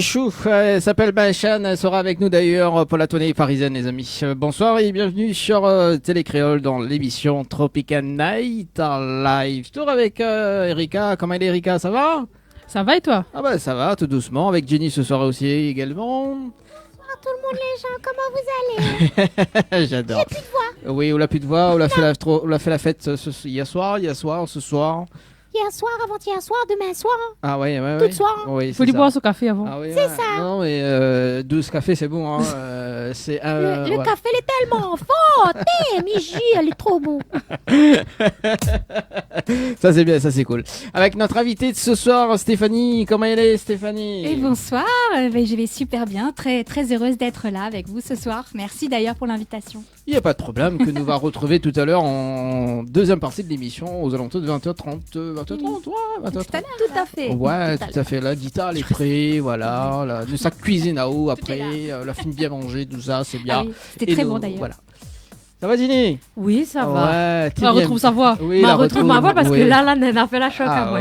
chou, elle s'appelle Bachan, elle sera avec nous d'ailleurs pour la tournée parisienne les amis. Bonsoir et bienvenue sur Télécréole dans l'émission Tropical Night en live. Tour avec Erika, comment elle est Erika, ça va? Ça va et toi? Ah bah ça va, tout doucement, avec Jenny ce soir aussi également. Bonsoir tout le monde les gens, comment vous allez? J'adore. J'ai plus de voix. Oui, on l'a plus de voix, on l'a fait la fête hier soir, ce soir. Hier soir, avant-hier soir, demain soir, Ah ouais, tout soir. Oui, Faut lui boire son café avant. Ah oui, C'est ça. Non mais 12 cafés c'est bon hein. C'est Le ouais. café il est tellement fort. Miji, elle est trop bon. Ça c'est bien, ça c'est cool. Avec notre invitée de ce soir, Stéphanie. Comment elle est, Stéphanie? Et bonsoir, je vais super bien, très, très heureuse d'être là avec vous ce soir. Merci d'ailleurs pour l'invitation. Il n'y a pas de problème que nous va retrouver tout à l'heure en deuxième partie de l'émission aux alentours de 20h30. 20h30, ouais, 20h30. Tout à fait. Ouais, tout à fait. La guitare, elle est prête, voilà. De sa cuisine à eau après, la film bien manger, tout ça, c'est bien. Ah oui, c'était très bon d'ailleurs. Voilà. Ça va, Dini? Oui, ça va. Ouais, On retrouve sa voix. Oui, On la retrouve ma voix parce oui. que là, elle a fait la choc à moi.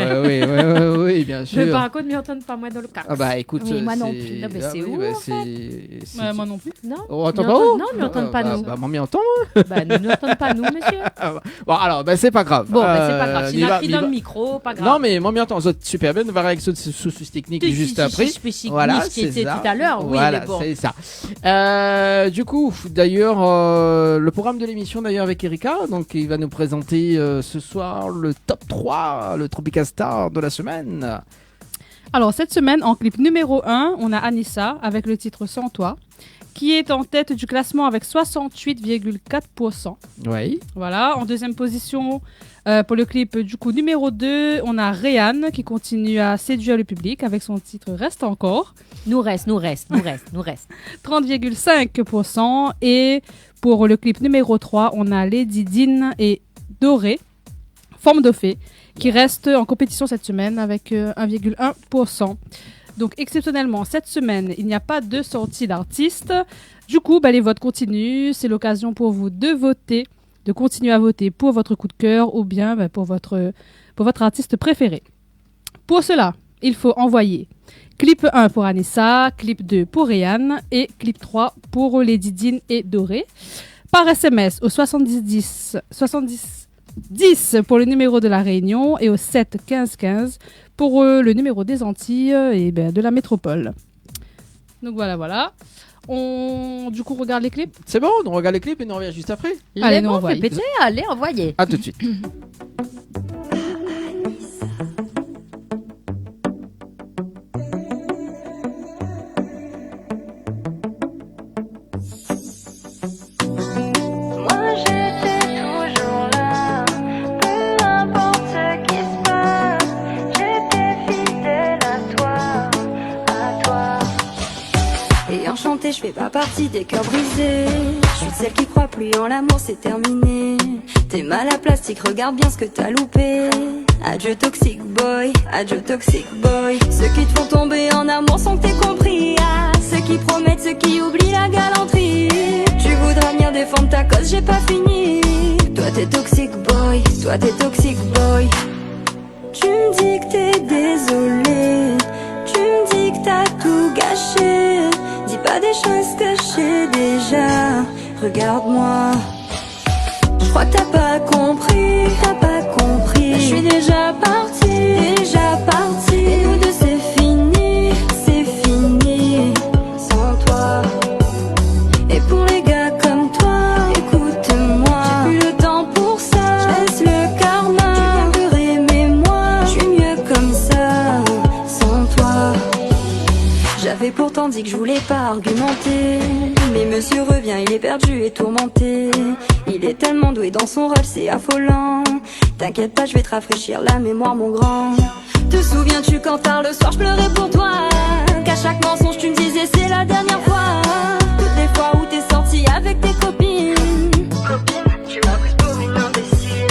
Oui, bien sûr. Je par contre, m'y entendre pas moi dans le cas. Ah bah écoute, Oui, moi non c'est- plus. Non, mais ah c'est oui, où, bah, en c'est- Moi non plus. Non. On entend Nous pas entend- où? Non, nous n'entendons pas nous. Bah, moi, m'y entend. Bah, nous n'entendons pas nous, monsieur. Bon, alors, bah, c'est pas grave. Bon, bah, c'est pas grave. m'y S'il a va- pris m'y dans va- le micro, pas grave. Non, mais moi, m'y entend. Ça, super bien. On va avec ce souci technique juste après. Voilà, qui c'est était ça. tout à l'heure, oui, Voilà, mais bon. c'est ça. Du coup, d'ailleurs, le programme de l'émission, d'ailleurs, avec Erika, donc, il va nous présenter ce soir le top 3, le Tropical Star de la semaine. Alors, cette semaine, en clip numéro 1, on a Anissa avec le titre Sans toi, qui est en tête du classement avec 68,4%. Oui. Voilà, en deuxième position, pour le clip du coup numéro 2, on a Réanne qui continue à séduire le public avec son titre Reste encore, Nous reste. 30,5%. Et pour le clip numéro 3, on a Lady Dean et Doré, Forme de fée, qui reste en compétition cette semaine avec 1,1%. Donc exceptionnellement, cette semaine, il n'y a pas de sortie d'artistes. Du coup, les votes continuent. C'est l'occasion pour vous de voter, de continuer à voter pour votre coup de cœur ou bien pour votre artiste préféré. Pour cela, il faut envoyer clip 1 pour Anissa, clip 2 pour Réanne et clip 3 pour Lady Dean et Doré. Par SMS au 70 10 pour le numéro de la Réunion et au 7 15 15 pour le numéro des Antilles et de la métropole. Donc voilà. On du coup regarde les clips. C'est bon, on regarde les clips et on revient juste après. Allez, Les nous bons envoie. fait péter, allez, envoyez. À tout de suite. Moi j'étais toujours là, peu importe ce qui se passe, j'étais fidèle à toi. Et enchanté, je fais pas partie des cœurs brisés. Je suis celle qui croit plus en l'amour, c'est terminé. T'es mal à plastique, regarde bien ce que t'as loupé. Adieu toxic boy, adieu toxic boy. Ceux qui te font tomber en amour sans que t'aies compris. Ah, ceux qui promettent, ceux qui oublient la galanterie. Tu voudras venir défendre ta cause, j'ai pas fini. Toi t'es toxic boy, toi t'es toxic boy. Tu me dis que t'es désolé, tu me dis que t'as tout gâché. Dis pas des choses que je sais déjà. Regarde-moi, je crois que t'as pas compris, t'as pas compris. Je suis déjà partie, et nous deux c'est fini sans toi. Et pour les gars comme toi, écoute-moi, j'ai plus le temps pour ça, je laisse le karma. Tu viens pleurer mais moi, je suis mieux comme ça, sans toi. J'avais pourtant dit que je voulais pas argumenter, mais monsieur revient, il est perdu et tourmenté. Il est tellement doué dans son rôle, c'est affolant. T'inquiète pas, je vais te rafraîchir la mémoire, mon grand. Te souviens-tu quand tard le soir je pleurais pour toi, qu'à chaque mensonge tu me disais c'est la dernière fois. Toutes les fois où t'es sorti avec tes copines, Tu m'as pris pour une imbécile.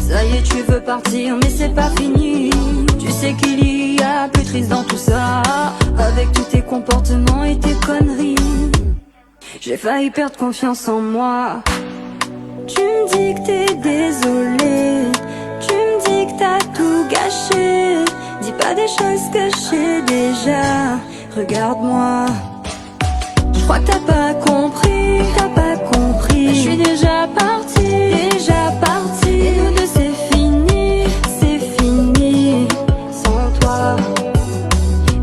ça y est tu veux partir mais c'est pas fini. Tu sais qu'il y a plus triste dans tout ça, avec tous tes comportements et tes conneries. J'ai failli perdre confiance en moi. Tu me dis que t'es désolé, tu me dis que t'as tout gâché. Dis pas des choses que je sais déjà. regarde-moi. Je crois que t'as pas compris, je suis déjà partie, et nous deux c'est fini sans toi.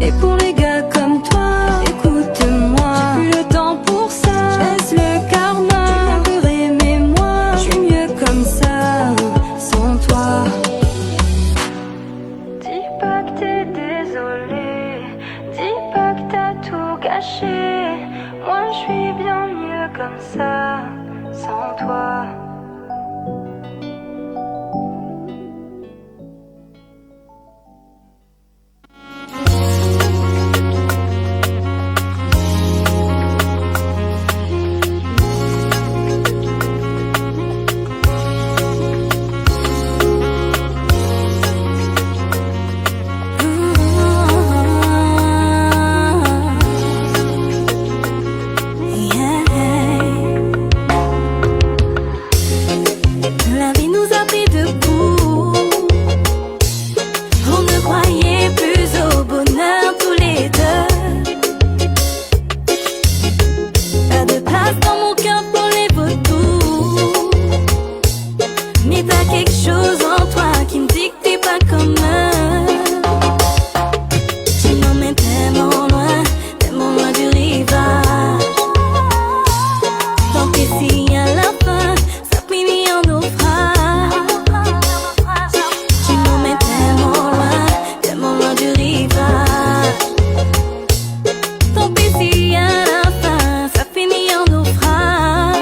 Et pour les gars comme toi, écoute-moi, j'ai plus le temps pour ça, je laisse le karma, tu m'as pleuré mais moi, je suis mieux comme ça, sans toi. Dis pas que t'es désolé, dis pas que t'as tout gâché, moi je suis bien mieux comme ça, sans toi. La vie nous a pris de court. On ne croyait plus au bonheur tous les deux. Pas de place dans mon cœur pour les vautours. Mais t'as quelque chose en toi qui me dit que t'es pas comme eux. Tu m'emmènes tellement loin du rivage. Tant pis si à la fin ça finit en naufrage. Tu m'emmènes tellement loin du rivage. Tant pis si à la fin ça finit en naufrage.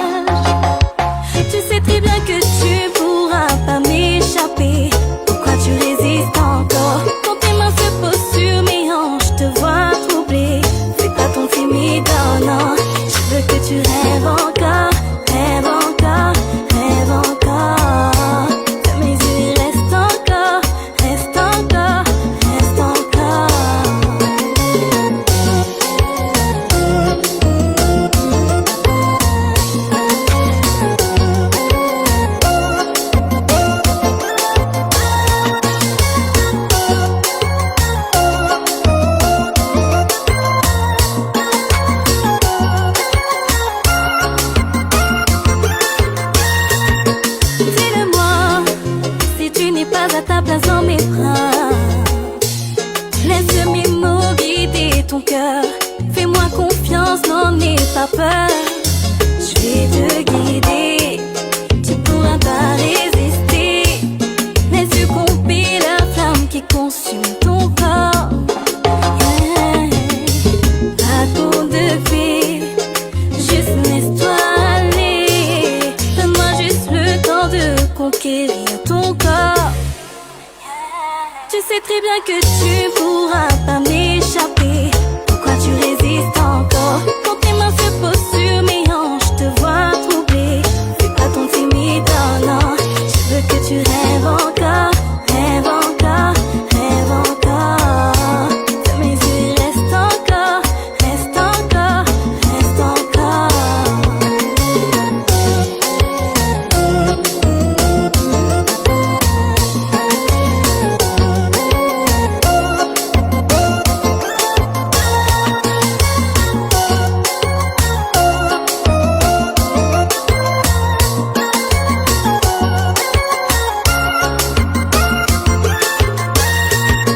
Tu sais très bien que tu pourras pas m'échapper. Pourquoi tu résistes encore? Quand tes mains se posent sur mes hanches, je te vois troublé. Fais pas ton timide, oh non. Je veux que tu rêves encore, rêve encore, rêve encore. De mes yeux reste encore, reste encore, reste encore. Dis-le-moi, si tu n'es pas à ta place dans mes bras. Laisse mes mots guider ton cœur. Fais-moi confiance, n'en aie pas peur. Je vais te guider, tu pourras pas résister. Laisse couper la flamme qui consume ton corps. Yeah. Raconte de fées, juste laisse-toi aller. Donne-moi juste le temps de conquérir ton corps. Tu sais très bien que tu pourras pas m'échapper. Pourquoi tu résistes encore? Quand tes mains se posent sur mes hanches, je te vois troublé. Fais pas ton timide, oh non. Je veux que tu rêves encore, rêve encore, rêve encore. De mes yeux reste encore, reste encore, reste encore.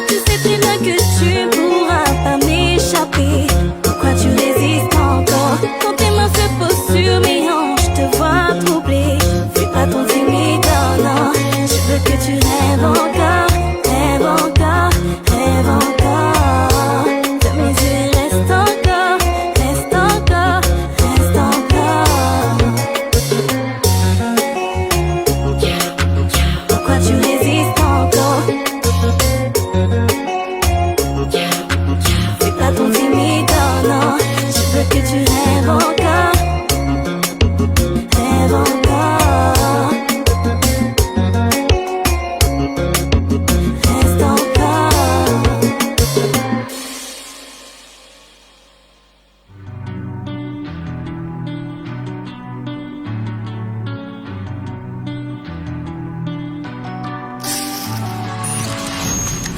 Tu sais très bien que tu pourras pas m'échapper. Pourquoi tu résistes encore? Quand tes mains se posent sur mes hanches, je te vois troublé. Fais pas ton timide, oh non. Je veux que tu rêves encore, rêve encore, rêve encore. De mes yeux reste encore, reste encore, reste encore. Pourquoi tu résistes encore? Fais pas ton timide, oh non. Je veux que tu rêves encore, rêve encore. Reste encore.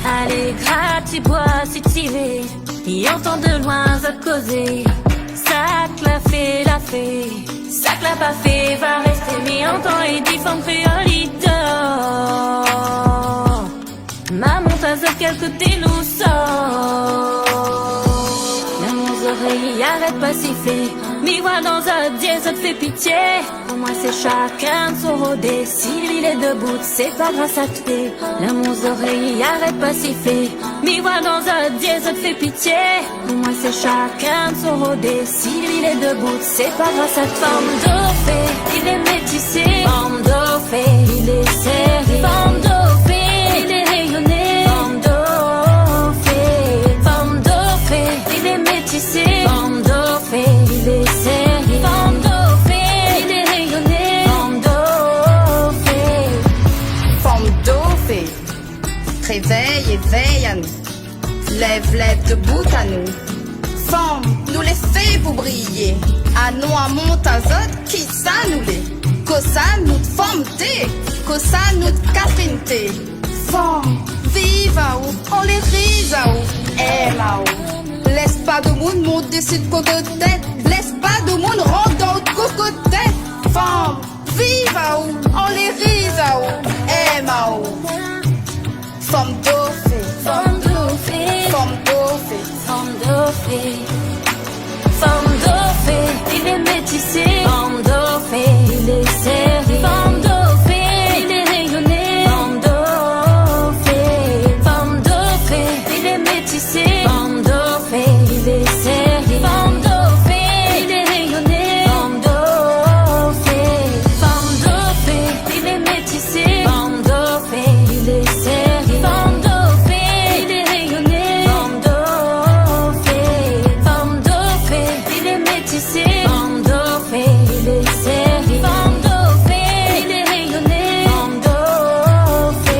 Allez, gratte tes bois si t'y vas. Il entend de loin va causer. Ça que la fait, ça que l'a pas fait, va rester mis en temps et dit forme créolite. Maman t'a fait quel côté nous sort. Là mon oreille arrête pas siffler. Miroir dans un dièse, ça te fait pitié. Pour moi c'est chacun de son rodé. S'il est debout, c'est pas grâce à toi. Là mon oreille arrête pas siffler. Miroir dans un dièse, ça te fait pitié. Pour moi c'est chacun de son rodé. S'il est debout, c'est pas grâce à toi. Forme d'offé, il est métissé. Forme d'offé, il est serré. Forme d'offé, il est rayonné. Forme d'offé, forme d'offé, il est métissé. Forme d'offé, il est serré. Forme d'offé, il est rayonné. Forme d'offé, Forme d'offé, réveille et veille à nous. Lève, lève debout à nous. Forme, nous les fait pour briller. À nous à montazote, qui ça nous les. Que ça nous forme té, que ça nous cafine té. Forme, vive à où, on les rise à où, aime à où. Laisse pas de monde monter sur le coco de tête. Laisse pas de monde rentrer dans le coco de tête. Forme, vive à où, on les rise à où, aime à où. Forme d'offé, forme d'offé, forme d'offé, forme d'offé, forme d'offé, il est métissé. Forme d'offé, il est serré. Forme d'offé, il est rayonné. Forme d'offé, forme d'offé, il est métissé. Forme d'offé, il est serré. Forme d'offé, il est rayonné. Forme d'offé, forme d'offé, il est métissé. Forme d'offé, il est serré. Forme d'offé, il est rayonné. Forme d'offé, forme d'offé, il est métissé. Forme d'offé, il est serré. Forme d'offé, il est rayonné. Forme d'offé.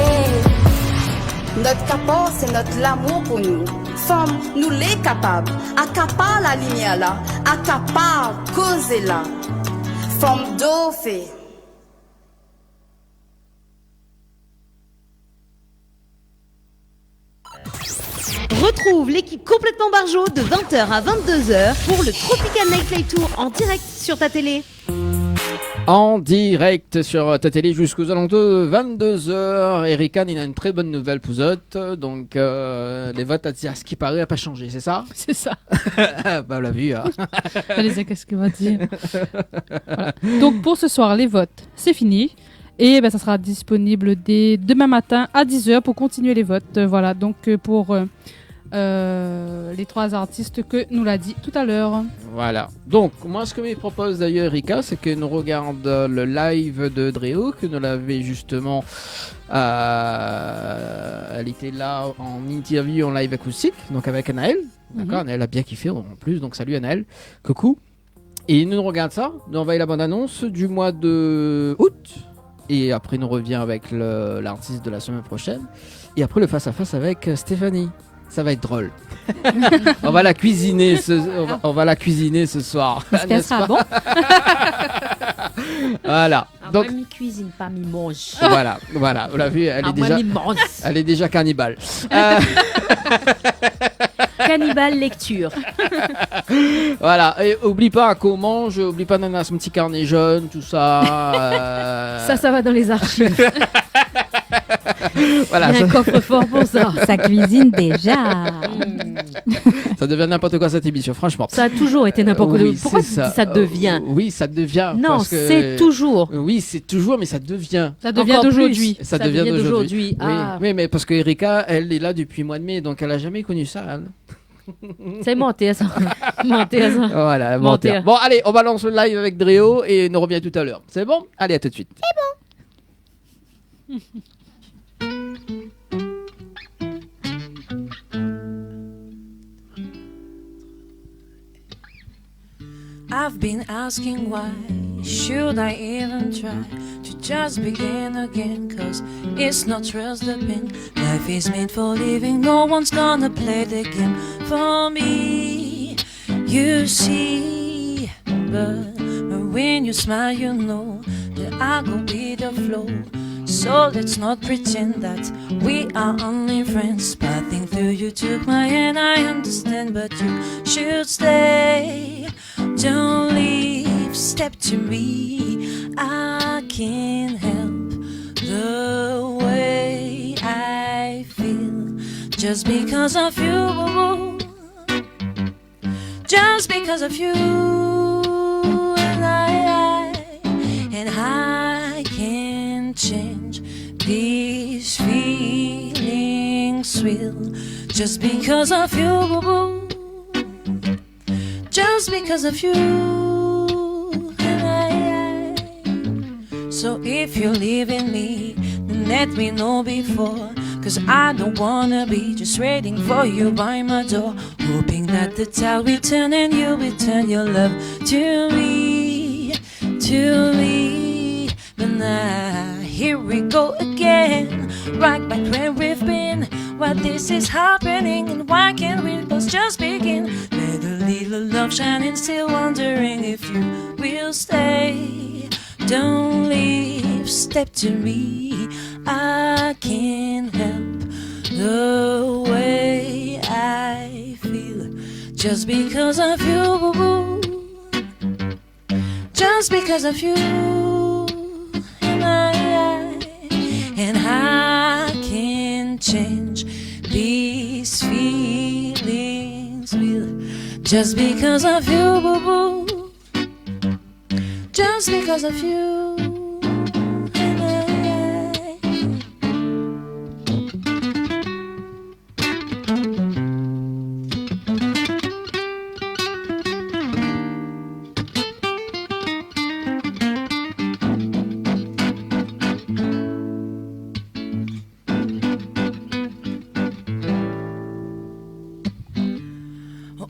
Notre capable, c'est notre l'amour pour nous. Femme, nous les capables. Accapare la lumière là. Accapare, causer là. Femme d'offé. Retrouve l'équipe complètement barjo de 20h à 22h pour le Tropical Nightlife Tour en direct sur ta télé. En direct sur ta télé jusqu'aux alentours de 22h. Erika, il a une très bonne nouvelle pouzotte. Donc, les votes, à ce qui paraît, n'a pas changé, c'est ça? C'est ça. Bah, on l'a vu. Hein. Allez, qu'est-ce qu'il va dire? Voilà. Donc, pour ce soir, les votes, c'est fini. Et ben, ça sera disponible dès demain matin à 10h pour continuer les votes. Voilà, donc pour les trois artistes que nous l'a dit tout à l'heure. Voilà. Donc, moi, ce que me propose d'ailleurs Erika, c'est que nous regarde le live de Dréo, que nous l'avait justement... elle était là en interview en live acoustique, donc avec Anaël. D'accord, Anaël a bien kiffé en plus, donc salut Anaël. Coucou. Et nous regarde ça, nous envoie la bande-annonce du mois de août. Et après, nous revient avec l'artiste de la semaine prochaine. Et après, le face-à-face avec Stéphanie. Ça va être drôle. On va la cuisiner on va la cuisiner ce soir. Ça sera bon. Voilà. Donc, Moi, mi cuisine, pas mi mange. voilà. On l'a vu, elle est déjà cannibale. Cannibale lecture. Voilà. Et oublie pas qu'on mange, oublie pas d'ananas, son petit carnet jaune, tout ça. Ça va dans les archives. Voilà. Il y a un coffre-fort pour ça. Ça cuisine déjà. Ça devient n'importe quoi cette émission, franchement. Ça a toujours été n'importe quoi. Oui, Pourquoi c'est tu dis ça devient? Oui, ça devient. Non, parce que- c'est toujours. Oui, c'est toujours, mais ça devient. Ça devient Encore d'aujourd'hui. plus. Ça devient d'aujourd'hui. Oui. Ah, Oui, mais parce que Erika, elle est là depuis le mois de mai, donc elle a jamais connu ça. Elle. c'est mentir ça. Mentir ça. Voilà, Mentir. mentir. Bon, allez, on balance le live avec Dréo et on revient tout à l'heure. C'est bon? Allez, à tout de suite. I've been asking why should I even try to just begin again, cause it's not trust the pin. Life is made for living, no one's gonna play the game for me, you see. But when you smile you know that I go with the flow. So let's not pretend that we are only friends. Passing through, you took my hand, I understand, but you should stay. Don't leave, step to me. I can't help the way I feel. Just because of you, just because of you. And I can't change these feelings will. Just because of you, just because of you. And so if you're leaving me, then let me know before. 'Cause I don't wanna be just waiting for you by my door, hoping that the tide will turn and you return your love to me, to me. But now here we go again, right back where we've been. Why this is happening and why can't we both just begin? Let a little love shine and still wondering if you will stay. Don't leave, step to me. I can't help the way I feel. Just because of you, just because of you. And I can't change these feelings will. Just because of you, just because of you.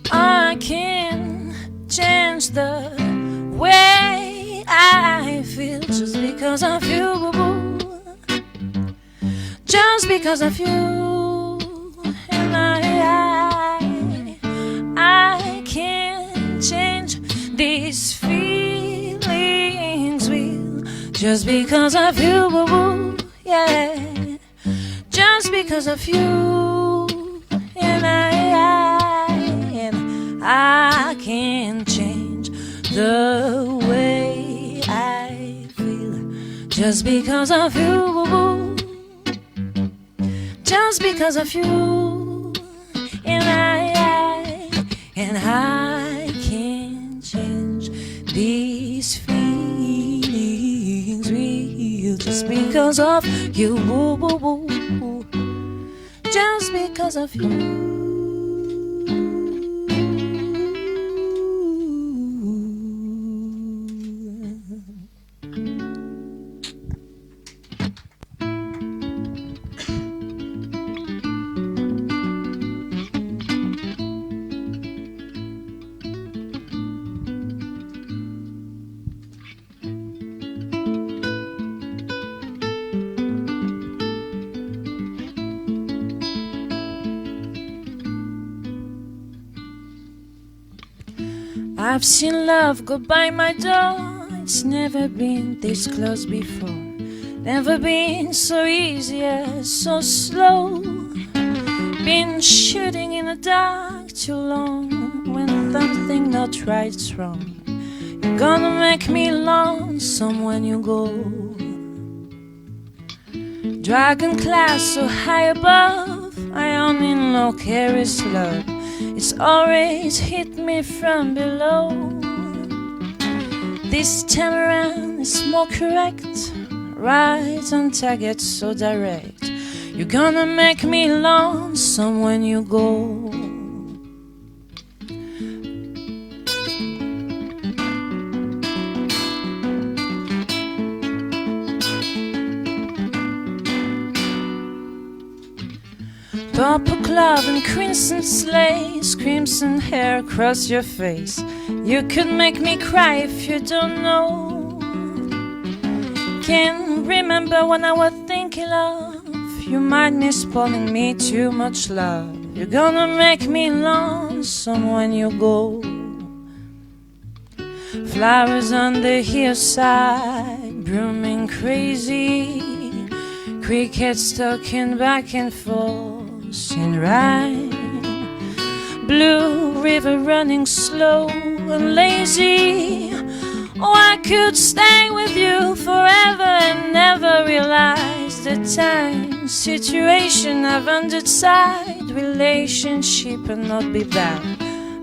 I can't change the way I feel just because of you, just because of you. And I can't change these feelings, will, just because of you, yeah, just because of you. And I can't change the way I feel just because of you, just because of you. And I can't change these feelings real just because of you, just because of you. I've seen love go by my door. It's never been this close before. Never been so easy or so slow. Been shooting in the dark too long. When something not right's wrong, you're gonna make me lonesome when you go. Dragon class so high above, I only know carries love. It's always hit me from below. This time around it's more correct, right on target, so direct. You're gonna make me lonesome when you go. Purple glove and crimson lace, crimson hair across your face. You could make me cry if you don't know. Can't remember when I was thinking of you. Might be spoiling me too much love. You're gonna make me lonesome when you go. Flowers on the hillside, blooming crazy. crickets talking back and forth in rhyme. Blue river running slow and lazy. Oh, I could stay with you forever and never realize the time. Situation I've underside, relationship and not be bad.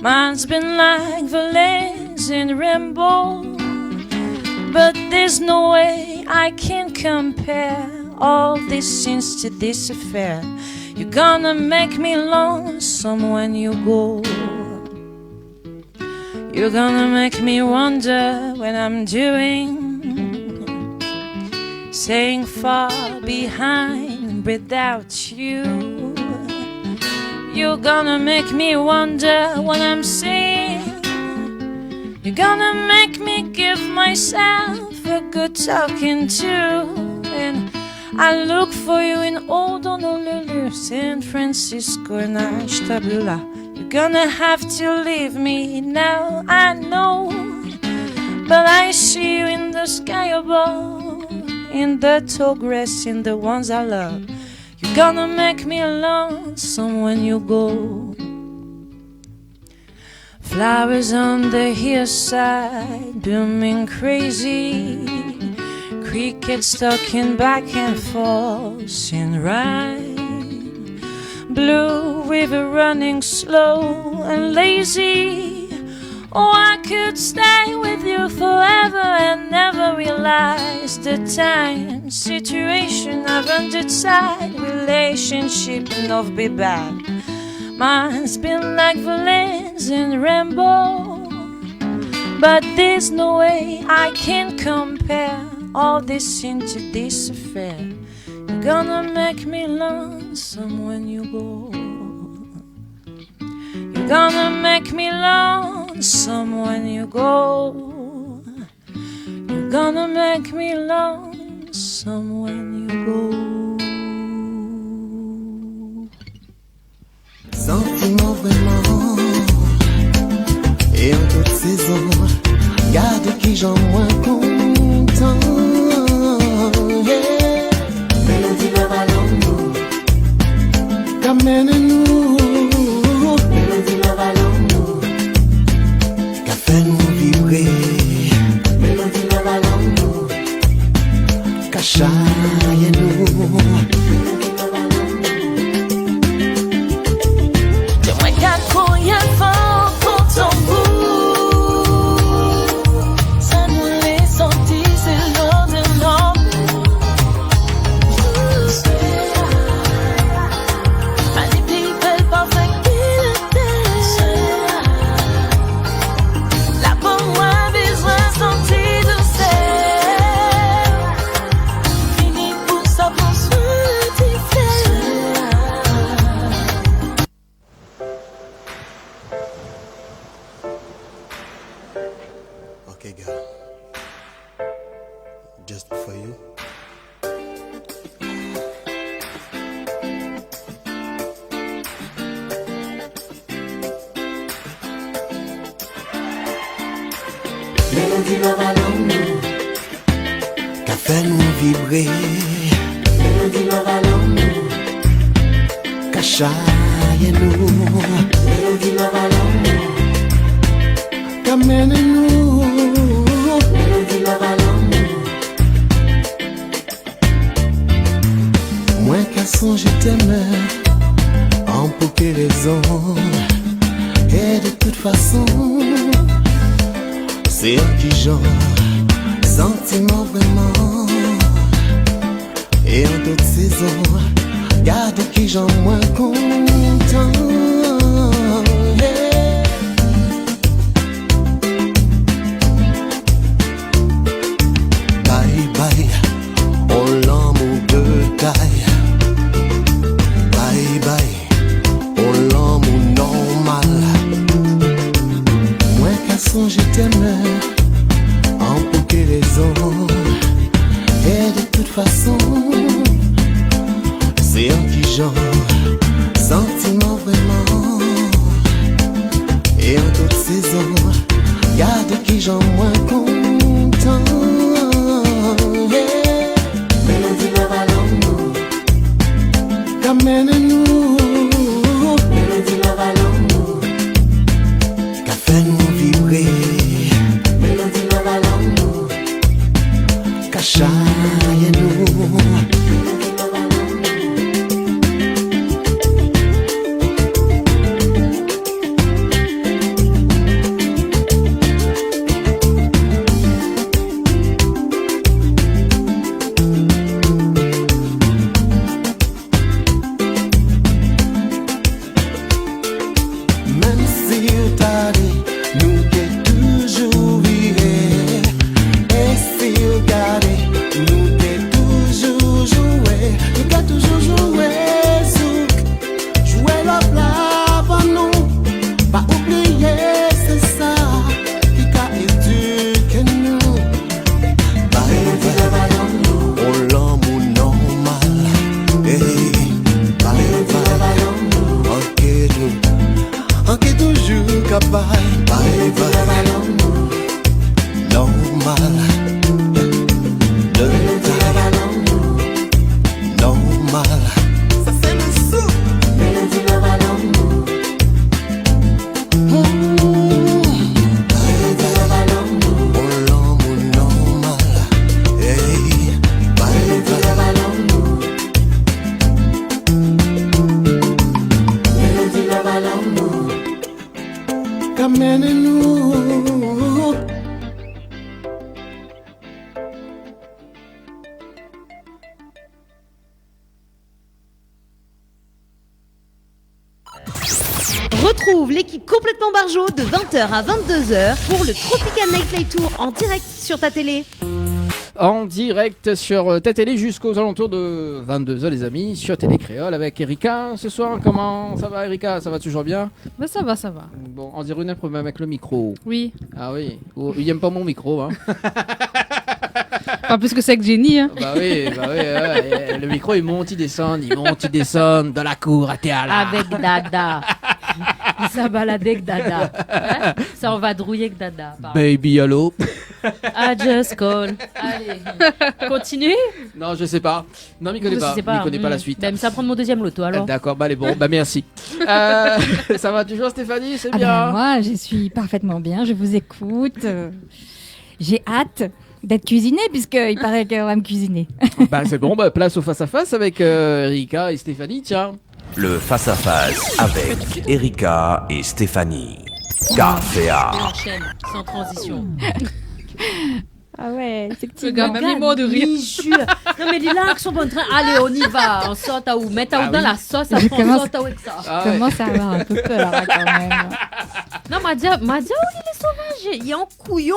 Mine's been like Valence and Rainbow, but there's no way I can compare all these scenes to this affair. You're gonna make me lonesome when you go. You're gonna make me wonder when I'm doing, staying far behind without you. You're gonna make me wonder when I'm saying, you're gonna make me give myself a good talking to. And I look for you in old Honolulu, San Francisco and Ashtabula. You're gonna have to leave me now, I know, but I see you in the sky above, in the tall grass, in the ones I love. You're gonna make me lonesome when you go. Flowers on the hillside, blooming crazy. Crickets talking back and forth in rhyme. Blue river running slow and lazy. Oh, I could stay with you forever and never realize the time. Situation I've underside, relationship not be bad. Mine's been like Valence and Rainbow, but there's no way I can compare all this into this affair. You're gonna make me lonesome when you go. You're gonna make me lonesome when you go. You're gonna make me lonesome when you go. Sentiment vraiment, et en toute saison, garde qui j'en moins content. Yeah. Mélodie love allons-nous, qu'amène-nous. Mélodie love allons-nous, qu'a fait nous vibrer. Mélodie love allons-nous, qu'a chaillé nous. Combien de fois pour ton bout, ça nous les sentit, c'est l'heure de l'amour. Manipule parfait qu'il était. La bonne moi besoin sentir douceur. Fini pour ça, pour soin d'y faire. Okay, girl. Just for you. Mélodie love allons-nous, qu'a fait nous vibrer. Mélodie love allons-nous, qu'a chaillé nous. Mélodie love allons-nous, qu'amène-nous. Mélodie love allons-nous. Moi qu'à son je t'aimais, en pour quelle raison. Et de toute façon, c'est un qui genre, sentiment vraiment. Et en toute saison, garde qui j'en moins content. Yeah. Bye bye, on l'amour de taille. Bye bye, on l'amour normal. Moi qu'à son je t'aimais, en pour quelle raison. Et de toute façon, c'est un qui genre, sentiment vraiment. Et en toute saison, garde qui j'en moins content. Yeah. Mélodie love allons-nous, Retrouve l'équipe complètement barjo de 20h à 22h pour le Tropical Nightlife Tour en direct sur ta télé. En direct sur ta télé jusqu'aux alentours de 22h les amis, sur Télé Créole avec Erika ce soir. Comment ça va Erika? Ça va toujours bien? Bah, ça va, ça va. Bon, on dirait un problème avec le micro. Oui. Ah oui, il aime pas mon micro hein. Pas plus que c'est que Jenny. Hein. Bah oui, le micro il monte, il descend dans la cour à théâtre. Avec Dada. Il s'est baladé avec Dada. Hein? Ça, on va drouiller avec Dada. Pardon. Baby, hello. I just call. Allez, continue. Non, je sais pas. Non, il connaît pas. Il connaît pas la suite. Ben, ça va prendre mon deuxième loto alors. D'accord, bah allez, bon, bah merci. Ça va toujours Stéphanie, c'est bien. Moi, je suis parfaitement bien, je vous écoute. J'ai hâte d'être cuisinée, puisqu'il paraît qu'on va me cuisiner. Bah c'est bon, bah place au face-à-face avec Erika et Stéphanie, tiens. Le face-à-face avec Erika et Stéphanie. KFA. Et enchaîne, sans transition. Ah ouais, c'est petit. Le gars m'a mis mort de rire. Non mais les lacs sont bons. Allez, on y va. On sort à où? Mettre dans la sauce, Je après on commence- sort avec ça. Ah Je commence à avoir un peu peur là, quand même. Non, Madia, il est sauvage. Il est en couillon.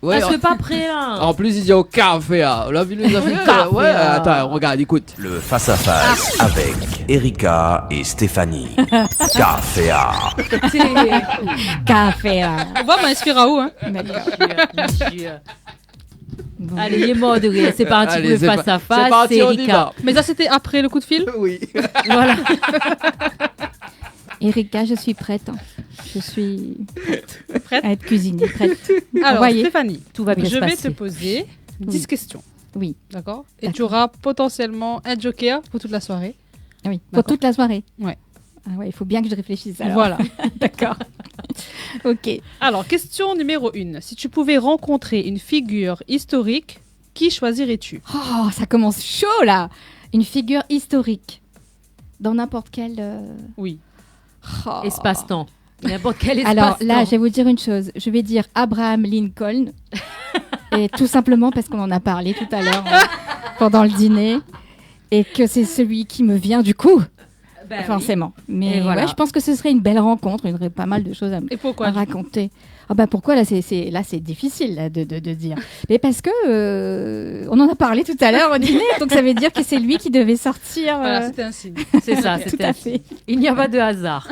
Ouais, Parce que pas prêt là. en plus, il dit au café. La ville nous a fait. Café, Ouais, attends, regarde, écoute. Le face-à-face avec Erika et Stéphanie. KFA. Café là. On va m'inspirer à où hein? Bon. Allez, il est mort de rire. C'est parti Allez, pour le c'est face-à-face. c'est parti, C'est on y Erika. va. Mais ça, c'était après le coup de fil? Oui. Voilà. Erika, je suis prête. Hein. Je suis Prête à être cuisinée, prête. Alors, Envoyez. Stéphanie, Tout va bien je se vais passer. te poser 10 questions. Oui. D'accord? Et tu auras potentiellement un joker pour toute la soirée. Oui, pour D'accord. toute la soirée. Ouais. Ah ouais, il faut bien que je réfléchisse. Alors. Voilà. D'accord. Ok. Alors, question numéro 1. Si tu pouvais rencontrer une figure historique, qui choisirais-tu? Oh, ça commence chaud là. Une figure historique. Dans n'importe quel. Oui. Oh. Espace-temps. N'importe quel espace-temps. Alors là, je vais vous dire une chose. Je vais dire Abraham Lincoln. Et tout simplement parce qu'on en a parlé tout à l'heure pendant le dîner. Et que c'est celui qui me vient du coup. Ben Forcément. Mais Et voilà. ouais, je pense que ce serait une belle rencontre. Il y aurait pas mal de choses Et pourquoi? à raconter. Ah bah pourquoi là c'est difficile là, de dire. Mais parce que on en a parlé tout à l'heure au dîner, donc ça veut dire que c'est lui qui devait sortir. Voilà, c'était un signe. C'est ça, tout c'était à fait. Il n'y a pas de hasard.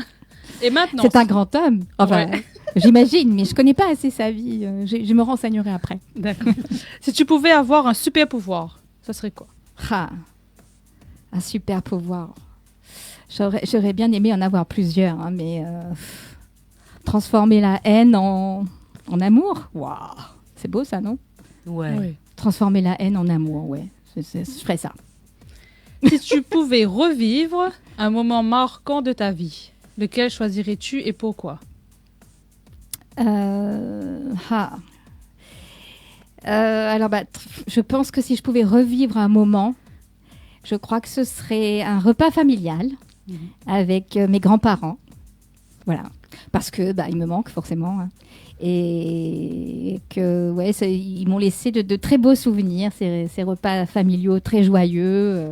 Et maintenant, C'est un grand homme. Enfin, Ouais. j'imagine, mais je connais pas assez sa vie. Je me renseignerai après. D'accord. Si tu pouvais avoir un super pouvoir, ça serait quoi? Ah, un super pouvoir. J'aurais bien aimé en avoir plusieurs, hein, mais transformer la haine en amour. Waouh, c'est beau ça, non? Ouais. Oui. Transformer la haine en amour, ouais. Je ferais ça. Si tu pouvais revivre un moment marquant de ta vie, lequel choisirais-tu et pourquoi? Alors, je pense que si je pouvais revivre un moment, je crois que ce serait un repas familial avec mes grands-parents. Voilà. Parce que il me manque forcément. Hein. Et que, ouais, ils m'ont laissé de très beaux souvenirs, ces repas familiaux très joyeux,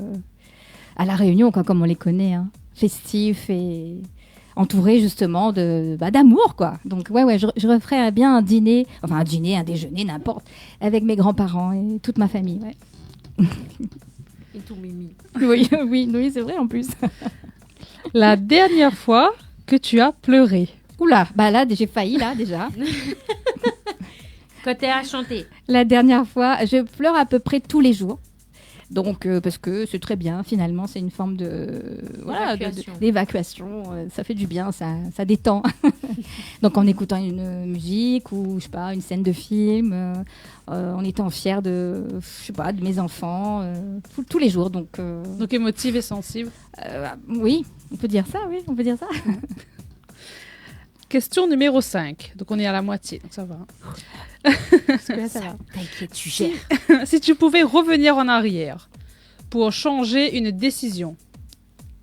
à La Réunion, quoi, comme on les connaît, hein, festifs et entourés justement d'amour, quoi. Donc, ouais, je referais bien un dîner, enfin un déjeuner, n'importe, avec mes grands-parents et toute ma famille, ouais. Et tout mimi. Oui, c'est vrai en plus. La dernière fois que tu as pleuré? Oula, là, j'ai failli, là, déjà. Quand t'es à chanter. La dernière fois, je pleure à peu près tous les jours. Donc, parce que c'est très bien, finalement, c'est une forme d'évacuation. Ça fait du bien, ça détend. Donc, en écoutant une musique ou, je sais pas, une scène de film, en étant fière de mes enfants, tous les jours. Donc émotive et sensible. Oui, on peut dire ça, Question numéro 5. Donc, on est à la moitié, donc ça va. Parce que là, ça va. T'inquiète, tu gères. Si tu pouvais revenir en arrière pour changer une décision,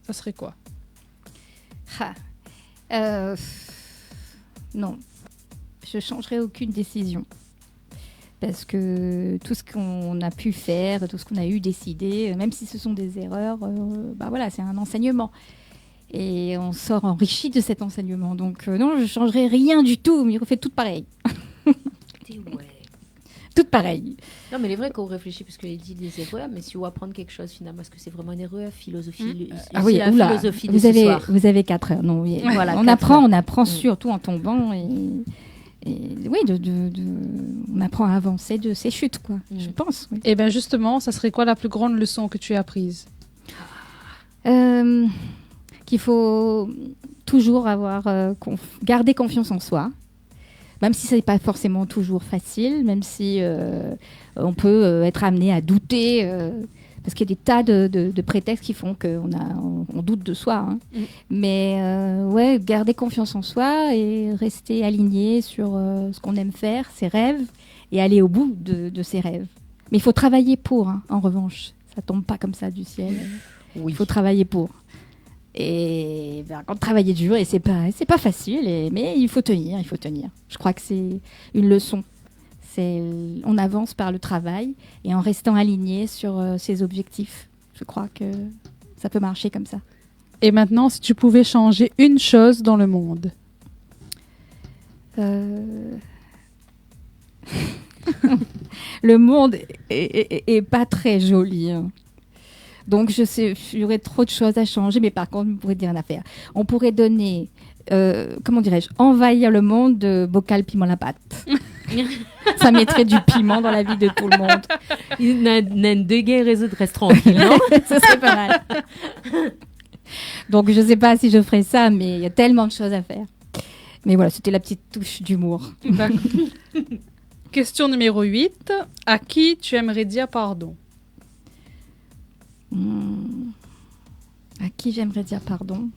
ça serait quoi? Non, je changerai aucune décision. Parce que tout ce qu'on a pu faire, tout ce qu'on a eu décidé, même si ce sont des erreurs, voilà, c'est un enseignement. Et on sort enrichi de cet enseignement. Donc non, je ne changerai rien du tout, mais on fait tout pareil. Tout pareil. Non, mais il est vrai qu'on réfléchit, parce qu'il dit des erreurs, mais si on apprend quelque chose, finalement, est-ce que c'est vraiment une erreur, philosophie Ah oui, la oula, philosophie de ce soir. vous avez 4 heures. Non, oui, Voilà, on 4 apprend heures. surtout en tombant et oui, on apprend à avancer de ses chutes, quoi. Je pense. Oui. Et bien justement, ça serait quoi la plus grande leçon que tu as apprise? Qu'il faut toujours garder confiance en soi, même si ce n'est pas forcément toujours facile, même si on peut être amené à douter, parce qu'il y a des tas de prétextes qui font qu'on doute de soi. Hein. Mais ouais, garder confiance en soi et rester aligné sur ce qu'on aime faire, ses rêves, et aller au bout de ses rêves. Mais il faut travailler pour, hein, en revanche. Ça ne tombe pas comme ça du ciel. Il faut travailler pour. Et quand travailler dur, et c'est pas facile, mais il faut tenir. Je crois que c'est une leçon. On avance par le travail et en restant aligné sur ses objectifs. Je crois que ça peut marcher comme ça. Et maintenant, si tu pouvais changer une chose dans le monde? Le monde est pas très joli. Hein. Donc, il y aurait trop de choses à changer, mais par contre, on pourrait dire une affaire. On pourrait donner, comment dirais-je, envahir le monde de bocal piment à la pâte. Ça mettrait du piment dans la vie de tout le monde. Il n'a deux gains réseau de restaurant, non? Ça serait pas mal. Donc, je sais pas si je ferais ça, mais il y a tellement de choses à faire. Mais voilà, c'était la petite touche d'humour. Question numéro 8. À qui tu aimerais dire pardon? À qui j'aimerais dire pardon?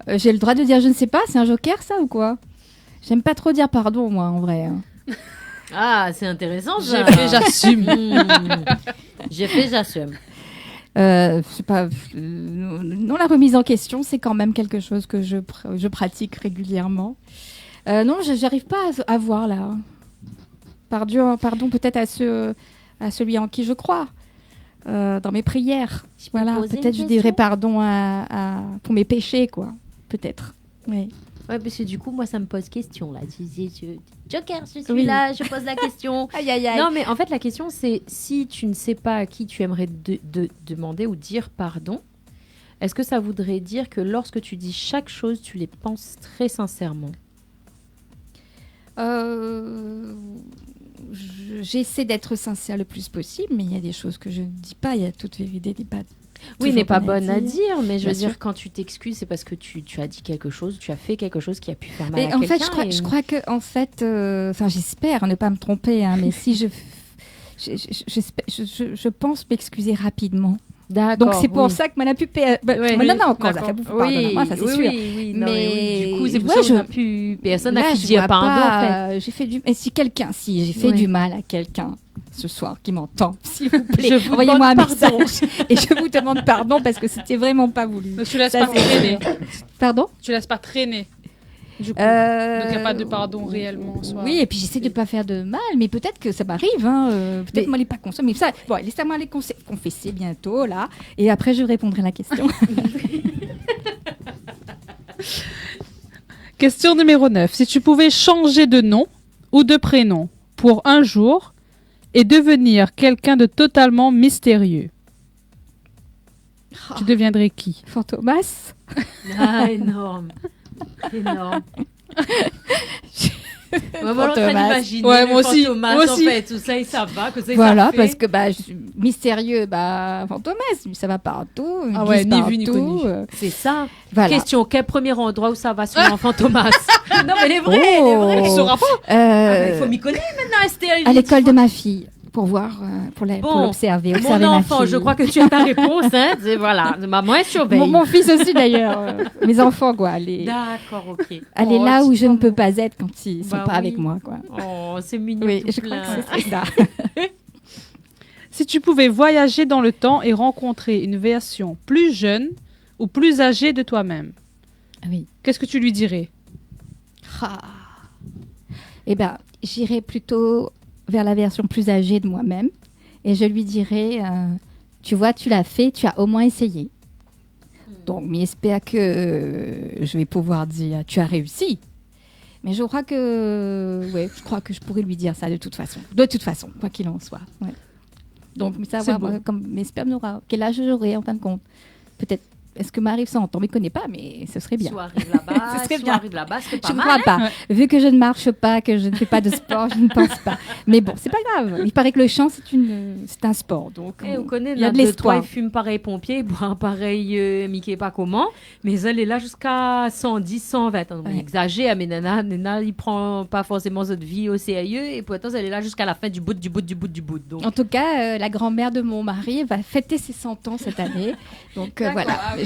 J'ai le droit de dire je ne sais pas, c'est un joker ça ou quoi? J'aime pas trop dire pardon moi en vrai. Hein. Ah, c'est intéressant ça. J'ai fait, j'assume. J'ai fait, j'assume. C'est pas, non, la remise en question, c'est quand même quelque chose que je pratique régulièrement. Non, j'arrive pas à voir là. Pardon peut-être à celui en qui je crois, dans mes prières. Voilà, peut-être je dirais pardon pour mes péchés, quoi. Peut-être. Oui. Ouais, parce que du coup, moi, ça me pose question là. Joker, je suis là, je pose la question. Aïe, aïe, aïe. Non, mais en fait, la question, c'est si tu ne sais pas à qui tu aimerais demander ou dire pardon, est-ce que ça voudrait dire que lorsque tu dis chaque chose, tu les penses très sincèrement? J'essaie d'être sincère le plus possible, mais il y a des choses que je ne dis pas. Il y a toute vérité n'est pas. Oui, n'est pas bonne à dire, mais je veux dire, quand tu t'excuses, c'est parce que tu as dit quelque chose, tu as fait quelque chose qui a pu faire mal à quelqu'un. En fait, je crois que, en fait, j'espère ne pas me tromper, hein, mais si je pense m'excuser rapidement. D'accord. Donc c'est pour ça que mon pupée. Non, encore là, moi, ça c'est sûr. Oui, mais du coup, c'est pour ça qu'on a pu. Personne n'a pu dire pardon. En fait. J'ai fait et si j'ai fait du mal à quelqu'un ce soir qui m'entend, s'il vous plaît, envoyez-moi un message et je vous demande pardon parce que c'était vraiment pas voulu. Mais tu laisses pas traîner. Pardon? Tu laisses pas traîner. Du coup, donc il n'y a pas de pardon réellement en soi. Oui, et puis j'essaie de ne pas faire de mal, mais peut-être que ça m'arrive. Hein, peut-être moi, elle n'est pas consciente. Mais ça, bon, laissez-moi aller confesser bientôt, là. Et après, je répondrai à la question. Question numéro 9. Si tu pouvais changer de nom ou de prénom pour un jour et devenir quelqu'un de totalement mystérieux, tu deviendrais qui? Fantomas. Ah, énorme. Énorme. Moi aussi. Moi aussi. En fait, tout ça, et ça va. Que ça, voilà, ça fait. Parce que mystérieux, Fantomas, ça va partout. Ah ouais, ni vu ni connu. C'est ça. Voilà. Question, quel premier endroit où ça va sur un Fantomas? Non, mais elle est vraie. Tu sauras pas. Il faut m'y connaître maintenant, Esther. À l'école de ma fille. Pour voir, pour l'observer. Mon enfant, je crois que tu as ta réponse. Hein, voilà, maman est surveille. Mon fils aussi d'ailleurs. Mes enfants, quoi. D'accord, ok. Aller là où je ne peux pas être quand ils sont pas avec moi, quoi. Oh, c'est mignon. Oui, je crois que c'est ça. Si tu pouvais voyager dans le temps et rencontrer une version plus jeune ou plus âgée de toi-même, qu'est-ce que tu lui dirais? Eh bien, j'irais plutôt vers la version plus âgée de moi-même et je lui dirais tu vois, tu l'as fait, tu as au moins essayé. Donc, mais j'espère que je vais pouvoir dire, tu as réussi. Mais je crois que je pourrais lui dire ça de toute façon. De toute façon, quoi qu'il en soit. Ouais. Donc, savoir, comme mes spermes n'aura, quel âge j'aurai en fin de compte. Peut-être, est-ce que m'arrive 100 ans? On ne me connaît pas, mais ce serait bien. Si on arrive là-bas, ce serait bien. C'est pas Je ne mal. crois pas. Ouais. Vu que je ne marche pas, que je ne fais pas de sport, je ne pense pas. Mais bon, c'est pas grave. Il paraît que le chant, c'est un sport. Donc, On connaît, il y a de l'espoir. Il fume pareil pompier, il boit pareil Mickey, pas comment. Mais elle est là jusqu'à 110, 120. On exagère, mais Nana, il prend pas forcément cette vie au sérieux. Et pourtant, elle est là jusqu'à la fin du bout. Donc. En tout cas, la grand-mère de mon mari va fêter ses 100 ans cette année. Donc voilà. Ah oui,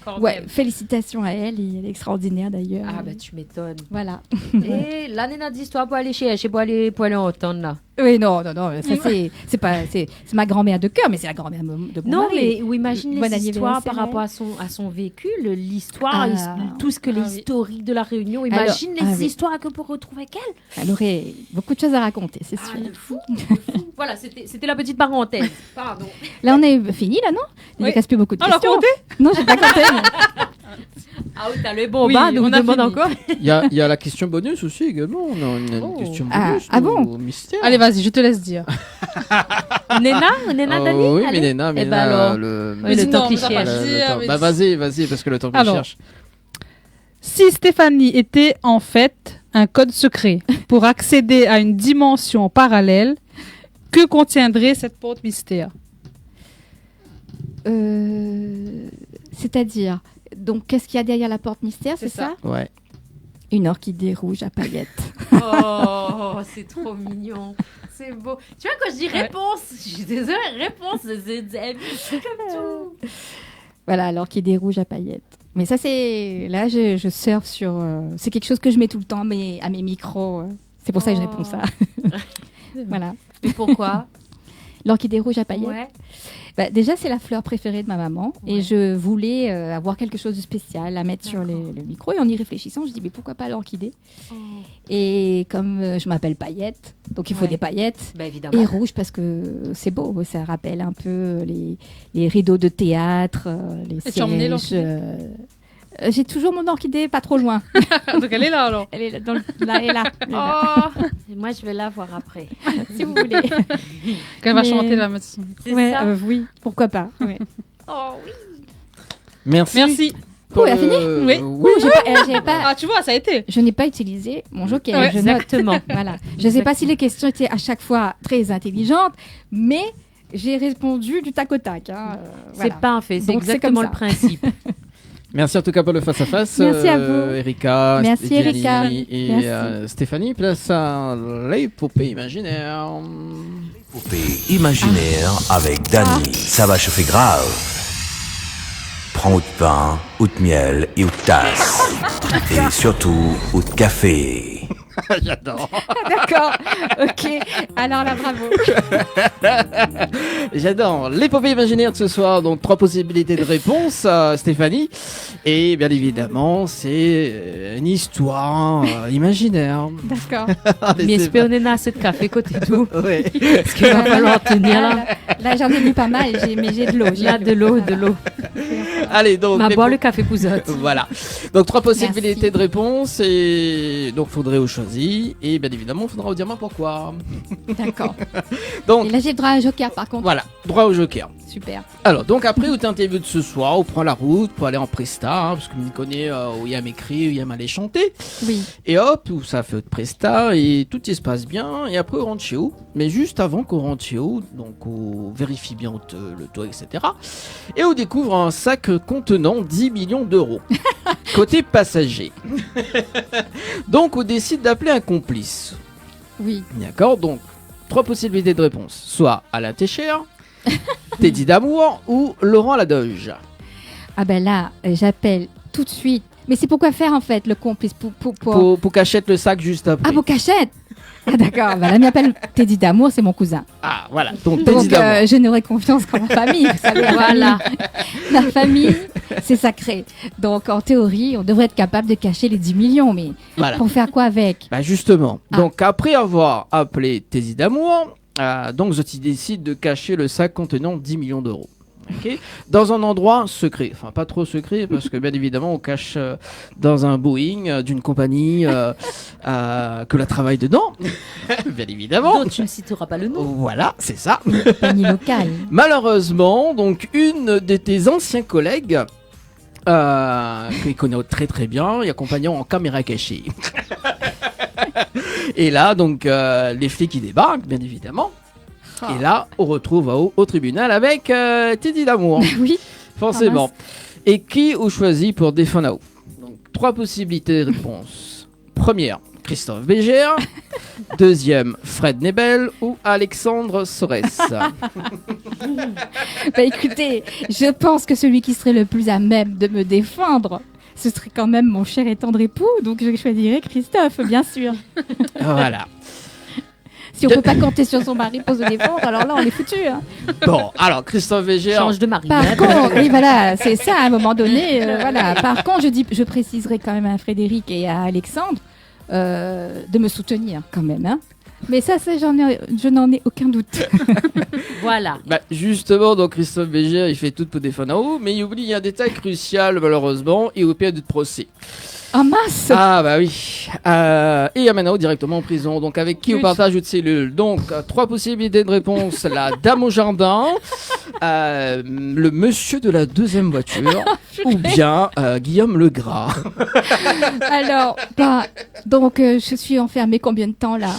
quand même. Félicitations à elle. Elle est extraordinaire d'ailleurs. Ah bah tu m'étonnes. Voilà. Et là, Nana d'histoire pour aller chercher, pour aller entendre là. Oui, non, ça c'est ma grand-mère de cœur, mais c'est la grand-mère de mon mari. Non, mais imagine Bon les histoires anniversaire. par rapport à son vécu, l'histoire, tout ce que l'historique de la Réunion. Imagine les histoires que pour retrouver avec elle. Elle aurait beaucoup de choses à raconter, c'est sûr. De fou. Voilà, c'était la petite parenthèse. Pardon. Là, on est fini, là, non? Il ne reste plus beaucoup de questions. Alors, compté? Non, j'ai pas compté. Ah oui, t'as le bon bas, donc on demande encore. Il y a la question bonus aussi également. On a une question bonus. Bon? Mystère. Allez, vas-y, je te laisse dire. Néna Dani? Oui, mais Néna, Eh ben alors. le temps qui cherche. Bah vas-y, parce que le temps qu'il cherche. Si Stéphanie était en fait un code secret pour accéder à une dimension parallèle, que contiendrait cette porte mystère? C'est-à-dire, donc, qu'est-ce qu'il y a derrière la porte mystère, c'est ça? Ouais. Une orchidée rouge à paillettes. Oh, c'est trop mignon. C'est beau. Tu vois, quand je dis réponse, je suis désolée, réponse, c'est comme tout. Voilà, l'orchidée rouge à paillettes. Mais ça, c'est... Là, je surfe sur... C'est quelque chose que je mets tout le temps à mes micros. C'est pour ça que je réponds ça. Voilà. Et pourquoi? L'orchidée rouge à paillettes. Ouais. Bah, déjà, c'est la fleur préférée de ma maman. Ouais. Et je voulais avoir quelque chose de spécial à mettre sur le micro. Et en y réfléchissant, je dis, mais pourquoi pas l'orchidée? Et comme je m'appelle Paillette, donc il faut des paillettes. Bah, évidemment. Et rouge parce que c'est beau. Ça rappelle un peu les rideaux de théâtre, les sièges. J'ai toujours mon orchidée pas trop loin. Donc elle est là alors. Elle est là. Elle est là. Oh, moi je vais la voir après. Si vous voulez. Quand elle va chanter la mettre. C'est ça. Oui, pourquoi pas. Ouais. Oh oui. Merci. Elle a fini? Oui. J'ai pas... Ah, tu vois, ça a été. Je n'ai pas utilisé mon joker. Ouais, exactement. Voilà. Je ne sais pas si les questions étaient à chaque fois très intelligentes, mais j'ai répondu du tac au tac. C'est parfait. C'est exactement le principe. Merci en tout cas pour le face-à-face. Merci à vous. Erika. Merci Erika. Et Stéphanie, place à l'épopée imaginaire. L'épopée imaginaire avec Dani. Ça va chauffer grave. Prends ou de pain, ou de miel et ou de tasse. Et surtout, ou de café. J'adore. D'accord. Ok. Alors là, bravo. J'adore. L'épopée imaginaire de ce soir. Donc, 3 possibilités de réponse, Stéphanie. Et bien évidemment, c'est une histoire imaginaire. D'accord. Mais espérons qu'on a assez de café côté tout. Oui. Parce qu'il va falloir tenir là. Là, j'en ai mis pas mal, mais j'ai de l'eau. Là, de l'eau. Allez, donc. On va boire le café pouzotte. Voilà. Donc, 3 possibilités de réponse. Et donc, faudrait au choisir. Et bien évidemment, il faudra vous dire moi pourquoi. D'accord. Donc, et là, j'ai le droit à un joker par contre. Voilà, droit au joker. Super. Alors, donc après, où t'interviews de ce soir, on prend la route pour aller en Presta, parce que me connaît où il y a m'écrire, où il y a m'aller chanter. Oui. Et hop, où ça fait de Presta, et tout se passe bien, et après on rentre chez vous. Mais juste avant qu'on rentre chez vous, donc on vérifie bien le toit, etc. Et on découvre un sac contenant 10 millions d'euros. Côté passager. Donc on décide d'appeler un complice. Oui. D'accord, donc 3 possibilités de réponse. Soit Alain Técher, Teddy Damour ou Laurent Ladoge. Ah ben là, j'appelle tout de suite. Mais c'est pourquoi faire en fait le complice Pour qu'achète le sac juste après. Ah, pour qu'achète. Ah d'accord, bah, là, m'appelle Teddy Damour, c'est mon cousin. Ah voilà, donc Teddy Damour. Je n'aurai confiance qu'en ma famille, vous savez. Voilà, la famille, c'est sacré. Donc en théorie, on devrait être capable de cacher les 10 millions, mais voilà. Pour faire quoi avec? Bah justement, donc après avoir appelé Teddy Damour, Donc Zotti décide de cacher le sac contenant 10 millions d'euros. Ok, dans un endroit secret, enfin pas trop secret parce que bien évidemment on cache dans un Boeing d'une compagnie que la travaille dedans, bien évidemment. Dont tu ne citeras pas le nom. Voilà, c'est ça. Compagnie locale. Malheureusement, donc une de tes anciens collègues qu'il connaît très très bien et accompagnant en caméra cachée. Et là donc les flics qui débarquent bien évidemment. Et là, on retrouve au tribunal avec Teddy Lamour. Oui. Forcément. Et qui ont choisi pour défendre Nao? Donc, 3 possibilités de réponse. Première, Christophe Bégère. Deuxième, Fred Nebel ou Alexandre Sorès. Bah écoutez, je pense que celui qui serait le plus à même de me défendre, ce serait quand même mon cher et tendre époux. Donc je choisirais Christophe, bien sûr. Voilà. Si on peut pas compter sur son mari pour se défendre, alors là, on est foutu. Hein. Bon, alors Christophe Bégère. Change de mari. Par contre, oui, voilà, c'est ça, à un moment donné. Voilà. Par contre, je préciserai quand même à Frédéric et à Alexandre de me soutenir quand même. Hein. Mais ça, je n'en ai aucun doute. Voilà. Bah, justement, donc Christophe Bégère, il fait tout pour défendre Nao, mais il oublie un détail crucial, malheureusement, et au pire de procès. Ah mince. Ah bah oui. Et Yamanao directement en prison. Donc avec qui on partage une cellule. Donc 3 possibilités de réponse. La dame au jardin, le monsieur de la deuxième voiture ou bien Guillaume Legras. Alors, donc je suis enfermée combien de temps là?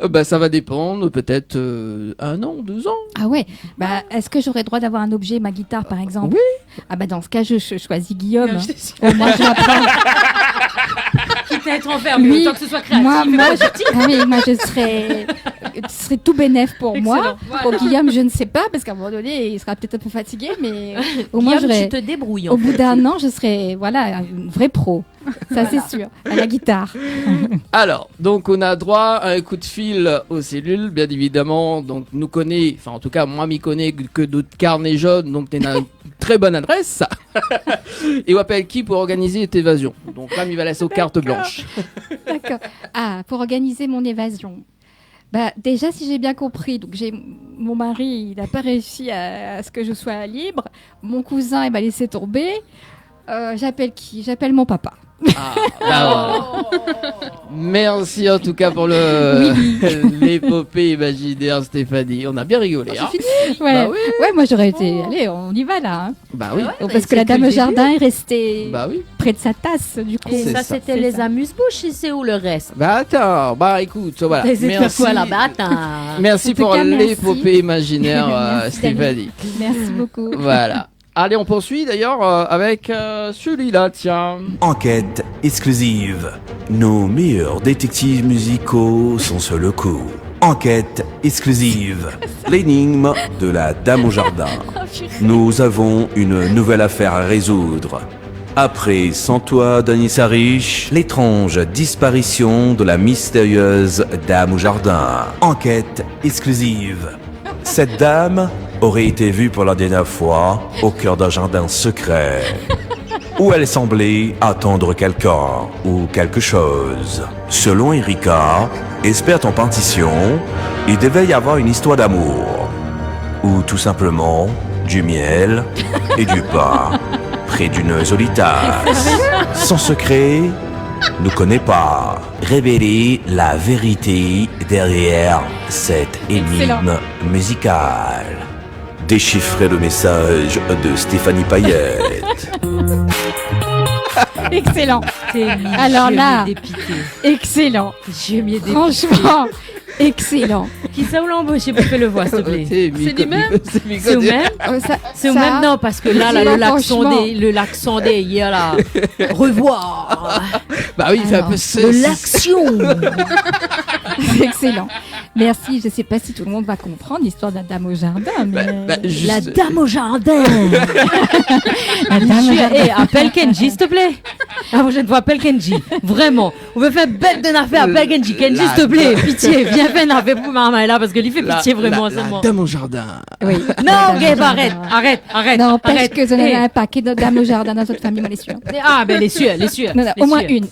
Bah ça va dépendre, peut-être 1 an, 2 ans. Ah ouais. Bah est-ce que j'aurais droit d'avoir un objet, ma guitare par exemple? Oui. Ah bah dans ce cas je choisis Guillaume. Au moins je l'apprends. Quitte à être enfermé, Oui, autant que ce soit créatif. moi je serais tout bénef pour moi. Voilà. Pour Guillaume, je ne sais pas, parce qu'à un moment donné, il sera peut-être un peu fatigué, mais au moins Guillaume, j'aurais. tu te débrouilles. Au bout d'1 an, je serais une vraie pro. Ça, c'est sûr. À la guitare. Alors, donc on a droit à un coup de fil aux cellules, bien évidemment. Donc nous connaît, enfin en tout cas moi m'y connais que d'autres carnets jaunes, donc t'es une très bonne adresse. Et on appelle qui pour organiser cette évasion? Donc là, il va laisser aux cartes blanches. D'accord. Ah, pour organiser mon évasion. Bah, déjà, si j'ai bien compris, donc mon mari, il n'a pas réussi à ce que je sois libre. Mon cousin, il m'a laissé tomber. J'appelle qui? J'appelle mon papa. Merci en tout cas pour l'épopée imaginaire, Stéphanie. On a bien rigolé. Hein. Ouais. Bah oui. Ouais, moi j'aurais été. Allez, on y va là. Hein. Bah oui. Parce que la dame au jardin est restée oui. près de sa tasse, du coup. Et ça, c'était les amuse-bouches, et c'est où le reste? Bah attends, écoute, voilà. Merci. Quoi là-bas, merci pour l'épopée imaginaire, Stéphanie. Merci beaucoup. Voilà. Allez, on poursuit d'ailleurs avec celui-là, tiens. Enquête exclusive. Nos meilleurs détectives musicaux sont sur le coup. Enquête exclusive. L'énigme de la dame au jardin. Nous avons une nouvelle affaire à résoudre. Après Sans toi, Danissa Riche, l'étrange disparition de la mystérieuse dame au jardin. Enquête exclusive. Cette dame aurait été vue pour la dernière fois au cœur d'un jardin secret, où elle semblait attendre quelqu'un ou quelque chose. Selon Erika, experte en partition, il devait y avoir une histoire d'amour, ou tout simplement du miel et du pain, près d'une jolie tasse. Son secret ne connaît pas. Révéler la vérité derrière cette énigme musicale. Déchiffrer le message de Stéphanie Payette. Excellent. Alors là, excellent. Franchement, excellent. Qui ça ou l'embauché pour faire le voix, s'il te plaît? C'est lui-même? C'est vous-même? C'est vous-même? Non, parce que là, le l'accent des hier, là. Revoir. Bah oui, il fait un peu de l'action. C'est excellent. Merci. Je ne sais pas si tout le monde va comprendre l'histoire de la dame au jardin, mais la dame au jardin. La dame au jardin. Appelle Kenji, s'il te plaît. La prochaine fois, appelle Kenji. Vraiment. On veut faire bête d'une affaire. Appelle Kenji. Kenji, s'il te plaît. Pitié. Viens faire une affaire pour maman là parce qu'il fait pitié vraiment. La dame au jardin. Oui. Non, Gabe, arrête. Non, parce que vous en avez un paquet de dames au jardin dans votre famille, moi, les sûre. Ah, ben, les sûrs. Non, au moins une.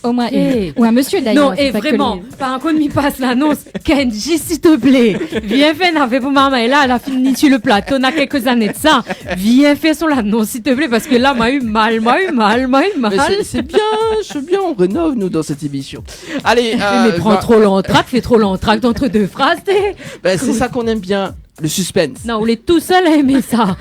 Ou un monsieur d'ailleurs. Non, et vraiment, par un coup de mi passe là, annonce, Kenji, s'il te plaît, viens faire une affaire pour maman. Et là, elle a fini sur le plateau, on a quelques années de ça. Viens faire son annonce, s'il te plaît, parce que là, m'a eu mal. Mais c'est bien, on rénove, nous, dans cette émission. Allez, mais prends trop l'entracte, fais trop l'entracte entre deux phrases, c'est ça qu'on aime bien. Le suspense. Non, on est tout seul à aimer ça.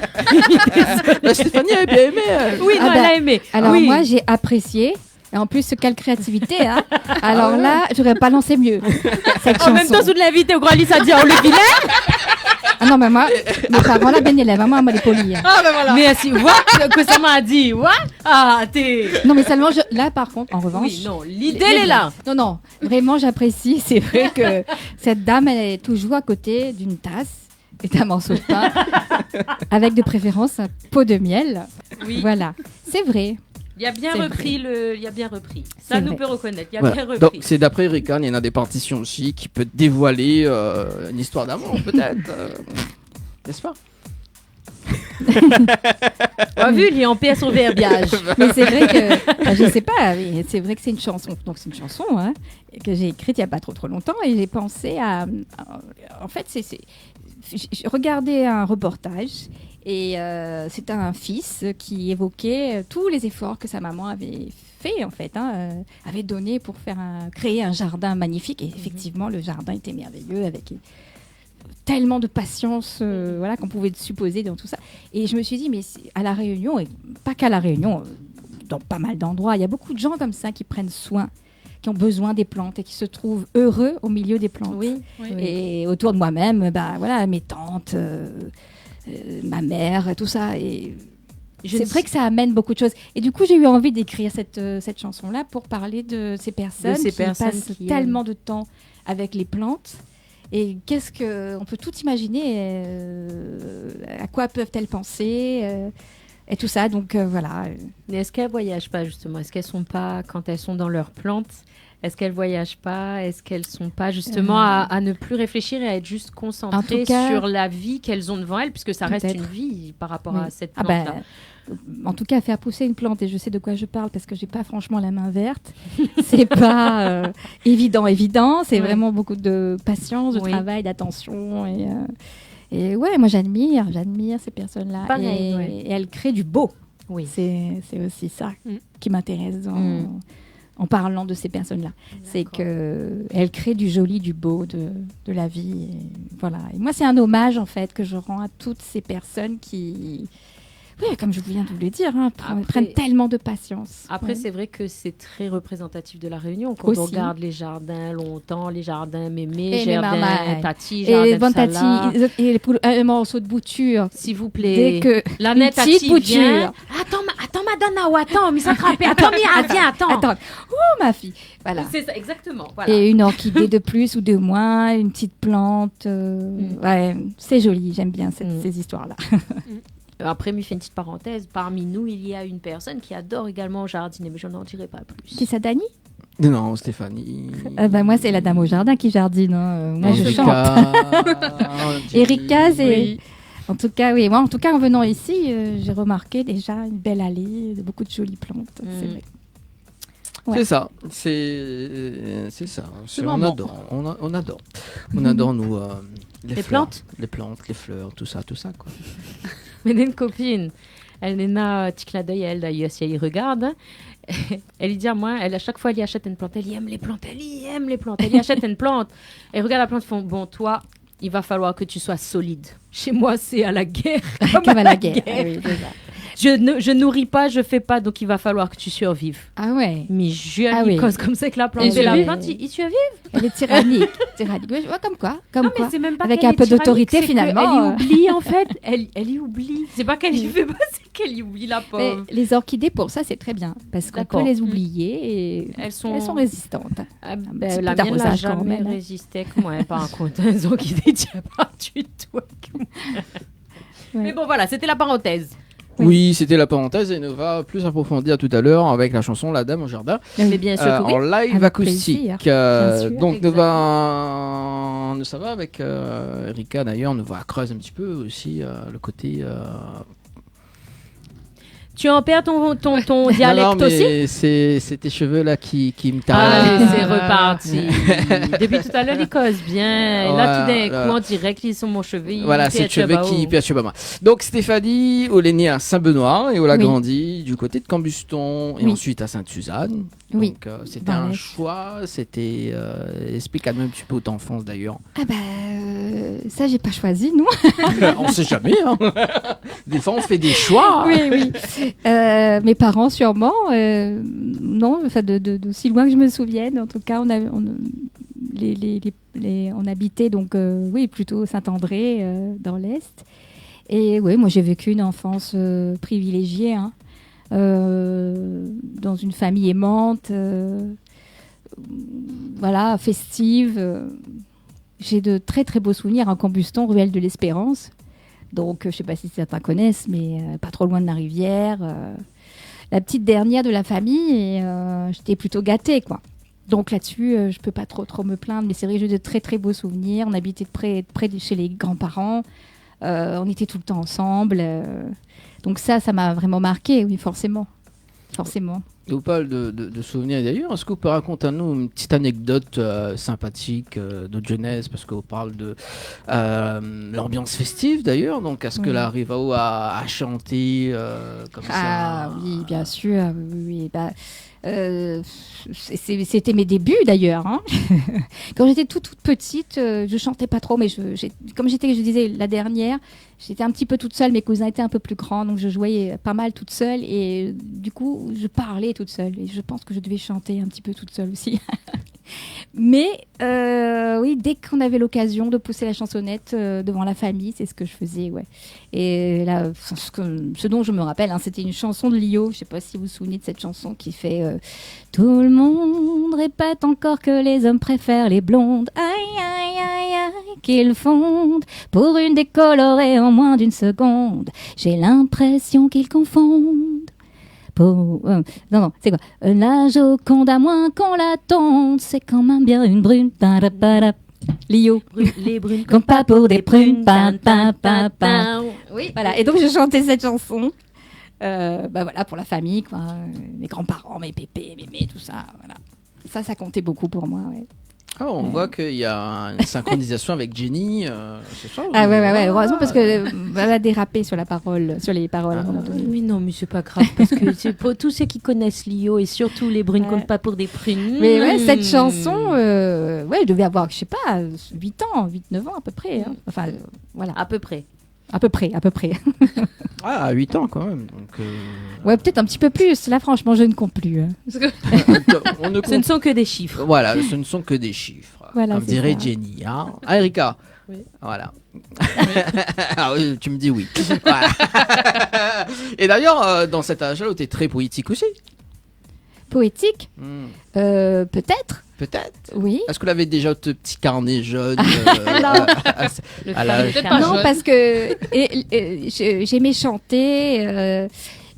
Stéphanie a bien aimé. Oui, non, elle a aimé. Alors oui. moi, j'ai apprécié. Et en plus, quelle créativité, hein. Alors là, j'aurais pas lancé mieux. Cette chanson. En même temps, sous de l'invité au Grand Lys, ça dit, on le vilain. Ah non, mais moi, mes parents, là, ben élèves, moi, les polis. Ah, ben voilà. Mais si, what que ça m'a dit, what? Ah, t'es. Non, mais seulement, là, par contre, en revanche. Oui, non, l'idée, elle est là. Non, vraiment, j'apprécie. C'est vrai que cette dame, elle est toujours à côté d'une tasse et d'un morceau de pain, avec de préférence un pot de miel. Oui. Voilà, c'est vrai. Il a bien repris il a bien repris. Ça C'est nous vrai. peut reconnaître. Il a Voilà. bien repris. Donc, c'est d'après Erika, il y en a des partitions aussi qui peut dévoiler une histoire d'amour, peut-être. N'est-ce pas? On a vu, il est en paix à son verbiage. Mais c'est vrai que, je sais pas, mais c'est vrai que c'est une chanson. Donc c'est une chanson hein, que j'ai écrite il y a pas trop longtemps et j'ai pensé à. En fait, je regardais un reportage et c'était un fils qui évoquait tous les efforts que sa maman avait fait en fait, avait donné pour créer un jardin magnifique. Et effectivement, le jardin était merveilleux avec tellement de patience voilà, qu'on pouvait supposer dans tout ça. Et je me suis dit, mais à La Réunion, et pas qu'à La Réunion, dans pas mal d'endroits, il y a beaucoup de gens comme ça qui prennent soin, qui ont besoin des plantes et qui se trouvent heureux au milieu des plantes. Oui. Et autour de moi-même, voilà, mes tantes, ma mère, tout ça. Et c'est vrai que ça amène beaucoup de choses. Et du coup, j'ai eu envie d'écrire cette chanson-là pour parler de ces personnes qui passent tellement de temps avec les plantes. Et on peut tout imaginer, à quoi peuvent-elles penser, et tout ça. Donc voilà. Mais est-ce qu'elles voyagent pas justement? Est-ce qu'elles sont pas, quand elles sont dans leurs plantes, est-ce qu'elles voyagent pas? Est-ce qu'elles sont pas justement à ne plus réfléchir et à être juste concentrées sur la vie qu'elles ont devant elles, puisque ça reste une vie par rapport à cette plante-là? En tout cas, faire pousser une plante, et je sais de quoi je parle parce que j'ai pas franchement la main verte, c'est pas évident. C'est vraiment beaucoup de patience, de travail, d'attention. Et ouais, moi j'admire ces personnes-là. Pareil, et elles créent du beau. Oui. C'est aussi ça qui m'intéresse en parlant de ces personnes-là. C'est qu'elles créent du joli, du beau, de la vie. Et voilà. Et moi, c'est un hommage en fait que je rends à toutes ces personnes qui... Oui, comme je viens de vous le dire, prennent tellement de patience. Après, c'est vrai que c'est très représentatif de la Réunion. Quand on regarde les jardins longtemps, les jardins mémés, jardins tati, jardins Salah. Et un morceau de bouture. S'il vous plaît. Dès que la une petite bouture. Attends, madame, attends, mais ça frappé. Attends, viens, attends. Oh, ma fille. Voilà. C'est ça, exactement. Voilà. Et une orchidée de plus ou de moins, une petite plante. Ouais, c'est joli. J'aime bien ces histoires-là. Après, il fait une petite parenthèse. Parmi nous, il y a une personne qui adore également jardiner, mais je n'en dirai pas plus. Qui ça, Dani? Non, Stéphanie. Moi, c'est la dame au jardin qui jardine. Moi, je chante. Erika, c'est... Oui. En tout cas, oui. Moi, en tout cas, en venant ici, j'ai remarqué déjà une belle allée, beaucoup de jolies plantes. C'est vrai. Ouais. C'est ça, c'est ça. On adore, on adore nous les plantes, les fleurs, tout ça quoi. Mais j'ai une copine, elle n'a petit clin d'œil à elle d'ailleurs si elle y regarde. Elle lui dit à moi, à chaque fois elle y achète une plante, elle aime les plantes, elle y achète une plante. Elle regarde la plante, font bon toi, il va falloir que tu sois solide. Chez moi c'est à la guerre, comme à la guerre. Oui, déjà. Je nourris pas, je fais pas, donc il va falloir que tu survives. Ah ouais. Mais je cause comme ça que la plante. Et la plante, il survive. Elle est tyrannique. Ouais, comme quoi. Mais c'est même pas avec un peu d'autorité finalement. Elle y oublie en fait. Elle y oublie. C'est pas qu'elle y fait pas, c'est qu'elle y oublie la pauvre. Mais les orchidées pour ça c'est très bien parce qu'on peut les oublier et elles sont résistantes. La mienne n'a jamais résisté que moi. Par contre, les orchidées tiennent pas du tout. Mais bon voilà, c'était la parenthèse. Oui, c'était la parenthèse et on va plus approfondir tout à l'heure avec la chanson La Dame au Jardin. Mais bien sûr en live acoustique. Donc ça va avec Erika d'ailleurs, on va creuser un petit peu aussi le côté Tu en perds ton Non, dialecte aussi? mais c'est tes cheveux là qui me Ah, taraudent. c'est reparti. Depuis tout à l'heure, il cause bien. Et là, tout d'un Voilà. coup, on dirait qu'ils sont mon cheveu. Voilà, c'est le cheveu qui perturbe moi. Donc Stéphanie, elle est née à Saint-Benoît et elle a Oui. grandi du côté de Cambuston et Oui. ensuite à Sainte-Suzanne. Oui. Donc c'était Dans un l'Est. choix, c'était... explique-nous un petit peu ton enfance d'ailleurs. Ah bah, ça, j'ai pas choisi, non. On sait jamais, hein. Des fois on fait des choix. Oui, oui. Mes parents, sûrement. Non, enfin, d'aussi loin que je me souvienne. En tout cas, on habitait donc, oui, plutôt Saint-André, dans l'Est. Et oui, moi, j'ai vécu une enfance privilégiée, hein, dans une famille aimante, voilà, festive. J'ai de très, très beaux souvenirs en Cambuston, ruelle de l'Espérance. Donc, je ne sais pas si certains connaissent, mais pas trop loin de la rivière. La petite dernière de la famille, et j'étais plutôt gâtée, quoi. Donc là-dessus, je ne peux pas trop me plaindre, mais c'est vrai que j'ai de très très beaux souvenirs. On habitait près de chez les grands-parents, on était tout le temps ensemble. Donc ça m'a vraiment marqué, oui, forcément. Et vous parlez de souvenirs d'ailleurs. Est-ce que vous pouvez raconter à nous une petite anecdote sympathique de jeunesse, parce qu'on parle de l'ambiance festive d'ailleurs. Donc est-ce que Oui. là arrive à chanter comme ça? Ah oui, bien sûr. Oui. Bah, c'était mes débuts d'ailleurs, hein. Quand j'étais toute petite, je chantais pas trop, mais comme je disais la dernière, j'étais un petit peu toute seule. Mes cousins étaient un peu plus grands, donc je jouais pas mal toute seule et du coup je parlais toute seule. Et je pense que je devais chanter un petit peu toute seule aussi. Mais oui, dès qu'on avait l'occasion de pousser la chansonnette devant la famille, c'est ce que je faisais, ouais. Et là, ce dont je me rappelle, hein, c'était une chanson de Lio. Je sais pas si vous vous souvenez de cette chanson qui fait Tout le monde répète encore que les hommes préfèrent les blondes. Aïe, aïe, aïe, aïe, qu'ils fondent pour une décolorée en moins d'une seconde. J'ai l'impression qu'ils confondent. Non, c'est quoi? La Joconde, à moins qu'on la tonde, c'est quand même bien une brune. Lio. Les brunes Compte pas pour des prunes. Oui, voilà. Et donc, je chantais cette chanson. Bah voilà, pour la famille, quoi. Mes grands-parents, mes pépés, mes mémés, tout ça. Voilà. Ça comptait beaucoup pour moi, ouais. Ah, on voit qu'il y a une synchronisation avec Jenny. C'est ça? Ah ouais, heureusement, parce que elle a dérapé sur les paroles à un moment donné. Mais non, mais c'est pas grave, parce que c'est pour tous ceux qui connaissent Lio et surtout les brunes comptent pas pour des prunes. Mais ouais, cette chanson, ouais, je devais avoir, je sais pas, 8 ans, 8-9 ans à peu près. Hein. Enfin, voilà. À peu près. À peu près. Ah, à 8 ans quand même. Donc, ouais, peut-être un petit peu plus. Là, franchement, je ne compte plus. Hein. Ce ne sont que des chiffres. Voilà, ce ne sont que des chiffres. Voilà, comme c'est dirait ça. Jenny. Hein. Ah, Erika. Oui. Voilà. Ah oui, tu me dis oui. Voilà. Et d'ailleurs, dans cet âge-là, tu es très poétique aussi. Poétique Peut-être. Peut-être. Oui. Est-ce que vous avez déjà ce petit carnet jaune Non. à l'âge? Non, parce que j'aimais chanter.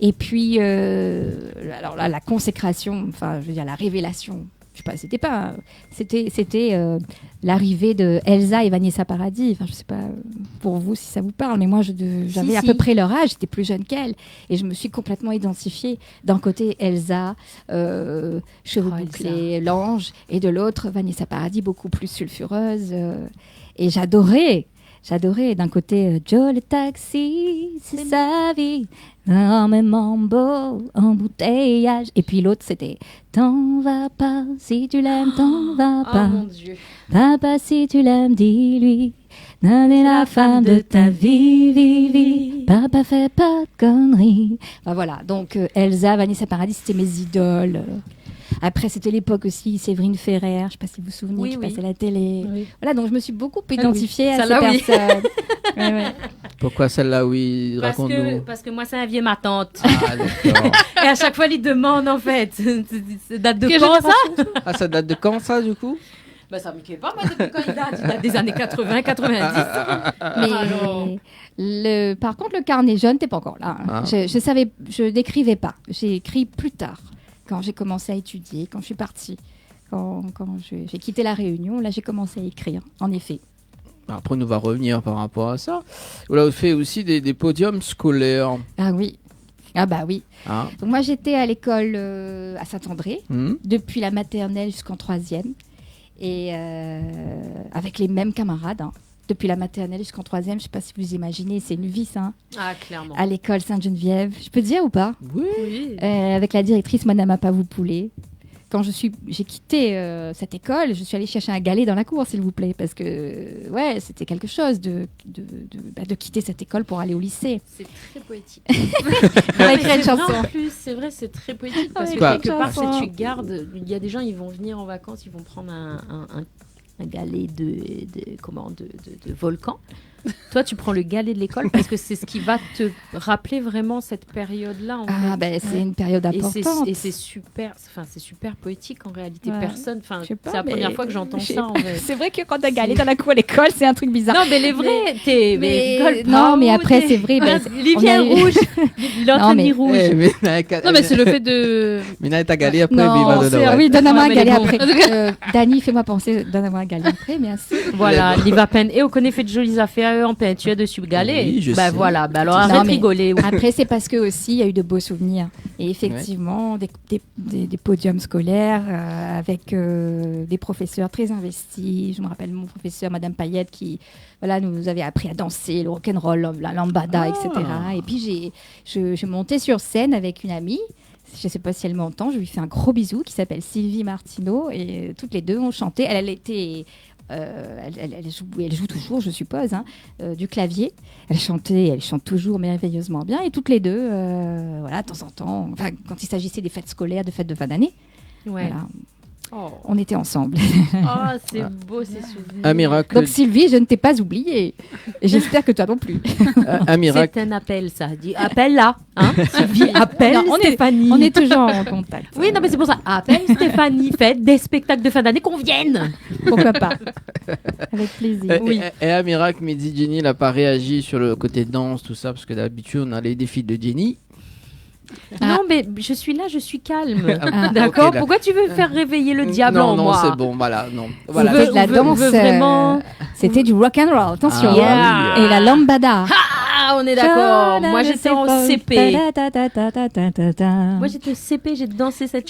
Et puis, alors là, la consécration, enfin, je veux dire, la révélation. Je sais pas, c'était l'arrivée de Elsa et Vanessa Paradis. Enfin, je sais pas pour vous si ça vous parle, mais moi j'avais à peu près leur âge, j'étais plus jeune qu'elle, et je me suis complètement identifiée. D'un côté Elsa, cheveux bouclés, l'ange, et de l'autre Vanessa Paradis, beaucoup plus sulfureuse. Et j'adorais. D'un côté, Joe le taxi, c'est sa vie, énormément beau, embouteillage. Et puis l'autre, c'était t'en vas pas, si tu l'aimes, t'en vas pas. Oh mon Dieu. Papa, si tu l'aimes, dis-lui, Nan est la femme de ta vie. Papa, fais pas de conneries. Enfin, voilà, donc Elsa, Vanessa Paradis, c'était mes idoles. Après, c'était l'époque aussi, Séverine Ferrer, je ne sais pas si vous vous souvenez, qui passait à la télé. Oui. Voilà, donc je me suis beaucoup identifiée à ces personnes. Ouais. Pourquoi celle-là, oui? Raconte-nous. Parce que moi, c'est un vieux ma tante. Ah, d'accord. Et à chaque fois, il demande, en fait, ça date de Quelle quand, ça? Ah, ça date de quand, ça, du coup? Bah, ça ne me pas, moi, depuis quand il date? Il date des années 80, 90. Mais par contre, le carnet jaune, t'es pas encore là. Hein. Ah. Je n'écrivais pas. J'ai écrit plus tard. Quand j'ai commencé à étudier, quand je suis partie, quand j'ai quitté la Réunion, là j'ai commencé à écrire, en effet. Après, on va revenir par rapport à ça. Vous avez fait aussi des podiums scolaires. Ah oui. Ah bah oui. Ah. Donc moi j'étais à l'école à Saint-André, Mhm. depuis la maternelle jusqu'en 3e, et avec les mêmes camarades. Hein. Depuis la maternelle jusqu'en 3e, je ne sais pas si vous imaginez, c'est une vie ça. Hein. Ah, clairement. À l'école Sainte-Geneviève, je peux dire ou pas? Oui. Avec la directrice Madame Apavou-Poulet. Quand j'ai quitté cette école, je suis allée chercher un galet dans la cour, s'il vous plaît, parce que ouais, c'était quelque chose de quitter cette école pour aller au lycée. C'est très poétique. On va écrire une C'est vrai, chanson. en plus, c'est vrai, c'est très poétique parce que Quoi quelque part, Chanson. si tu gardes, il y a des gens, ils vont venir en vacances, ils vont prendre un galet de volcan. Toi, tu prends le galet de l'école parce que c'est ce qui va te rappeler vraiment cette période-là. En fait. Ben c'est une période importante. Et c'est super, c'est super poétique en réalité. Ouais. Personne, Je sais pas, c'est la mais première fois que j'entends je sais ça. En pas. fait. C'est vrai que quand t'as galé dans la cour à l'école, c'est un truc bizarre. Non, mais les vrais, mais rigole pas. non, mais ou après t'es- c'est vrai. Ben, Lumière on a eu- rouge, l'antenne rouge. Non, mais c'est le fait de. Mina est à galé après, Non, mais il va c'est- de oui, donne-moi Ouais, un mais galet bon. après. Dani, fais-moi penser, donne-moi un galet après, merci. Voilà, il va peine. Et on connaît fait de jolies affaires en peinture dessus galet. Oui, je bah sais. voilà, bah alors Non, arrête de mais rigoler. Après, c'est parce que aussi il y a eu de beaux souvenirs. Et effectivement, des podiums scolaires avec des professeurs très investis. Je me rappelle mon professeur, Madame Payette, qui nous avait appris à danser, le rock'n'roll, la lambada, etc. Et puis je montais sur scène avec une amie. Je ne sais pas si elle m'entend. Je lui fais un gros bisou, qui s'appelle Sylvie Martineau. Et toutes les deux, on chantait. Elle était... elle joue toujours, je suppose, hein, du clavier. Elle chante toujours merveilleusement bien. Et toutes les deux, de temps en temps, quand il s'agissait des fêtes scolaires, de fêtes de fin d'année, Ouais. on était ensemble. Oh, c'est beau ces souvenirs. Un miracle. Donc Sylvie, je ne t'ai pas oubliée. Et j'espère que toi non plus. Un miracle. C'est un appel, ça. Dis, appelle là. Hein Sylvie, appelle Non, Stéphanie. On est toujours en contact. Oui, non, mais c'est pour ça. Appelle Stéphanie. Faites des spectacles de fin d'année qu'on vienne. Pourquoi pas. Avec plaisir. Et un miracle, Mehdi Jenny n'a pas réagi sur le côté danse, tout ça, parce que d'habitude, on a les défis de Jenny. Non, mais je suis là, je suis calme. Ah, D'accord. ok, là. Pourquoi tu veux faire réveiller le diable non, en non, moi? c'est bon, voilà. Non. Voilà, Voilà. la danse, vraiment... c'était du rock and roll. Attention. Ah, Yeah. Et la lambada. Ah, on est d'accord. Moi, j'étais en CP. Moi, j'étais au CP, j'ai dansé cette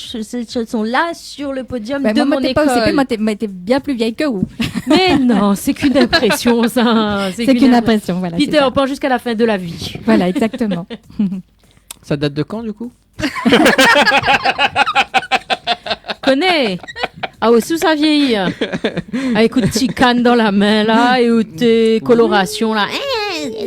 chanson-là sur le podium de moi, mon t'es école. pas au CP, moi, t'es bien plus vieille que vous. Mais non, c'est qu'une impression, ça. C'est qu'une impression, voilà. Peter c'est ça. Pan jusqu'à la fin de la vie. Voilà, exactement. Ça date de quand, du coup? Connais. Ah, aussi, ça vieillit. Ah, écoute, chicane dans la main, là, et tes colorations, là.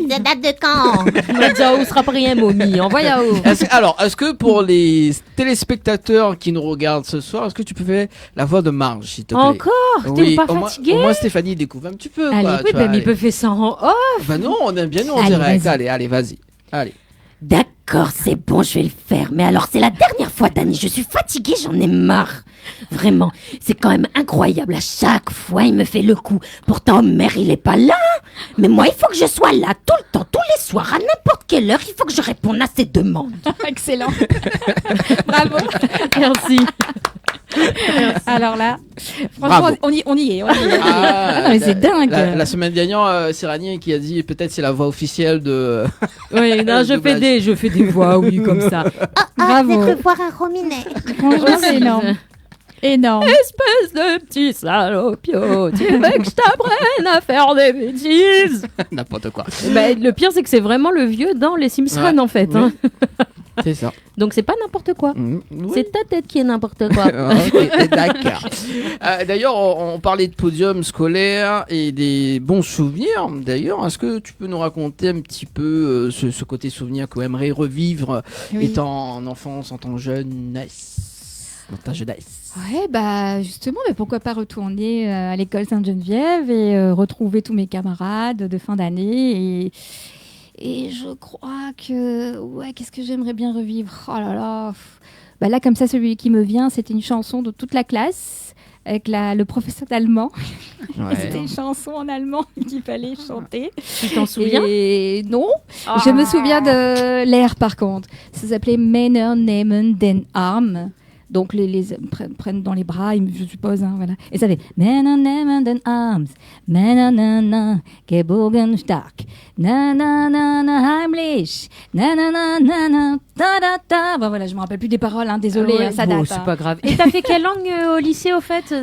Ça date de quand? On va dire, où sera pas rien, momie. Envoyez à où. Est-ce que pour les téléspectateurs qui nous regardent ce soir, est-ce que tu peux faire la voix de Marge, s'il te plaît? Encore? T'es pas au moins- fatigué? Au moins, Stéphanie découvre un petit peu. Allez, quoi, oui, tu vois, mais il peut faire ça en off. Bah non, on aime bien nous en Allez, direct. vas-y. Allez, vas-y. Allez. D'accord, c'est bon, je vais le faire. Mais alors, c'est la dernière fois, Dani. Je suis fatiguée, j'en ai marre. Vraiment, c'est quand même incroyable. À chaque fois, il me fait le coup. Pourtant, mère, il est pas là. Mais moi, il faut que je sois là tout le temps, tous les soirs, à n'importe quelle heure. Il faut que je réponde à ses demandes. Excellent. Bravo. Merci. Alors là, franchement, Bravo. on y est. Ah, non, mais c'est dingue. La semaine dernière, c'est Rani qui a dit peut-être c'est la voix officielle de. Oui, non, je fais des voix, oui, comme ça. Bravo. C'est que voir un rominet. Franchement, c'est énorme. Énorme. Espèce de petit salopio, tu veux que je t'apprenne à faire des bêtises? N'importe quoi. Bah, le pire, c'est que c'est vraiment le vieux dans les Simpsons, Ouais. en fait. Oui. Hein. C'est ça. Donc, c'est pas n'importe quoi. Oui. C'est ta tête qui est n'importe quoi. Ok, d'accord. D'ailleurs, on parlait de podium scolaire et des bons souvenirs. D'ailleurs, est-ce que tu peux nous raconter un petit peu ce côté souvenir que tu aimerais revivre étant en enfance, en tant jeunesse, dans ta jeunesse? Ouais, bah justement, mais pourquoi pas retourner à l'école Sainte-Geneviève et retrouver tous mes camarades de fin d'année et je crois que qu'est-ce que j'aimerais bien revivre. Oh là là. Bah là comme ça, celui qui me vient, c'était une chanson de toute la classe avec le professeur d'allemand. Ouais. C'était une chanson en allemand qu'il fallait chanter. Tu t'en souviens? Et non, je me souviens de l'air par contre. Ça s'appelait Männer nehmen den Arm. Donc les hommes prennent dans les bras, je suppose, hein, voilà. Et ça fait Men on den arms, men on geborgen stark, na na na na Heimlich, na na na na na ta ta ta. Bon, voilà, je me rappelle plus des paroles, hein, désolé, Ouais, ça bon, date. c'est hein. pas grave. Et t'as fait quelle langue au lycée au fait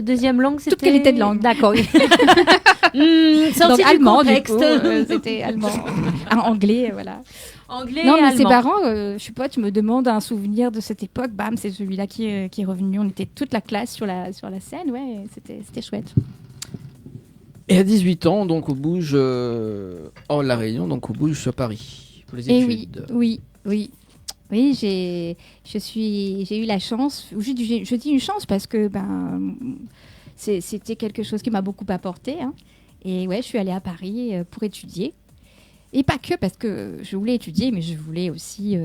Deuxième langue, c'était Toute qualité de langue. D'accord. Donc Sorti du allemand, du contexte. coup, c'était allemand, anglais, voilà. Anglais Non, et mais allemand. ses parents, je sais pas, tu me demandes un souvenir de cette époque, bam, c'est celui-là qui est revenu. On était toute la classe sur la scène, ouais, c'était chouette. Et à 18 ans, donc, on bouge hors de La Réunion, donc on bouge sur Paris pour les Et études. oui, j'ai eu la chance, je dis une chance parce que c'était quelque chose qui m'a beaucoup apporté. Hein. Et ouais, je suis allée à Paris pour étudier. Et pas que parce que je voulais étudier, mais je voulais aussi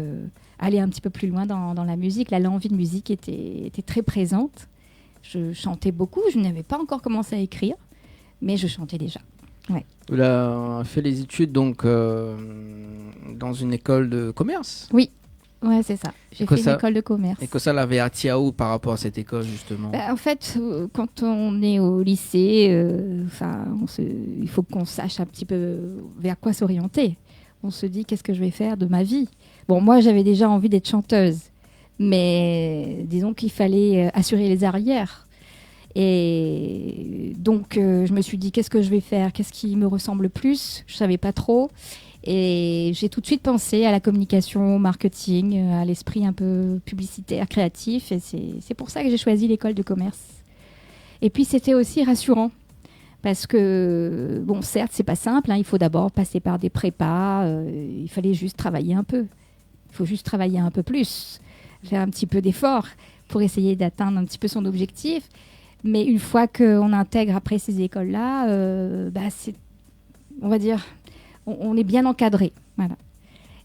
aller un petit peu plus loin dans la musique. Là, l'envie de musique était très présente. Je chantais beaucoup, je n'avais pas encore commencé à écrire, mais je chantais déjà. Ouais. Vous avez fait les études donc dans une école de commerce. Oui, ouais, c'est ça. J'ai fait une école de commerce. Et que ça l'avait attiré où par rapport à cette école justement? En fait, quand on est au lycée, il faut qu'on sache un petit peu vers quoi s'orienter. On se dit qu'est-ce que je vais faire de ma vie. Bon, moi j'avais déjà envie d'être chanteuse, mais disons qu'il fallait assurer les arrières. Et donc je me suis dit qu'est-ce que je vais faire, qu'est-ce qui me ressemble le plus. Je savais pas trop. Et j'ai tout de suite pensé à la communication, au marketing, à l'esprit un peu publicitaire, créatif. Et c'est pour ça que j'ai choisi l'école de commerce. Et puis, c'était aussi rassurant. Parce que, bon, certes, c'est pas simple. Hein, il faut d'abord passer par des prépas. Il fallait juste travailler un peu. Il faut juste travailler un peu plus. Faire un petit peu d'effort pour essayer d'atteindre un petit peu son objectif. Mais une fois qu'on intègre après ces écoles-là, on va dire... On est bien encadré, voilà.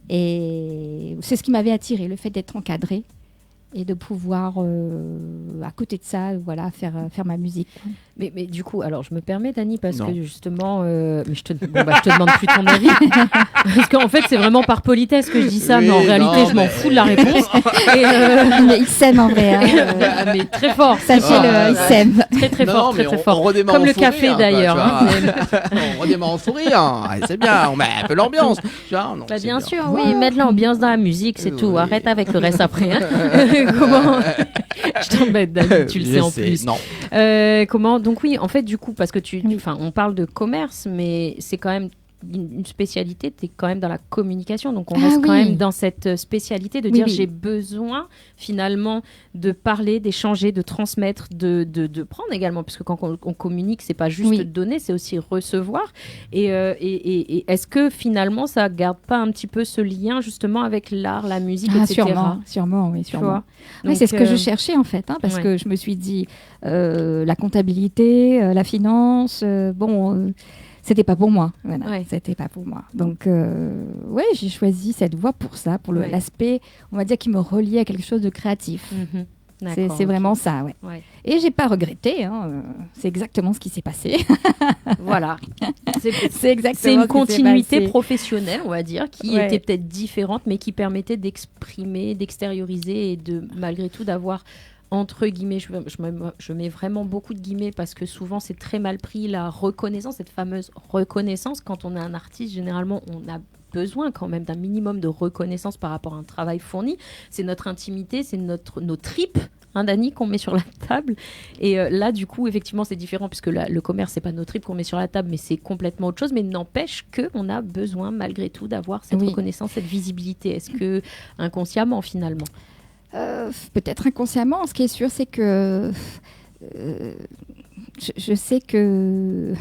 Et c'est ce qui m'avait attiré, le fait d'être encadré et de pouvoir, à côté de ça, voilà, faire ma musique. Mais du coup, alors je me permets, Dani, parce Non. que justement, mais je te demande plus ton avis. Parce qu'en fait, c'est vraiment par politesse que je dis ça, Oui, mais en réalité, non, je m'en mais- fous de la réponse. Mais il s'aime en vrai. Hein. Mais très fort. Sachez-le, il s'aime. Très très Non, fort, mais très on fort. redémarre Comme en le fou café rire, d'ailleurs. quoi, tu hein. vois. On redémarre en fou rire. Ah, c'est bien, on met un peu l'ambiance. Tu vois, non, Bah, c'est bien sûr, oui, mettre l'ambiance dans la musique, c'est tout. Oui. Arrête avec le reste après. Hein. Comment Je t'embête, Dani, tu le sais Je en sais, plus. non. Comment Donc oui, en fait, du coup, parce que on parle de commerce, mais c'est quand même une spécialité, tu es quand même dans la communication, donc on reste quand même dans cette spécialité de dire j'ai besoin finalement de parler, d'échanger, de transmettre, de prendre également, parce que quand on communique, c'est pas juste donner, c'est aussi recevoir. Et est-ce que finalement ça garde pas un petit peu ce lien justement avec l'art, la musique, etc. Sûrement, oui, Tu sûrement. vois Oui, c'est ce que je cherchais en fait, hein, parce que je me suis dit la comptabilité, la finance, c'était pas pour moi. Voilà, c'était pas pour moi. Donc, j'ai choisi cette voie pour ça, pour l'aspect, on va dire, qui me reliait à quelque chose de créatif. C'est vraiment ça, ouais. Et j'ai pas regretté. Hein, c'est exactement ce qui s'est passé. Voilà. C'est exactement. C'est une ce qui s'est continuité passé. professionnelle, on va dire, qui était peut-être différente, mais qui permettait d'exprimer, d'extérioriser et de malgré tout d'avoir entre guillemets, je mets vraiment beaucoup de guillemets parce que souvent c'est très mal pris, la reconnaissance, cette fameuse reconnaissance. Quand on est un artiste, généralement on a besoin quand même d'un minimum de reconnaissance par rapport à un travail fourni. C'est notre intimité, c'est nos tripes, hein, Dani, qu'on met sur la table. Et là, du coup, effectivement, c'est différent puisque le commerce, c'est pas nos tripes qu'on met sur la table, mais c'est complètement autre chose. Mais n'empêche qu'on a besoin malgré tout d'avoir cette reconnaissance, cette visibilité. Est-ce que inconsciemment, finalement? Peut-être inconsciemment. Ce qui est sûr, c'est que je sais que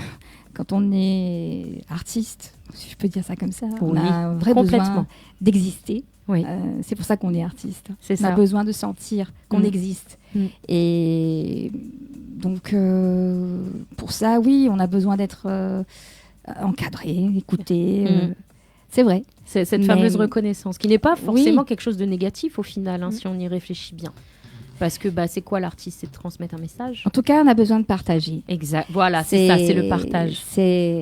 quand on est artiste, si je peux dire ça comme ça, on a un vrai besoin d'exister. C'est pour ça qu'on est artiste. On a besoin de sentir qu'on existe. Et donc, pour ça, oui, on a besoin d'être encadré, écouté. C'est vrai. Cette fameuse reconnaissance, qui n'est pas forcément quelque chose de négatif au final, hein, si on y réfléchit bien. Parce que c'est quoi l'artiste? C'est de transmettre un message. En tout cas, on a besoin de partager. Exact. Voilà, c'est ça, c'est le partage.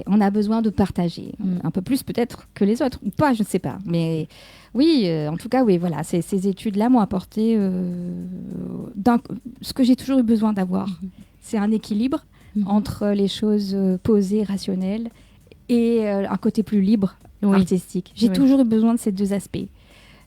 On a besoin de partager. Un peu plus peut-être que les autres, ou pas, je ne sais pas. Mais oui, en tout cas, oui, voilà. Ces études-là m'ont apporté ce que j'ai toujours eu besoin d'avoir. C'est un équilibre entre les choses posées, rationnelles, et un côté plus libre, artistique. J'ai toujours eu besoin de ces deux aspects.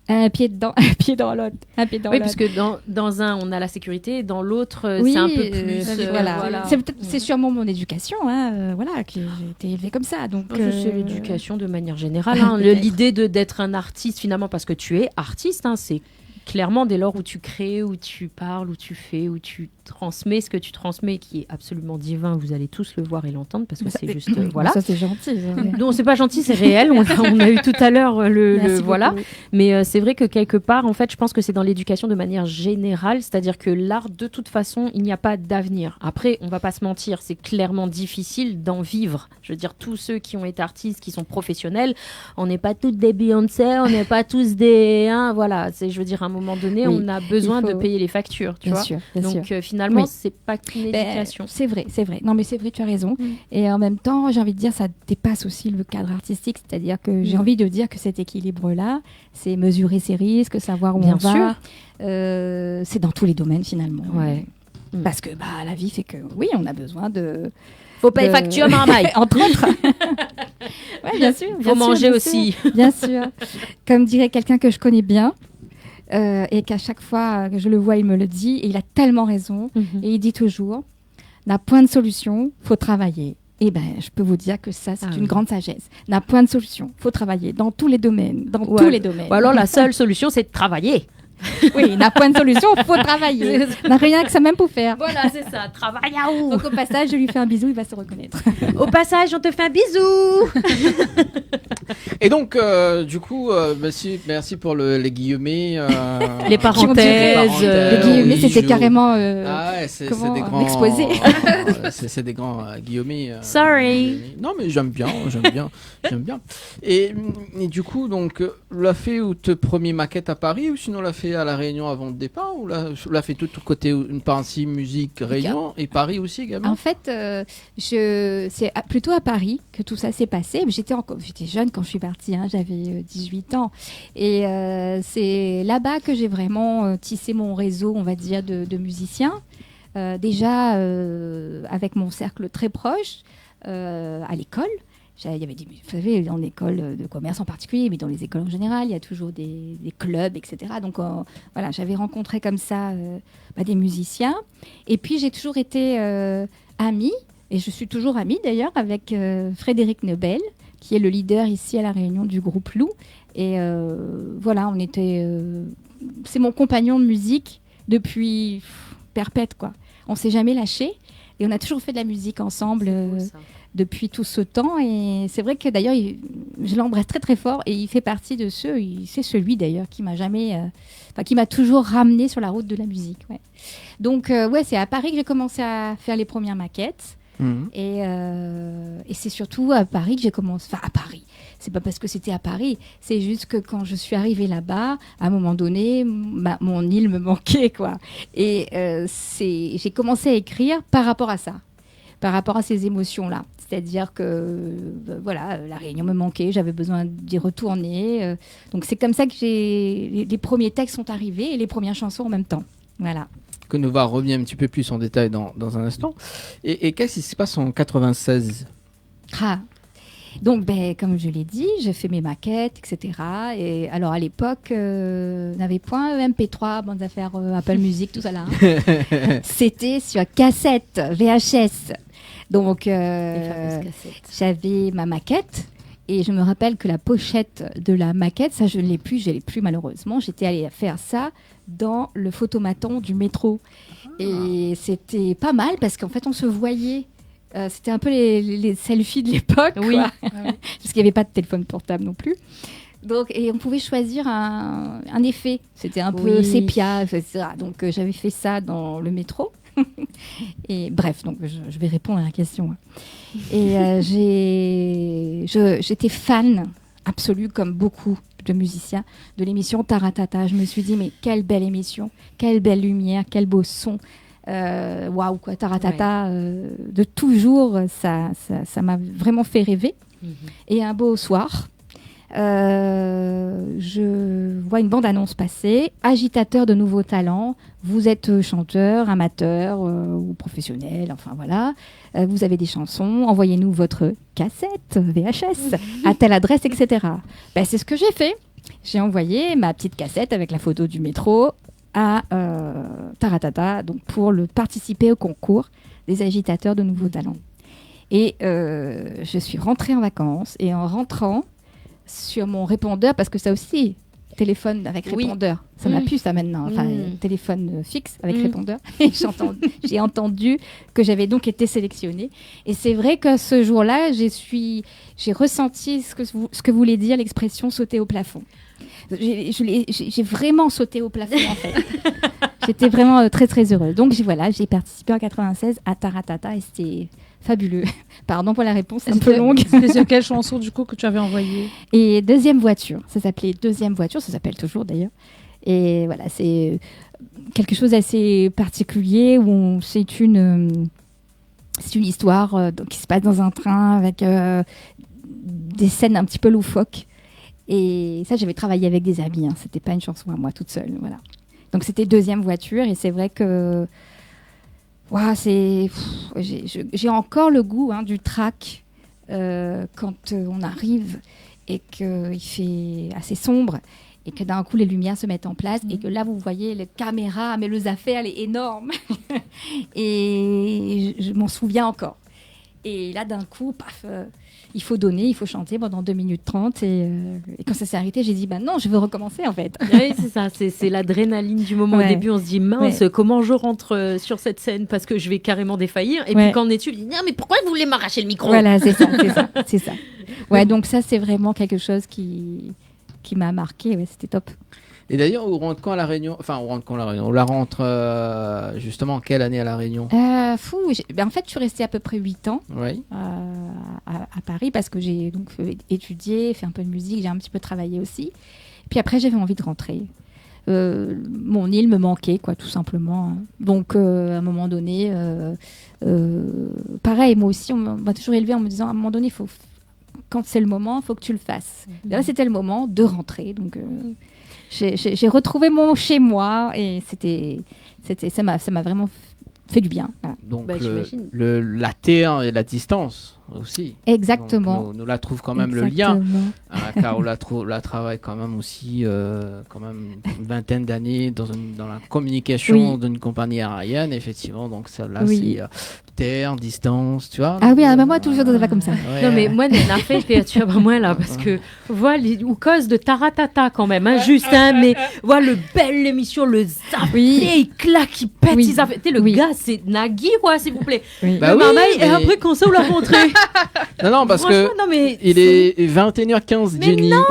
Un pied dedans, un pied dans l'autre, un pied dans l'autre. Oui, parce que dans un, on a la sécurité, dans l'autre, c'est un peu plus... voilà. C'est sûrement mon éducation, voilà, que j'ai été élevée comme ça. Donc, c'est l'éducation de manière générale. L'idée d'être un artiste, finalement, parce que tu es artiste, c'est clairement dès lors où tu crées, où tu parles, où tu fais, où tu transmets ce que tu transmets, qui est absolument divin. Vous allez tous le voir et l'entendre parce que c'est juste voilà. Ça c'est gentil. Non, c'est pas gentil, c'est réel. On a eu tout à l'heure le voilà. Beaucoup. Mais c'est vrai que quelque part, en fait, je pense que c'est dans l'éducation de manière générale, c'est-à-dire que l'art, de toute façon, il n'y a pas d'avenir. Après, on va pas se mentir, c'est clairement difficile d'en vivre. Je veux dire, tous ceux qui ont été artistes, qui sont professionnels, on n'est pas tous des Beyoncé, on n'est pas tous des voilà. C'est, je veux dire, à un moment donné, on a besoin de payer les factures, tu vois. Donc finalement, c'est pas qu'une éducation. C'est vrai. Non, mais c'est vrai, tu as raison. Et en même temps, j'ai envie de dire, ça dépasse aussi le cadre artistique, c'est-à-dire que j'ai envie de dire que cet équilibre-là, c'est mesurer ses risques, savoir où on va. C'est dans tous les domaines finalement. Ouais. Parce que la vie fait que oui, on a besoin de. Faut payer facture, marmaille. Entre autres. Ouais, bien sûr. Faut manger aussi. Bien sûr. Comme dirait quelqu'un que je connais bien. Et qu'à chaque fois que je le vois, il me le dit, et il a tellement raison. Et il dit toujours, n'a point de solution, faut travailler. Et je peux vous dire que ça, c'est une grande sagesse. N'a point de solution, faut travailler dans tous les domaines, tous les domaines. Ou alors la seule solution, c'est de travailler. Oui, n'a point de solution, faut travailler. N'a rien que ça même pour faire. Voilà, c'est ça, travaille à où. Donc au passage, je lui fais un bisou, il va se reconnaître. Au passage, on te fait un bisou. Et donc, du coup, merci pour les guillemets. Les parenthèses. Les guillemets, c'était carrément c'est des grands exposés. C'est des grands guillemets. Sorry. Non, mais j'aime bien. Et du coup, donc, l'a fait ou te premier maquette à Paris, ou sinon l'a fait à La Réunion avant le départ, ou l'a fait tout côté une partie musique Réunion et Paris aussi également. En fait, c'est plutôt à Paris que tout ça s'est passé. J'étais jeune quand je suis partie, j'avais 18 ans. Et c'est là-bas que j'ai vraiment tissé mon réseau, on va dire, de musiciens. Déjà avec mon cercle très proche, à l'école. Il y avait vous savez, dans l'école de commerce en particulier, mais dans les écoles en général, il y a toujours des clubs, etc. Donc voilà, j'avais rencontré comme ça des musiciens. Et puis j'ai toujours été amie, et je suis toujours amie d'ailleurs, avec Frédéric Nebel, qui est le leader ici à La Réunion du groupe Lou. Et voilà, on était... c'est mon compagnon de musique depuis perpète, quoi. On s'est jamais lâché, et on a toujours fait de la musique ensemble depuis tout ce temps. Et c'est vrai que d'ailleurs, je l'embrasse très très fort, et il fait partie de ceux, c'est celui d'ailleurs qui m'a jamais... qui m'a toujours ramené sur la route de la musique. Ouais. Donc c'est à Paris que j'ai commencé à faire les premières maquettes. Et c'est surtout à Paris que j'ai commencé... Enfin, à Paris. C'est pas parce que c'était à Paris. C'est juste que quand je suis arrivée là-bas, à un moment donné, mon île me manquait, quoi. Et j'ai commencé à écrire par rapport à ça. Par rapport à ces émotions-là. C'est-à-dire que, La Réunion me manquait, j'avais besoin d'y retourner. Donc c'est comme ça que les premiers textes sont arrivés, et les premières chansons en même temps. Voilà. Que nous va revenir un petit peu plus en détail dans un instant. Et qu'est-ce qui se passe en 96 ? Donc, comme je l'ai dit, j'ai fait mes maquettes, etc. Et alors, à l'époque, on n'avait point MP3, bande à faire Apple Music, tout ça là. C'était sur cassette, VHS. Donc, j'avais ma maquette. Et je me rappelle que la pochette de la maquette, ça, je ne l'ai plus malheureusement. J'étais allée faire ça dans le photomaton du métro. Et c'était pas mal parce qu'en fait, on se voyait. C'était un peu les selfies de l'époque. Oui. Parce qu'il n'y avait pas de téléphone portable non plus. Donc, et on pouvait choisir un effet. C'était un peu sépia, etc. Donc, j'avais fait ça dans le métro. Et bref, donc je vais répondre à la question. Et j'étais fan absolue, comme beaucoup de musiciens de l'émission Taratata. Je me suis dit, mais quelle belle émission, quelle belle lumière, quel beau son. Waouh, quoi, Taratata, de toujours, ça m'a vraiment fait rêver. Et un beau soir, je vois une bande-annonce passer, agitateur de nouveaux talents, vous êtes chanteur, amateur ou professionnel, enfin voilà, vous avez des chansons, envoyez-nous votre cassette VHS à telle adresse, etc. Ben, c'est ce que j'ai fait. J'ai envoyé ma petite cassette avec la photo du métro à Taratata, donc pour participer au concours des agitateurs de nouveaux talents. Et je suis rentrée en vacances, et en rentrant sur mon répondeur, parce que ça aussi, téléphone avec répondeur, ça n'a plus ça maintenant, enfin téléphone fixe avec répondeur, et j'ai entendu que j'avais donc été sélectionnée. Et c'est vrai que ce jour-là, j'ai ressenti ce que voulait dire l'expression sauter au plafond. J'ai vraiment sauté au plafond en fait. J'étais vraiment très très heureuse. Donc j'ai participé en 96 à Taratata et c'était fabuleux. Pardon pour la réponse, c'est un peu longue. C'était sur quelle chanson du coup que tu avais envoyé? Et Deuxième voiture, ça s'appelait Deuxième voiture, ça s'appelle toujours d'ailleurs. Et voilà, c'est quelque chose d'assez particulier où c'est une histoire qui se passe dans un train avec des scènes un petit peu loufoques. Et ça, j'avais travaillé avec des amis, c'était pas une chanson à moi toute seule, voilà. Donc c'était Deuxième voiture, et c'est vrai que j'ai encore le goût du track quand on arrive et qu'il fait assez sombre et que d'un coup les lumières se mettent en place et que là vous voyez les caméras, mais le zaffer elle est énorme et je m'en souviens encore. Et là d'un coup, paf, il faut donner, il faut chanter pendant 2 minutes 30 et quand ça s'est arrêté, j'ai dit non, je veux recommencer en fait. Oui, c'est ça, c'est l'adrénaline du moment. Au début, on se dit mince, comment je rentre sur cette scène parce que je vais carrément défaillir. Et puis quand on est dessus, on dit non, mais pourquoi vous voulez m'arracher le micro? Voilà, c'est ça. Ouais, donc ça c'est vraiment quelque chose qui m'a marqué, c'était top. Et d'ailleurs, on rentre quand à La Réunion? Enfin, on la rentre justement quelle année à La Réunion? En fait, je suis restée à peu près 8 ans à Paris parce que j'ai donc étudié, fait un peu de musique, j'ai un petit peu travaillé aussi. Puis après, j'avais envie de rentrer. Mon île me manquait, quoi, tout simplement. Donc, à un moment donné, pareil, moi aussi, on m'a toujours élevée en me disant, à un moment donné, quand c'est le moment, il faut que tu le fasses. Là, c'était le moment de rentrer, donc... J'ai retrouvé mon chez moi et ça m'a vraiment fait du bien. Voilà. Donc la terre et la distance aussi. Exactement. Nous la trouve quand même le lien. Car on la travaille quand même aussi quand même une vingtaine d'années dans la communication d'une compagnie aérienne, effectivement. Donc celle-là c'est terre, distance, tu vois. Ah oui, moi toujours ça va comme ça. Ouais. Non mais moi n'a fait tu vois moi là parce que voilà ou cause de Taratata quand même juste mais voilà le belle émission le zap l'éclat qui pète le gars c'est Nagui quoi s'il vous plaît. Et après quand ça on l'a montré. Non parce que il est 21h15 Jenny. Non,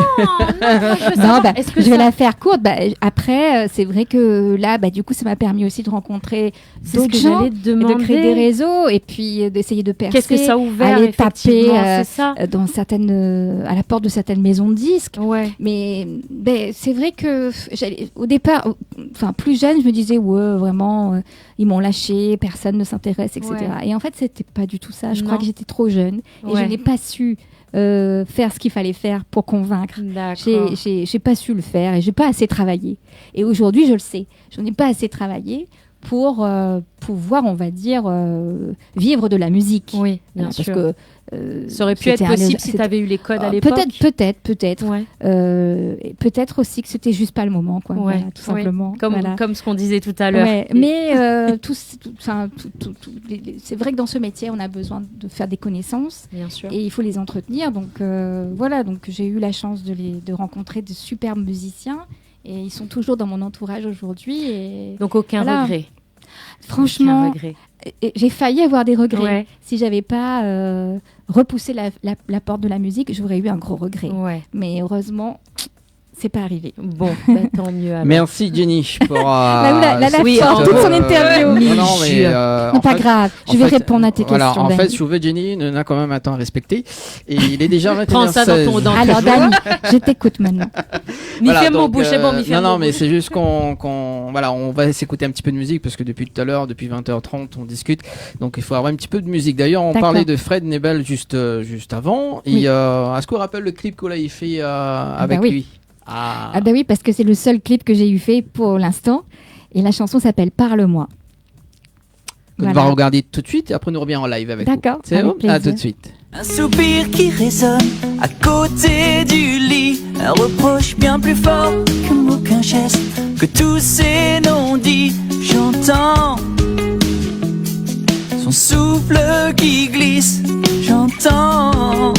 je vais la faire courte. Après c'est vrai que là du coup ça m'a permis aussi de rencontrer d'autres gens et de créer des réseaux. Et puis d'essayer de percer. Qu'est-ce que ça a ouvert, aller taper dans à la porte de certaines maisons de disques. Ouais. Mais c'est vrai que au départ, plus jeune, je me disais vraiment ils m'ont lâché, personne ne s'intéresse, etc. Ouais. Et en fait, c'était pas du tout ça. Je crois que j'étais trop jeune et je n'ai pas su faire ce qu'il fallait faire pour convaincre. J'ai pas su le faire et j'ai pas assez travaillé. Et aujourd'hui, je le sais, je n'ai pas assez travaillé pour pouvoir, on va dire, vivre de la musique. Oui, bien sûr. Parce que ça aurait pu être possible si tu avais eu les codes à l'époque. Peut-être. Ouais. Peut-être aussi que c'était juste pas le moment, quoi. Voilà, tout simplement. Comme ce qu'on disait tout à l'heure. Ouais. Mais c'est vrai que dans ce métier, on a besoin de faire des connaissances. Bien sûr. Et il faut les entretenir. Donc voilà. Donc j'ai eu la chance de rencontrer de superbes musiciens. Et ils sont toujours dans mon entourage aujourd'hui. Donc aucun regret. Franchement, j'ai failli avoir des regrets. Ouais. Si j'avais pas repoussé la porte de la musique, j'aurais eu un gros regret. Ouais. Mais heureusement, c'est pas arrivé. Bon, tant mieux. Alors. Merci Jenny pour oui, toute son interview. Non, mais non, pas grave. Je vais répondre à tes questions. En fait, je trouvais Jenny n'a quand même un temps à respecter et il est déjà 21h16. Prends ça dans ton dent. Alors Dani, je t'écoute maintenant. Voilà, mon bouche, bon, non, mais c'est juste qu'on voilà, on va s'écouter un petit peu de musique parce que depuis tout à l'heure, depuis 20h30, on discute. Donc il faut avoir un petit peu de musique. D'ailleurs, on parlait de Fred Nebel juste avant. Oui. Et est-ce qu'on rappelle le clip qu'on a fait avec lui? Ah bah oui, parce que c'est le seul clip que j'ai eu fait pour l'instant. Et la chanson s'appelle Parle-moi. On va regarder tout de suite et après on revient en live avec vous. D'accord. C'est bon? À tout de suite. Un soupir qui résonne à côté du lit, un reproche bien plus fort qu'aucun geste, que tous ces non-dits. J'entends son souffle qui glisse, j'entends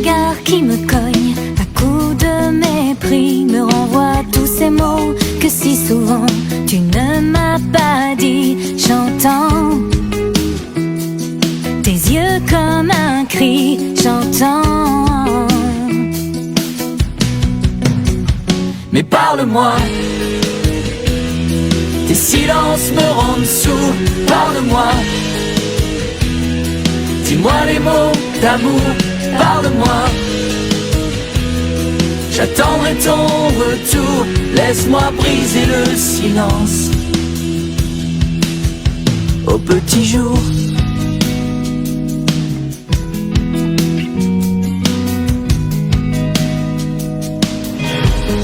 regard qui me cogne à coups de mépris me renvoie tous ces mots que si souvent tu ne m'as pas dit. J'entends tes yeux comme un cri, j'entends. Mais parle-moi, tes silences me rendent sourd. Parle-moi, dis-moi les mots d'amour. Parle-moi, j'attendrai ton retour. Laisse-moi briser le silence au petit jour.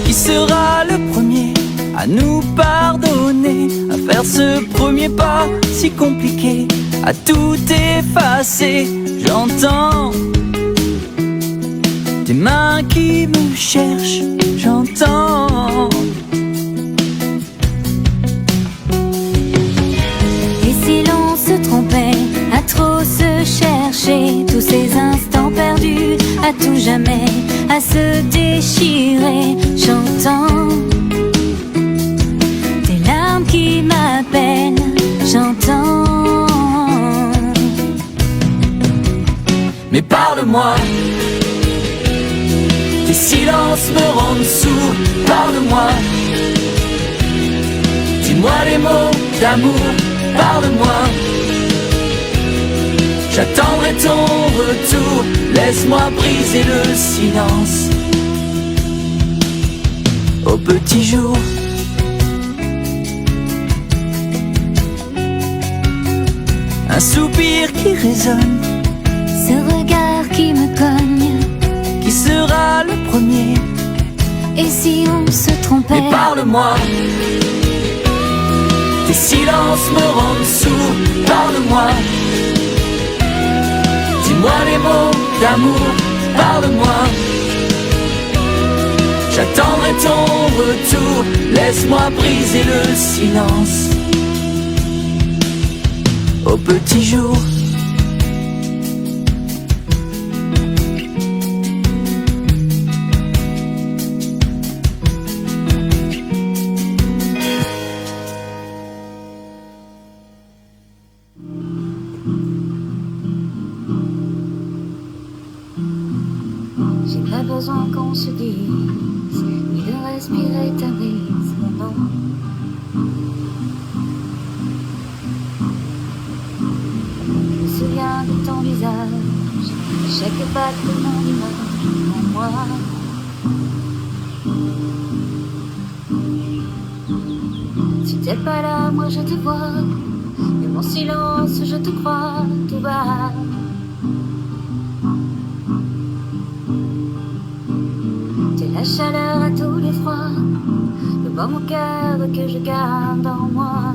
Qui sera le premier à nous pardonner, à faire ce premier pas si compliqué, à tout effacer? J'entends tes mains qui me cherchent, j'entends. Et si l'on se trompait à trop se chercher, tous ces instants perdus à tout jamais, à se déchirer, j'entends. Tes larmes qui m'appellent, j'entends. Mais parle-moi, tes silences me rendent sourd. Parle-moi, dis-moi les mots d'amour. Parle-moi, j'attendrai ton retour. Laisse-moi briser le silence au petit jour. Un soupir qui résonne, ce regard qui me cogne. Qui sera le premier? Et si on se trompait? Mais parle-moi, tes silences me rendent sourd. Parle-moi, dis-moi les mots d'amour. Parle-moi, j'attendrai ton retour. Laisse-moi briser le silence au petit jour. J'ai pas besoin qu'on se dise, ni de respirer ta brise, non. Je me souviens de ton visage, chaque battement d'image en moi. Si t'es pas là, moi je te vois, mais mon silence, je te crois tout bas. T'es la chaleur à tous les froids, le baume au cœur que je garde en moi.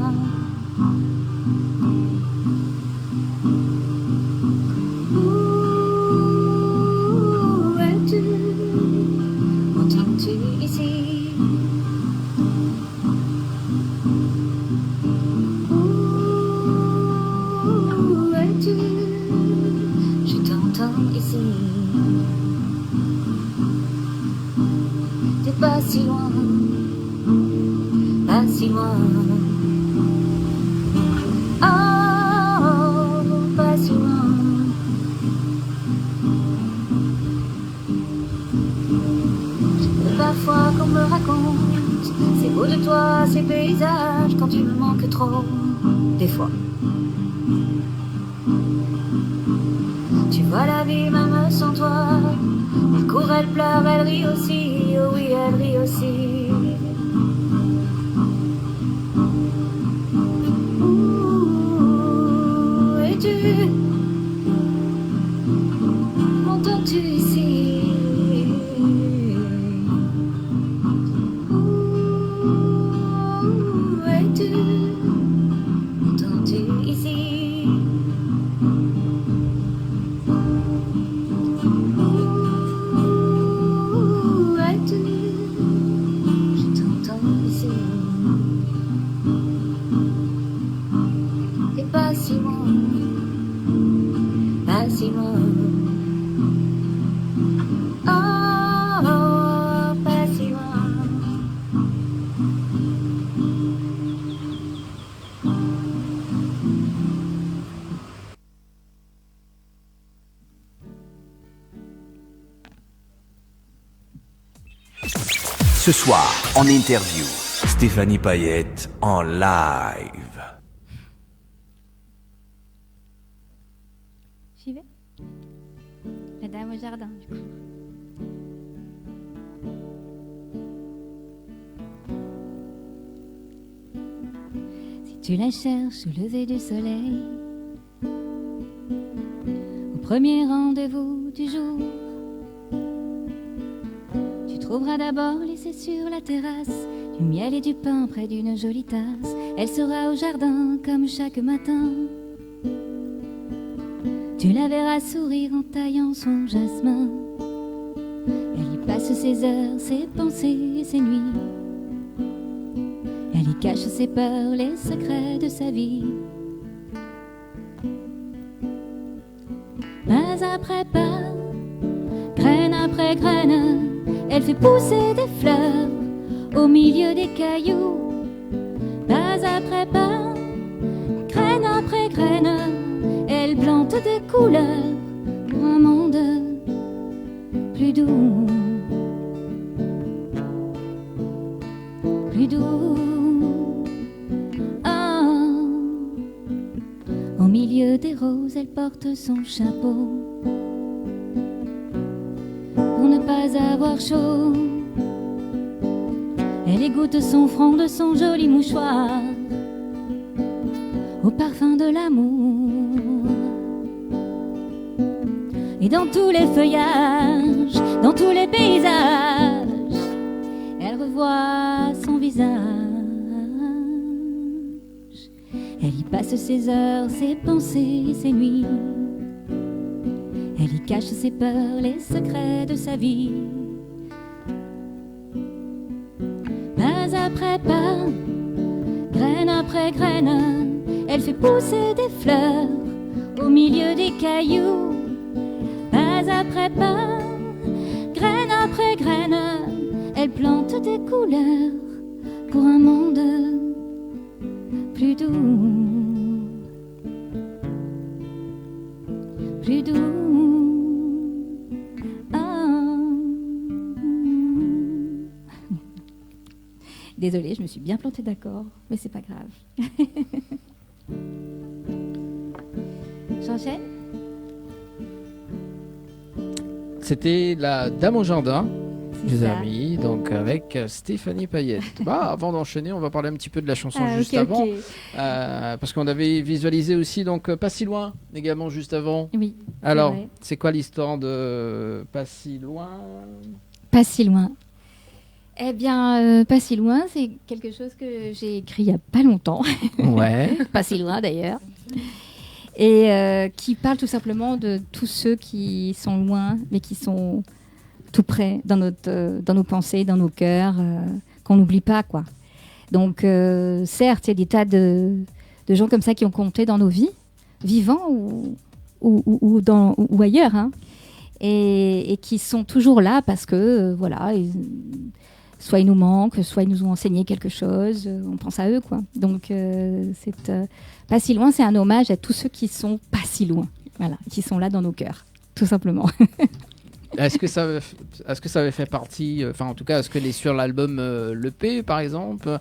Où es-tu? Entends-tu ici? Où es-tu? Je t'entends ici. T'es pas si loin, pas si loin. Oh, pas si loin. paysage quand tu me manques trop, des fois. Tu vois la vie même sans toi. Elle court, elle pleure, elle rit aussi. Oh oui, elle rit aussi. Où es-tu? M'entends-tu ici? Où es-tu? M'entends-tu ici? Où es-tu? Je t'entends ici. Et pas si loin, pas si loin. Oh, oh, pas si loin. Ce soir, en interview, Stéphanie Payette en live. J'y vais. La dame au jardin, du coup. Si tu la cherches au lever du soleil, au premier rendez-vous du jour, tu trouveras d'abord laissé sur la terrasse du miel et du pain près d'une jolie tasse. Elle sera au jardin comme chaque matin. Tu la verras sourire en taillant son jasmin. Elle y passe ses heures, ses pensées et ses nuits. Elle y cache ses peurs, les secrets de sa vie. Pas après pas, graine après graine, elle fait pousser des fleurs au milieu des cailloux. Pas après pas, graine après graine, elle plante des couleurs pour un monde plus doux. Plus doux. Oh. Au milieu des roses, elle porte son chapeau pour ne pas avoir chaud. Elle égoutte son front de son joli mouchoir au parfum de l'amour. Et dans tous les feuillages, dans tous les paysages, elle revoit son visage. Elle y passe ses heures, ses pensées, ses nuits. Elle y cache ses peurs, les secrets de sa vie. Pas après pas, graine après graine, elle fait pousser des fleurs au milieu des cailloux. Pas après pas, graine après graine, elle plante des couleurs pour un monde plus doux. Plus doux. Oh. Désolée, je me suis bien plantée d'accord, mais c'est pas grave. J'enchaîne. C'était la Dame au jardin, C'est les ça. amis, donc avec Stéphanie Payette. Bah, avant d'enchaîner, on va parler un petit peu de la chanson juste ok, avant, ok. parce qu'on avait visualisé aussi donc Pas si loin également juste avant. Oui. Alors, vrai. c'est quoi l'histoire de Pas si loin? Pas si loin. Eh bien, pas si loin, c'est quelque chose que j'ai écrit il n'y a pas longtemps. Ouais. Pas si loin d'ailleurs. Et qui parle tout simplement de tous ceux qui sont loin, mais qui sont tout près dans nos pensées, dans nos cœurs, qu'on n'oublie pas, quoi. Donc, certes, il y a des tas de gens comme ça qui ont compté dans nos vies, vivants ou ailleurs, hein, et qui sont toujours là parce que, voilà, soit ils nous manquent, soit ils nous ont enseigné quelque chose, on pense à eux, quoi. Donc, Pas si loin, c'est un hommage à tous ceux qui sont pas si loin, voilà, qui sont là dans nos cœurs, tout simplement. Est-ce que ça avait fait partie, enfin en tout cas, est-ce qu'elle est sur l'album l'EP par exemple?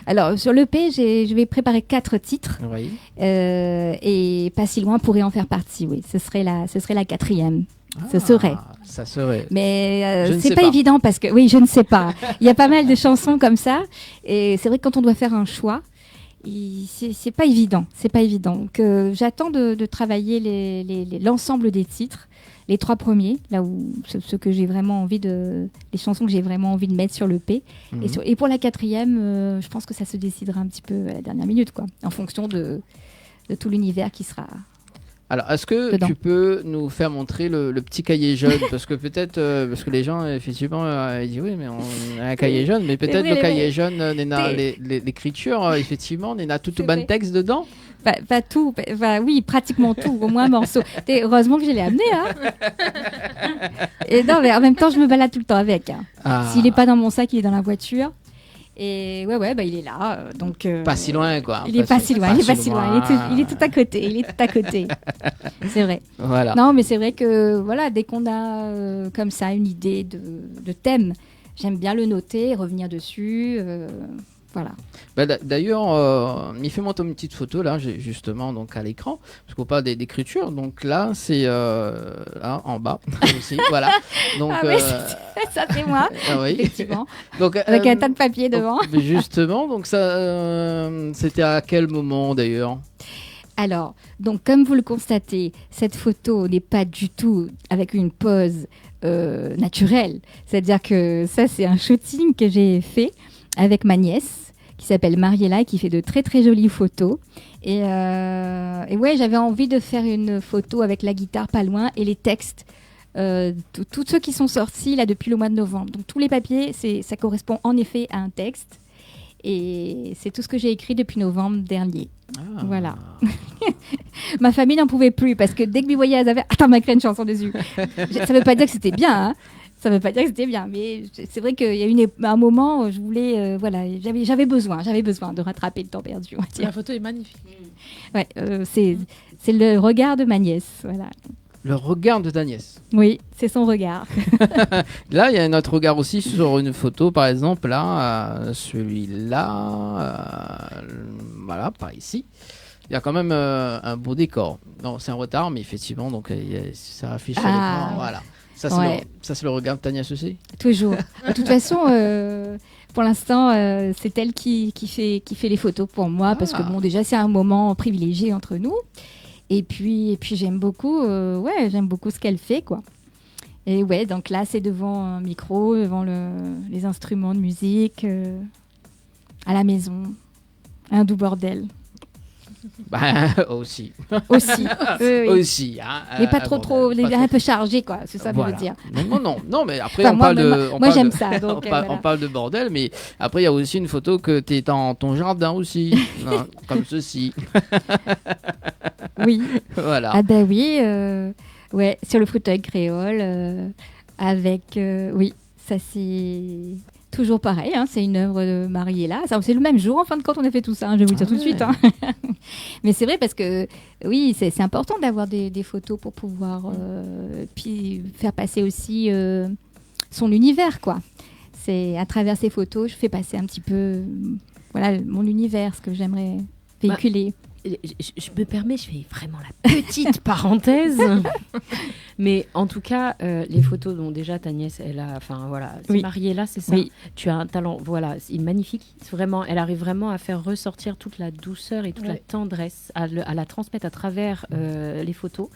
Alors sur l'EP, je vais préparer 4 titres. Oui. Et Pas si loin pourrait en faire partie, oui. Ce serait la 4e. Ce serait. Ça serait. Mais c'est pas évident parce que, oui, je ne sais pas. Il y a pas mal de chansons comme ça. Et c'est vrai que quand on doit faire un choix, c'est pas évident. C'est pas évident. Donc j'attends de travailler l'ensemble des titres. Les 3 premiers, là où ce que j'ai vraiment envie les chansons que j'ai vraiment envie de mettre sur l'EP. Et pour la 4e, je pense que ça se décidera un petit peu à la dernière minute, quoi, en fonction de tout l'univers qui sera. Alors, est-ce que tu peux nous faire montrer le petit cahier jaune? Parce que peut-être, parce que les gens, effectivement, ils disent oui, mais on a un cahier jaune, mais peut-être le cahier jaune, l'écriture, effectivement, il y a tout le bon texte dedans. Pas tout, oui, pratiquement tout, au moins un morceau. Heureusement que je l'ai amené, hein. Et non, mais en même temps, je me balade tout le temps avec. Hein. S'il n'est pas dans mon sac, il est dans la voiture. Et ouais, il est là, donc. Pas si loin, quoi. Il est pas si loin. Il est tout à côté. C'est vrai. Voilà. Non, mais c'est vrai que voilà, dès qu'on a comme ça une idée de thème, j'aime bien le noter, revenir dessus. Voilà. Bah, d'ailleurs, il fait monter une petite photo là, justement, donc à l'écran, parce qu'on parle d'écriture. Donc là, c'est en bas aussi, voilà. Donc ça c'est moi, oui. effectivement. Donc avec un tas de papier devant. Justement, donc ça, c'était à quel moment d'ailleurs? Alors, donc comme vous le constatez, cette photo n'est pas du tout avec une pose naturelle. C'est-à-dire que ça, c'est un shooting que j'ai fait avec ma nièce, qui s'appelle Mariella, qui fait de très très jolies photos. Et ouais, j'avais envie de faire une photo avec la guitare pas loin et les textes. Tous ceux qui sont sortis là depuis le mois de novembre. Donc tous les papiers, ça correspond en effet à un texte. Et c'est tout ce que j'ai écrit depuis novembre dernier. Voilà. Ma famille n'en pouvait plus parce que dès que lui voyait, elle avait « Attends, m'a créé une chanson dessus ». Ça ne veut pas dire que c'était bien, hein. Ça ne veut pas dire que c'était bien, mais c'est vrai qu'il y a un moment où je voulais, j'avais besoin de rattraper le temps perdu. On va dire. La photo est magnifique. Ouais, c'est le regard de ma nièce, voilà. Le regard de ta nièce. Oui, c'est son regard. Là, il y a notre regard aussi sur une photo, par exemple, là, celui-là, voilà, par ici. Il y a quand même un beau décor. Non, c'est un retard, mais effectivement, donc ça affiche sur l'écran, voilà. Ça, c'est le regard de ta nièce aussi? Toujours. De toute façon, pour l'instant, c'est elle qui fait les photos pour moi, parce que bon, déjà, c'est un moment privilégié entre nous. Et puis j'aime beaucoup ce qu'elle fait, quoi. Et ouais, donc là, c'est devant un micro, devant les instruments de musique, à la maison, un doux bordel. Bah, aussi. Oui. Aussi. Hein, mais pas trop, un peu chargé, quoi, c'est ça que je veux dire. Non, mais après, moi, j'aime ça. Donc, on parle de bordel, mais après, il y a aussi une photo que tu es dans ton jardin aussi, non, comme ceci. Oui. Voilà. Ah ben oui, ouais, sur le fauteuil créole, avec, oui, ça c'est toujours pareil, hein, c'est une œuvre de Mariella. C'est le même jour, en fin de compte, on a fait tout ça, hein, je vais vous le dire tout de suite. Hein. Mais c'est vrai parce que, oui, c'est important d'avoir des photos pour pouvoir puis faire passer aussi son univers, quoi. C'est à travers ces photos, je fais passer un petit peu, voilà, mon univers, ce que j'aimerais véhiculer. Je me permets, je fais vraiment la petite parenthèse. Mais en tout cas, les photos dont déjà ta nièce, elle a, enfin voilà, c'est Mariella, c'est ça. Oui. Tu as un talent, voilà, c'est magnifique. C'est vraiment, elle arrive vraiment à faire ressortir toute la douceur et toute la tendresse, à la transmettre à travers les photos.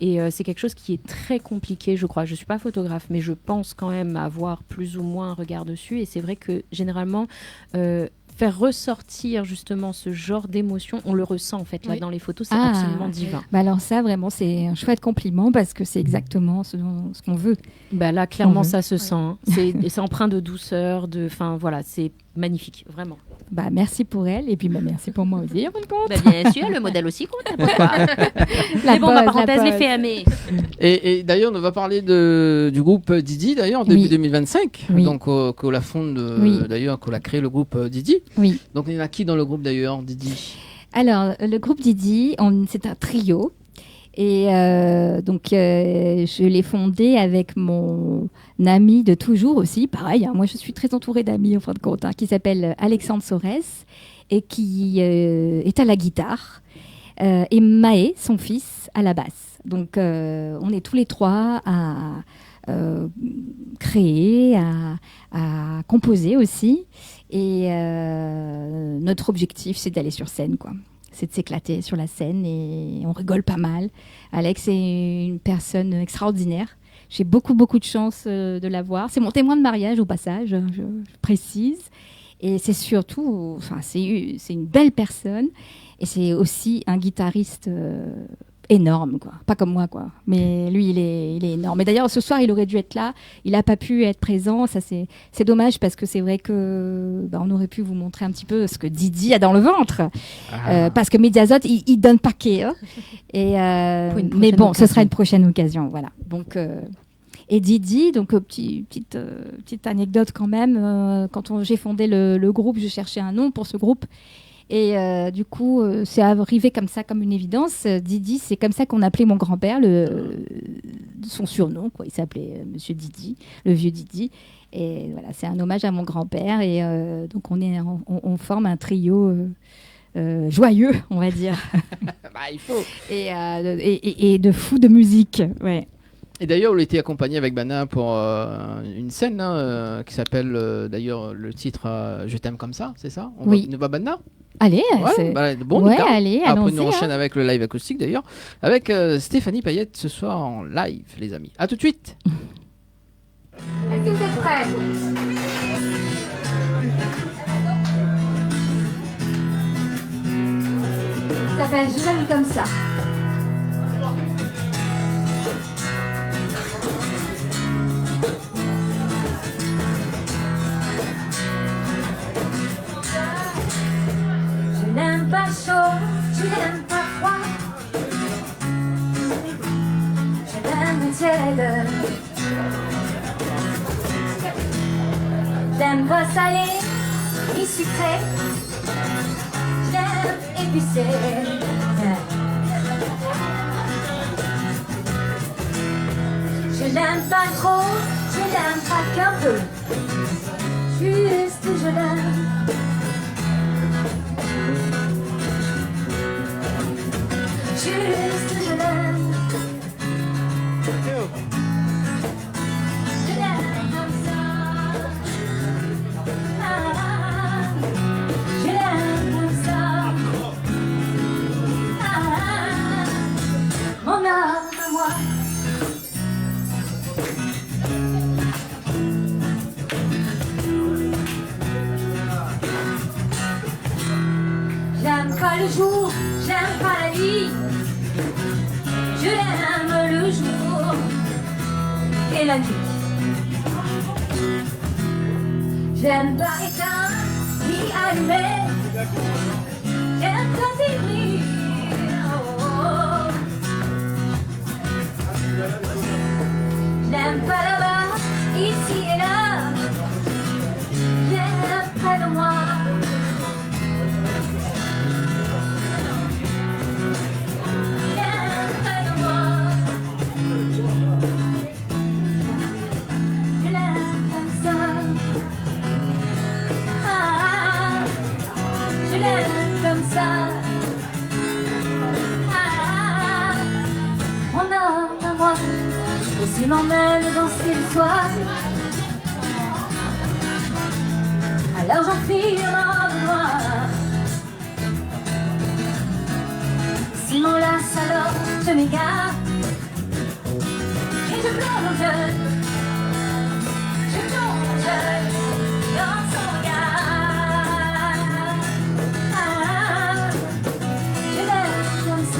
Et c'est quelque chose qui est très compliqué, je crois. Je suis pas photographe, mais je pense quand même avoir plus ou moins un regard dessus. Et c'est vrai que généralement, faire ressortir justement ce genre d'émotion, on le ressent en fait là dans les photos, c'est absolument divin. Bah alors ça vraiment c'est un chouette compliment parce que c'est exactement ce qu'on veut. Bah là clairement ça se sent, hein. C'est empreint de douceur, enfin voilà, c'est magnifique vraiment. Bah merci pour elle et puis merci pour moi aussi en fin de compte. Bah bien sûr, le modèle aussi compte. Pourquoi? Mais bon, ma parenthèse l'est fermée. Et d'ailleurs, on va parler du groupe Didi d'ailleurs début 2025. Donc que la fonde d'ailleurs, qu'on a créé le groupe Didi. Oui. Donc il y en a qui dans le groupe d'ailleurs Didi? Alors le groupe Didi, c'est un trio. Et donc, je l'ai fondé avec mon ami de toujours aussi. Pareil, hein, moi, je suis très entourée d'amis, en fin de compte, hein, qui s'appelle Alexandre Sorès et qui est à la guitare. Et Maë, son fils, à la basse. Donc, on est tous les trois à créer, à composer aussi. Et notre objectif, c'est d'aller sur scène, quoi. C'est de s'éclater sur la scène et on rigole pas mal. Alex est une personne extraordinaire. J'ai beaucoup de chance de l'avoir. C'est mon témoin de mariage au passage, je précise. Et c'est surtout, enfin, c'est une belle personne. Et c'est aussi un guitariste énorme, quoi. Pas comme moi, quoi. Mais lui, il est énorme. Et d'ailleurs, ce soir, il aurait dû être là. Il n'a pas pu être présent. Ça, c'est dommage parce que c'est vrai que on aurait pu vous montrer un petit peu ce que Didi a dans le ventre. Parce que Mediazote, il donne paquet. Hein. Et mais bon, ce sera une prochaine occasion, voilà. Donc. Et Didi, donc petite anecdote quand même. Quand j'ai fondé le groupe, je cherchais un nom pour ce groupe. Et du coup, c'est arrivé comme ça, comme une évidence. Didi, c'est comme ça qu'on appelait mon grand-père, son surnom, quoi. Il s'appelait Monsieur Didi, le vieux Didi. Et voilà, c'est un hommage à mon grand-père. Et donc, on forme un trio joyeux, on va dire. Il faut. Et de fous de musique, ouais. Et d'ailleurs, on était accompagné avec Bana pour une scène qui s'appelle d'ailleurs le titre Je t'aime comme ça, c'est ça? Oui. On va Bana? Allez, bon, ouais, Nika. allez, Après, nous allons-y, enchaîne avec le live acoustique d'ailleurs, avec Stéphanie Payette ce soir en live, les amis. À tout de suite. Est-ce que vous êtes prêts? Ça s'appelle Je t'aime comme ça. Je n'aime pas chaud, je n'aime pas froid. Je l'aime tiède. J'aime pas salé ni sucré. Je l'aime épicé. Je l'aime pas trop, je l'aime pas qu'un peu. Juste je l'aime. Juste je l'aime. Je l'aime comme ça. Ah, je l'aime comme ça. Ah, mon âme à moi. J'aime pas le jour, j'aime pas la nuit. Je l'aime le jour et la nuit. J'aime pas éteindre ni allumer. J'aime quand il brille. Oh. J'aime pas là-bas, ici et là. J'aime près de moi. S'il m'emmène danser le soir, alors j'enfile ma robe noire. S'il m'enlace, alors je m'égare et je plonge dans son regard. Ah, je l'aime comme ça.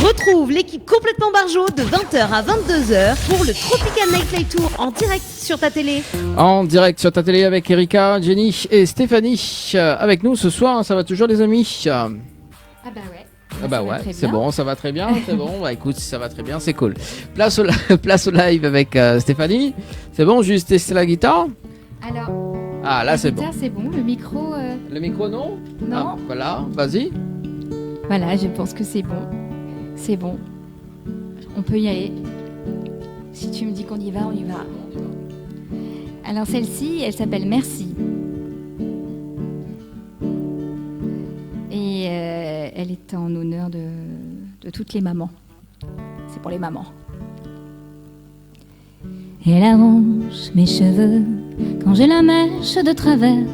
Retrouve l'équipe complètement barjo de 20h à 22h pour le Tropical Nightlife Tour en direct sur ta télé. En direct sur ta télé avec Erika, Jenny et Stéphanie. Avec nous ce soir, ça va toujours les amis? Ah bah ouais. Ah bah ouais, c'est bon, ça va très bien, c'est bon. Bah écoute, ça va très bien, c'est cool. Place au live avec Stéphanie. C'est bon, juste tester la guitare? Alors. Ah là c'est bon. C'est bon, le micro. Le micro non? Non. Ah, voilà, vas-y. Voilà, je pense que c'est bon. C'est bon. On peut y aller. Si tu me dis qu'on y va, on y va. Alors celle-ci, elle s'appelle Merci. Et elle est en honneur de toutes les mamans. C'est pour les mamans. Elle arrange mes cheveux quand j'ai la mèche de travers.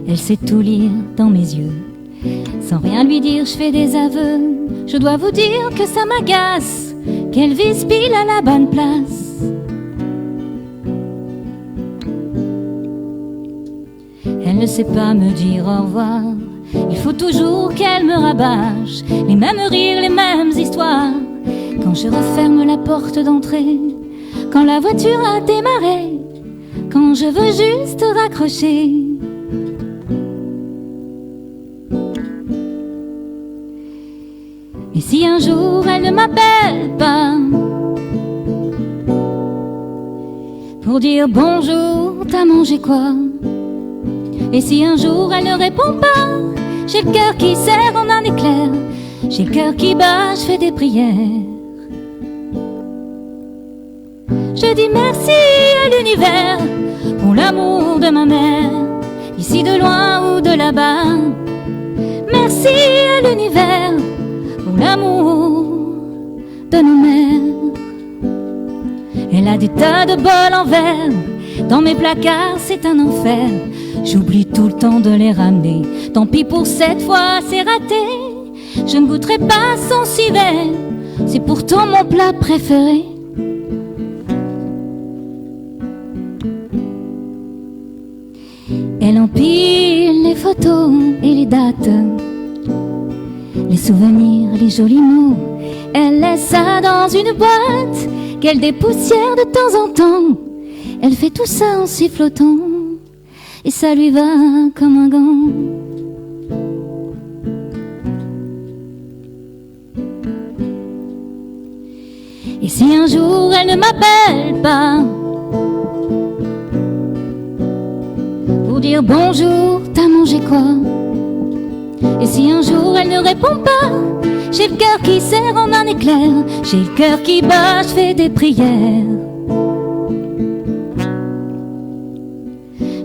Elle sait tout lire dans mes yeux. Sans rien lui dire, je fais des aveux. Je dois vous dire que ça m'agace, qu'elle vise pile à la bonne place. Elle ne sait pas me dire au revoir. Il faut toujours qu'elle me rabâche les mêmes rires, les mêmes histoires. Quand je referme la porte d'entrée, quand la voiture a démarré, quand je veux juste raccrocher. Et si un jour elle ne m'appelle pas pour dire bonjour, t'as mangé quoi? Et si un jour elle ne répond pas, j'ai le cœur qui serre en un éclair, j'ai le cœur qui bat, je fais des prières. Je dis merci à l'univers pour l'amour de ma mère, ici de loin ou de là-bas. Merci à l'univers pour l'amour de nos mères. Elle a des tas de bols en verre, dans mes placards c'est un enfer. J'oublie tout le temps de les ramener, tant pis pour cette fois c'est raté. Je ne goûterai pas son civet, c'est pourtant mon plat préféré. Elle empile les photos et les dates, les souvenirs, les jolis mots. Elle laisse ça dans une boîte qu'elle dépoussière de temps en temps. Elle fait tout ça en sifflotant et ça lui va comme un gant. Et si un jour elle ne m'appelle pas pour dire bonjour, t'as mangé quoi? Et si un jour elle ne répond pas, j'ai le cœur qui serre en un éclair, j'ai le cœur qui bat, je fais des prières.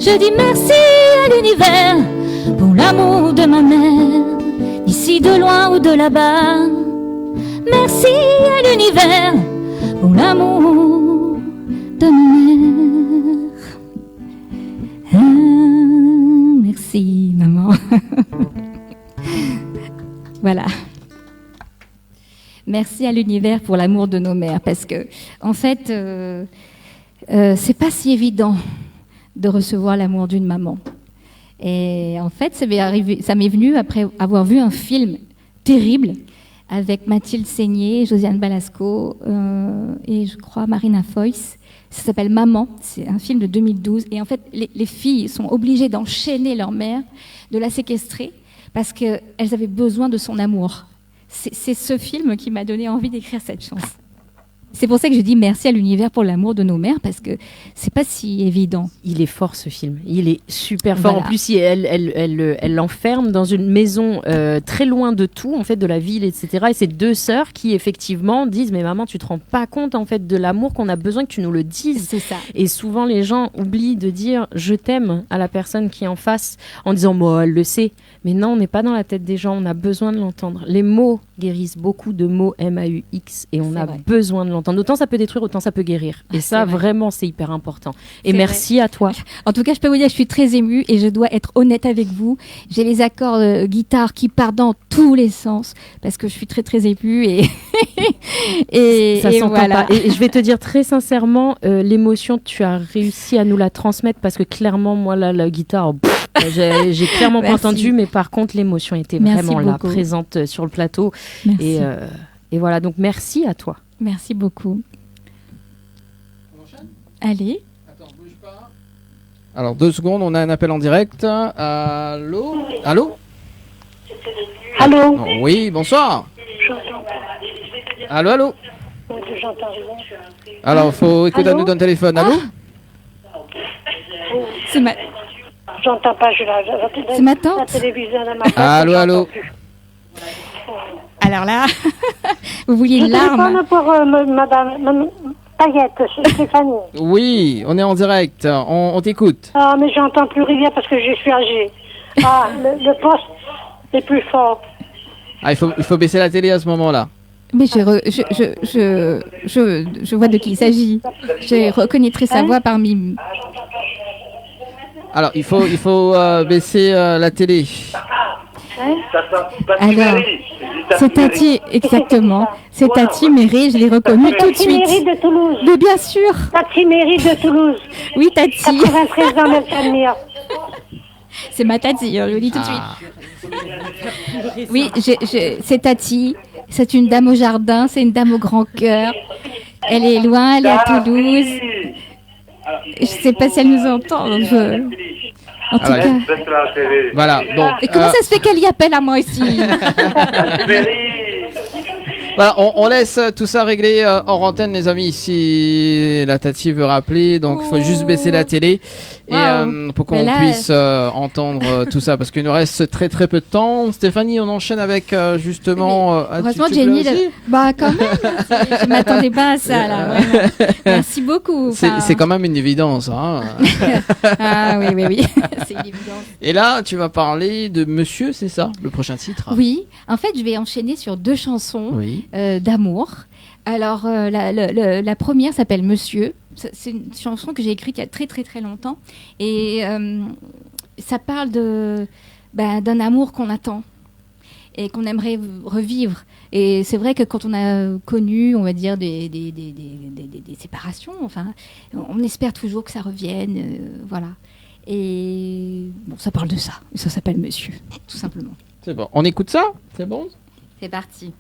Je dis merci à l'univers pour l'amour de ma mère, d'ici de loin ou de là-bas. Merci à l'univers pour l'amour de ma mère. Ah, merci maman. Voilà. Merci à l'univers pour l'amour de nos mères, parce que en fait, c'est pas si évident de recevoir l'amour d'une maman. Et en fait, ça m'est venu après avoir vu un film terrible avec Mathilde Seigné, Josiane Balasco et je crois Marina Foïs. Ça s'appelle Maman, c'est un film de 2012. Et en fait, les filles sont obligées d'enchaîner leur mère, de la séquestrer, parce qu'elles avaient besoin de son amour. C'est ce film qui m'a donné envie d'écrire cette chanson. C'est pour ça que je dis merci à l'univers pour l'amour de nos mères, parce que c'est pas si évident. Il est fort ce film, il est super fort. Voilà. En plus, elle l'enferme dans une maison très loin de tout, en fait, de la ville, etc. Et c'est deux sœurs qui effectivement disent mais maman, tu te rends pas compte en fait de l'amour qu'on a besoin que tu nous le dises. C'est ça. Et souvent les gens oublient de dire je t'aime à la personne qui est en face en disant moi elle le sait. Mais non, on n'est pas dans la tête des gens, on a besoin de l'entendre. Les mots guérissent beaucoup de mots MAUX et on a besoin de l'entendre. l'entendre. Autant ça peut détruire, autant ça peut guérir. Et ça, vraiment, c'est hyper important. Et C'est merci à toi. En tout cas, je peux vous dire que je suis très émue et je dois être honnête avec vous. J'ai les accords guitare qui partent dans tous les sens parce que je suis très très émue et Ça et s'entend voilà. pas. Et je vais te dire très sincèrement, l'émotion, tu as réussi à nous la transmettre parce que clairement, moi, la guitare, j'ai clairement pas Merci. entendu, mais par contre, l'émotion était Merci vraiment là, beaucoup. présente sur le plateau. Merci. Et voilà, donc merci à toi. Merci beaucoup. Allez. Alors 2 secondes, on a un appel en direct. Allô? Allô? Allô? Non, oui, bonsoir. Allô, allô? Alors, faut écouter à nous d'un téléphone. Allô? C'est ma... J'entends pas, C'est ma tante. La télévision dans ma tête. Allô, allô? Alors là, vous vouliez Je une larme? téléphone pour madame Paillette, Stéphanie. Oui, on est en direct. On t'écoute. Ah, mais j'entends plus rien parce que je suis âgée. Ah, le poste est plus fort. Ah, il faut baisser la télé à ce moment-là. Mais je vois de qui il s'agit. Je reconnaîtrai sa voix parmi... Alors, il faut baisser la télé. Alors, c'est Tati, exactement. C'est Tati Méry, je l'ai reconnue tout de Tati suite. Méry de Toulouse. Mais bien sûr. Tati Méry de Toulouse. Oui, Tati. 93 ans, Melcamir. C'est ma Tati, je le dis tout de suite. Oui, c'est Tati. C'est une dame au jardin, c'est une dame au grand cœur. Elle est loin, elle est à Toulouse. Je sais pas si elle nous entend. En tout cas. Voilà. Bon. Et comment ça se fait qu'elle y appelle à moi ici? Voilà, on laisse tout ça régler hors antenne, les amis. Si la Tati veut rappeler, donc il faut juste baisser la télé et pour qu'on puisse entendre tout ça, parce qu'il nous reste très très peu de temps. Stéphanie, on enchaîne avec justement. Heureusement, tu pleures Jenny, aussi bah quand même. Je m'attendais pas à ça là. Vraiment. Merci beaucoup. Enfin... C'est quand même une évidence. Hein. Ah oui, oui, oui. C'est une évidence. Et là, tu vas parler de Monsieur, c'est ça, le prochain titre? Oui, en fait, je vais enchaîner sur 2 chansons d'amour. Alors, la première s'appelle Monsieur. C'est une chanson que j'ai écrite il y a très très très longtemps. Et ça parle d'un amour qu'on attend et qu'on aimerait revivre. Et c'est vrai que quand on a connu, on va dire, des séparations, enfin, on espère toujours que ça revienne. Voilà. Et bon, ça parle de ça. Ça s'appelle Monsieur, tout simplement. C'est bon. On écoute ça? C'est bon? C'est parti.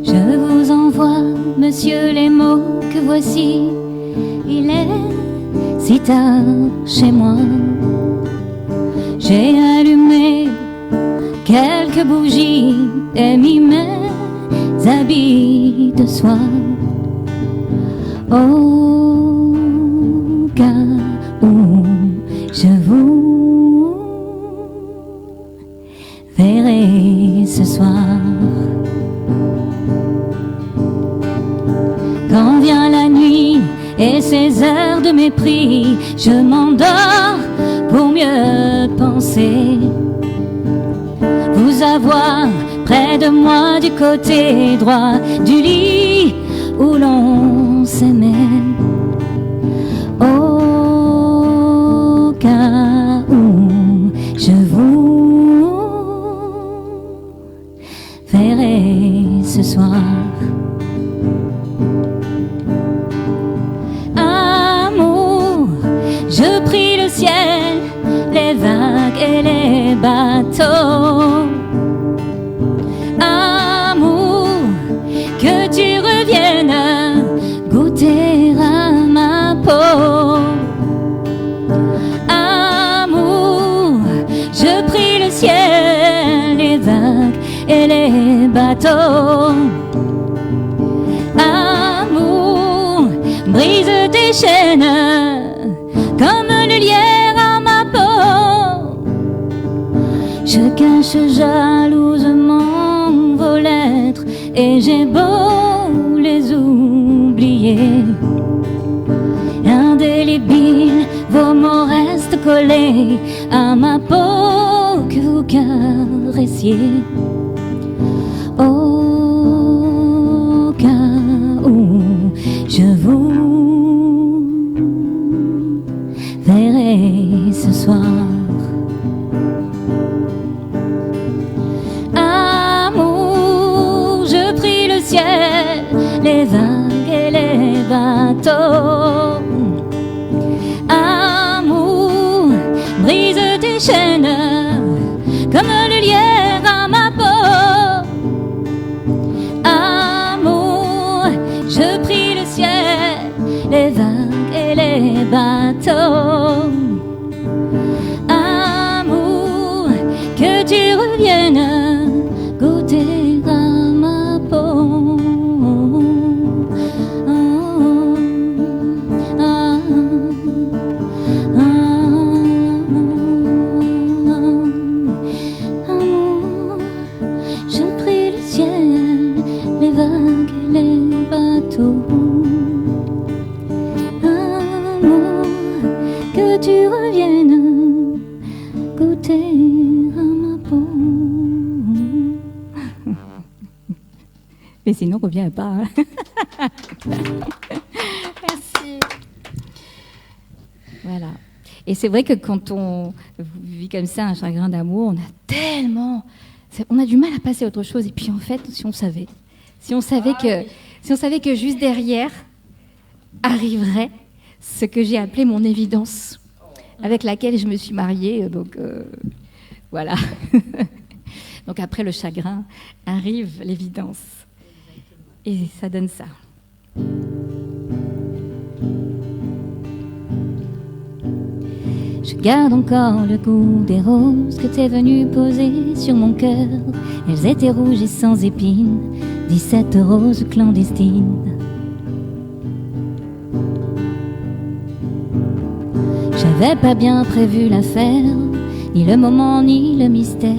Je vous envoie, monsieur, les mots que voici. Il est si tard chez moi. J'ai allumé quelques bougies et mis mes habits de soie. Au cas où je vous verrai ce soir. Quand vient la nuit et ces heures de mépris, je m'endors pour mieux penser. Vous avoir près de moi du côté droit du lit où l'on s'aimait. Au cas où je vous verrai ce soir. Amour, je prie le ciel, les vagues et les bateaux. Amour, que tu reviennes goûter à ma peau. Amour, je prie le ciel, les vagues et les bateaux. Amour, brise tes chaînes comme le lierre à ma peau. Je cache jalousement vos lettres et j'ai beau les oublier. Un vos mots restent collés à ma peau que vous caressiez. Au cas où je vous verrai ce soir. Amour, je prie le ciel, les vagues et les bateaux. Amour, brise tes chaînes comme le lierre à ma peau. Amour, je prie le ciel, les vagues et les bateaux. Amour, que tu reviennes goûter à ma peau. Amour, je prie le ciel, les vagues et les bateaux. Amour, que tu reviennes goûter à ma peau. Mais sinon, reviens pas. Merci. Voilà. Et c'est vrai que quand on vit comme ça un chagrin d'amour, on a tellement, on a du mal à passer à autre chose. Et puis en fait, si on savait que juste derrière arriverait ce que j'ai appelé mon évidence, avec laquelle je me suis mariée. Donc voilà. Donc après le chagrin arrive l'évidence. Et ça donne ça. Je garde encore le goût des roses que t'es venu poser sur mon cœur. Elles étaient rouges et sans épines, 17 roses clandestines. J'avais pas bien prévu l'affaire, ni le moment ni le mystère.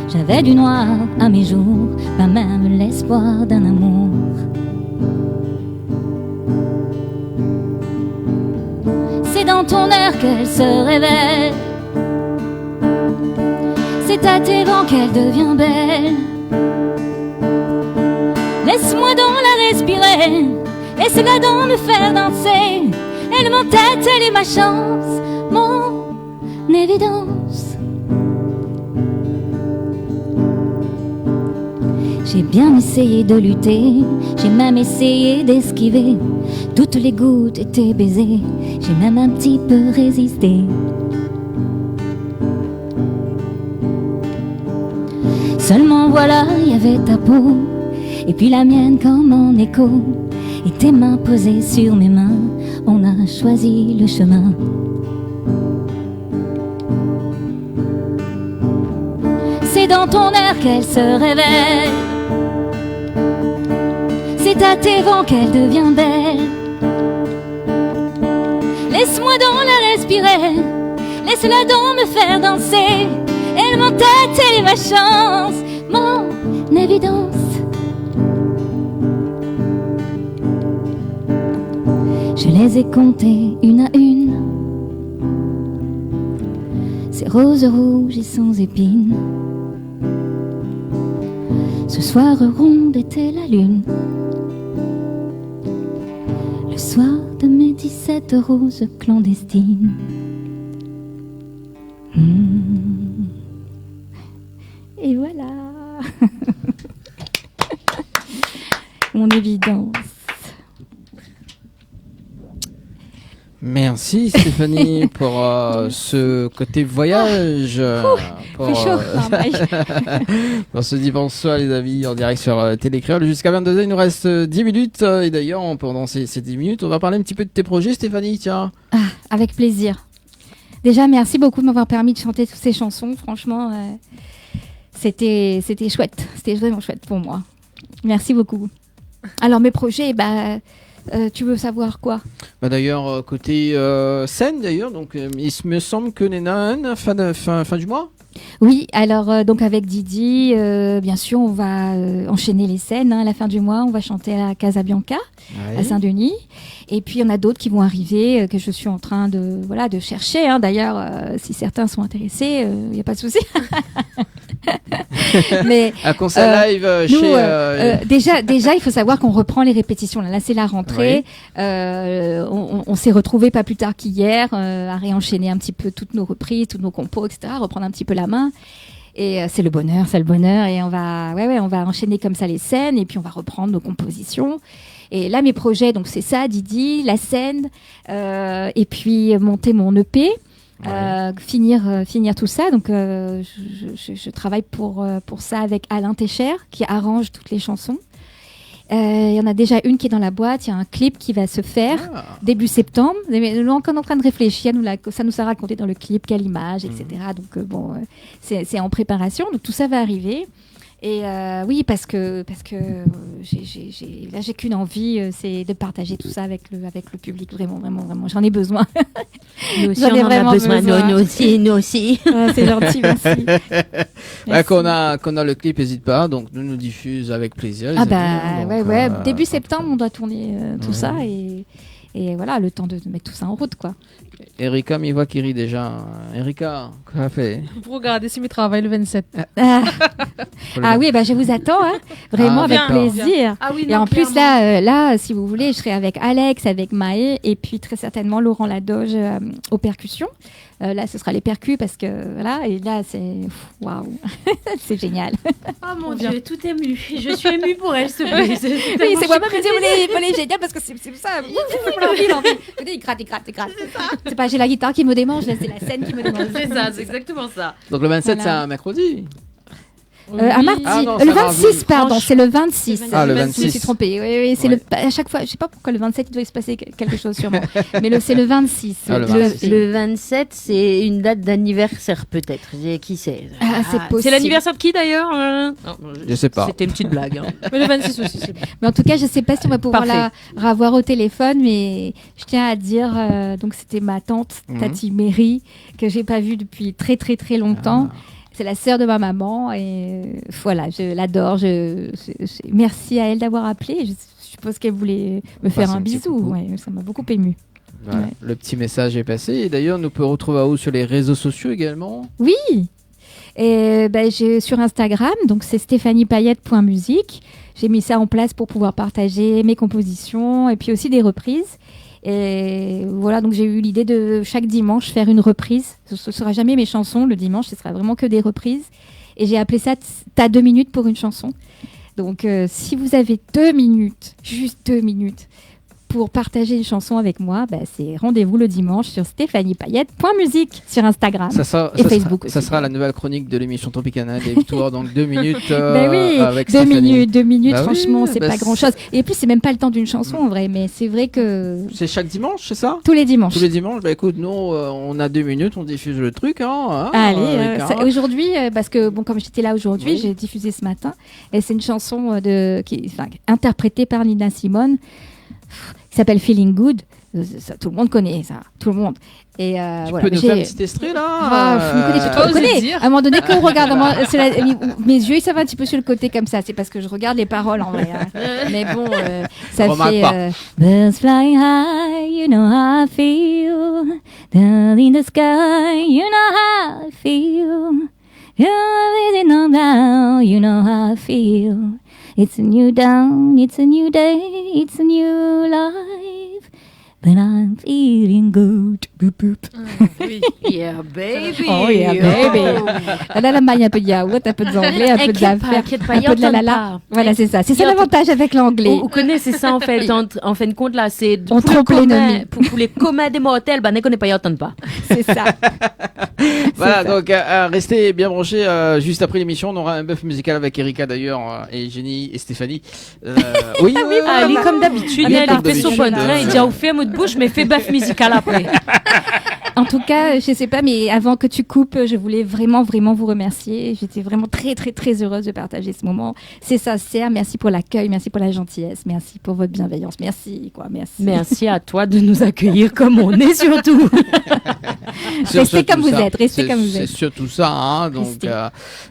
J'avais du noir à mes jours, pas même l'espoir d'un amour. C'est dans ton air qu'elle se révèle, c'est à tes vents qu'elle devient belle. Laisse-moi donc la respirer, laisse-la donc me faire danser. Elle m'entête, elle est ma chance, mon évidence. J'ai bien essayé de lutter, j'ai même essayé d'esquiver. Toutes les gouttes étaient baisées, j'ai même un petit peu résisté. Seulement voilà, il y avait ta peau, et puis la mienne comme en écho. Et tes mains posées sur mes mains, on a choisi le chemin. C'est dans ton air qu'elle se révèle, c'est à tes vents qu'elle devient belle. Laisse-moi donc la respirer, laisse-la donc me faire danser. Elle m'entête, elle est ma chance, mon évidence. Je les ai comptées une à une, ces roses rouges et sans épines. Ce soir ronde était la lune, le soir de mes 17 roses clandestines. Et voilà. Mon évidence. Merci Stéphanie pour ce côté voyage. Pour, c'est chaud, pour ce dimanche soir les amis en direct sur Télécréole. Jusqu'à 22h il nous reste 10 minutes et d'ailleurs pendant ces 10 minutes on va parler un petit peu de tes projets Stéphanie. Tiens. Ah, avec plaisir. Déjà merci beaucoup de m'avoir permis de chanter toutes ces chansons. Franchement c'était chouette. C'était vraiment chouette pour moi. Merci beaucoup. Alors mes projets, tu veux savoir quoi? D'ailleurs côté scène d'ailleurs, donc il me semble que Néna fin du mois. Oui, alors donc avec Didi, bien sûr, on va enchaîner les scènes. À la fin du mois, on va chanter à la Casabianca, à Saint-Denis. Et puis, il y en a d'autres qui vont arriver, que je suis en train de chercher. D'ailleurs, si certains sont intéressés, il n'y a pas de souci. Mais un concert live chez... Déjà, il faut savoir qu'on reprend les répétitions. Là, c'est la rentrée. Oui. On s'est retrouvés pas plus tard qu'hier à réenchaîner un petit peu toutes nos reprises, toutes nos compos, etc., reprendre un petit peu la main. Et c'est le bonheur. Et on va enchaîner comme ça les scènes et puis on va reprendre nos compositions. Et là, mes projets, donc c'est ça, Didi, la scène, et puis monter mon EP. Finir tout ça. Donc, je travaille pour ça avec Alain Técher qui arrange toutes les chansons. Il y en a déjà une qui est dans la boîte. Il y a un clip qui va se faire début septembre. Mais nous sommes encore en train de réfléchir. Ça nous a raconté dans le clip quelle image, etc. Donc, c'est en préparation. Donc, tout ça va arriver. Et oui, parce que j'ai qu'une envie, c'est de partager tout ça avec le public. Vraiment, j'en ai besoin. Nous aussi, on en a besoin. Nous aussi. C'est gentil, merci. Qu'on a le clip, n'hésite pas. Donc, nous diffuse avec plaisir. Début septembre, on doit tourner tout ça et voilà, le temps de mettre tout ça en route, quoi. Erika, m'y voit qui rit déjà. Erika, qu'est-ce qu'elle fait? Vous regardez si mes travail le 27. Oui, je vous attends, vraiment avec plaisir. Et en plus, là, si vous voulez, je serai avec Alex, avec Maë, et puis très certainement Laurent Ladoge aux percussions. Là, ce sera les percus parce que voilà, et là, c'est waouh, c'est génial. Oh mon Dieu, tout ému. Je suis émue pour elle, s'il te plaît. Oui, c'est moi-même qui dis, génial parce que c'est ça. Il gratte. C'est pas j'ai la guitare qui me démange, là, c'est la scène qui me démange. C'est ça, c'est exactement ça. Donc le 27, c'est un mercredi. Un mardi. Le 26, pardon, c'est le 26. Le 26. Je me suis trompée. Oui, c'est à chaque fois. Je sais pas pourquoi le 27 il doit se passer quelque chose sûrement. Mais c'est le 26. Le 27, c'est une date d'anniversaire peut-être. Qui sait? C'est possible. C'est l'anniversaire de qui d'ailleurs? Je sais pas. C'était une petite blague. Mais le 26 aussi. Mais en tout cas, je sais pas si on va pouvoir la revoir au téléphone, mais je tiens à dire, donc c'était ma tante Tati Méry que j'ai pas vue depuis très très très longtemps. C'est la sœur de ma maman et voilà, je l'adore. Merci à elle d'avoir appelé. Je suppose qu'elle voulait me faire un bisou. Ouais, ça m'a beaucoup émue. Voilà, le petit message est passé. Et d'ailleurs, nous pouvons retrouver à où sur les réseaux sociaux également? Oui. Et j'ai sur Instagram, donc c'est stéphaniepayette.musique. J'ai mis ça en place pour pouvoir partager mes compositions et puis aussi des reprises. Et voilà, donc j'ai eu l'idée de chaque dimanche faire une reprise. Ce ne sera jamais mes chansons le dimanche, ce sera vraiment que des reprises. Et j'ai appelé ça « T'as 2 minutes pour une chanson ». Donc si vous avez 2 minutes, juste 2 minutes, pour partager une chanson avec moi, c'est rendez-vous le dimanche sur stéphaniepayette.musique sur Instagram et Facebook. Ça sera la nouvelle chronique de l'émission Tropicana des Victoires, donc 2 minutes oui, avec 2 Stéphanie. 2 minutes, franchement, c'est pas grand-chose. Et puis, c'est même pas le temps d'une chanson en vrai, mais c'est vrai que... C'est chaque dimanche, c'est ça? Tous les dimanches. Tous les dimanches, écoute, nous, on a 2 minutes, on diffuse le truc. Allez, aujourd'hui, parce que, comme j'étais là aujourd'hui, j'ai diffusé ce matin, et c'est une chanson interprétée par Nina Simone, qui s'appelle Feeling Good. Ça, tout le monde connaît ça, tout le monde. Et tu peux nous faire un petit extrait là? Tu connais. À un moment donné, quand on regarde, mes yeux ils savent un petit peu sur le côté comme ça. C'est parce que je regarde les paroles en vrai. Mais bon, ça fait. Birds flying high, you know how I feel. Down in the sky, you know how I feel. You're living on down, you know how I feel. It's a new dawn, it's a new day, it's a new life. But I'm feeling good. Boop, boop. Yeah, baby. Oh, yeah, baby. Là, la maille, un peu de yaourt, un peu d'anglais, un peu de l'affaire, un peu de la la. Voilà, c'est ça. C'est ça l'avantage avec l'anglais. On connaît, c'est ça en fait. En fin de compte, là, c'est on trompe les noms. Pour les communs des mortels, ne connaît pas, y'entendent pas. C'est ça. Voilà, donc restez bien branchés. Juste après l'émission, on aura un bœuf musical avec Erika d'ailleurs, et Jenny et Stéphanie. Oui, allez, comme d'habitude, elle était sur bon train. Il dit, au fait, mot de bouche, mais fais bœuf musical après. En tout cas, je sais pas, mais avant que tu coupes, je voulais vraiment vous remercier. J'étais vraiment très, très, très heureuse de partager ce moment. C'est sincère. Merci pour l'accueil, merci pour la gentillesse, merci pour votre bienveillance. Merci, quoi, merci. Merci à toi de nous accueillir comme on est surtout. Restez comme vous êtes, restez comme vous C'est êtes. surtout ça, hein.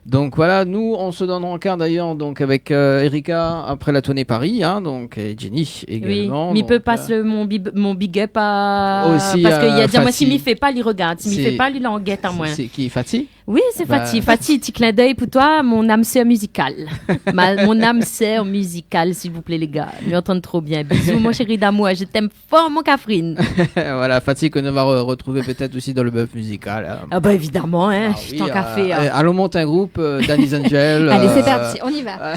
Donc voilà, nous on se donne en quart d'ailleurs, donc avec Erika après la tournée Paris, hein, donc et Jenny Oui, également. mais il peut donc, passer mon big up à. Aussi, parce qu'il y a dire, moi, Fatih. s'il m'y fait pas, il regarde. S'il m'y C'est- fait pas, il en guette à moi. C'est qui, Fatih? Oui, c'est Bah, Fatih. Fatih, petit clin d'œil pour toi, mon âme sœur musicale. Mon âme sœur musicale, s'il vous plaît, les gars. Lui entendre trop bien. Bisous, mon chéri d'amour. Je t'aime fort, mon Catherine. Voilà, Fatih qu'on va retrouver peut-être aussi dans le bœuf musical. Hein. Ah bah évidemment, hein. Ah je oui, t'en café. Hein. allons monter un groupe, Danny's Angel. Allez, c'est parti, on y va.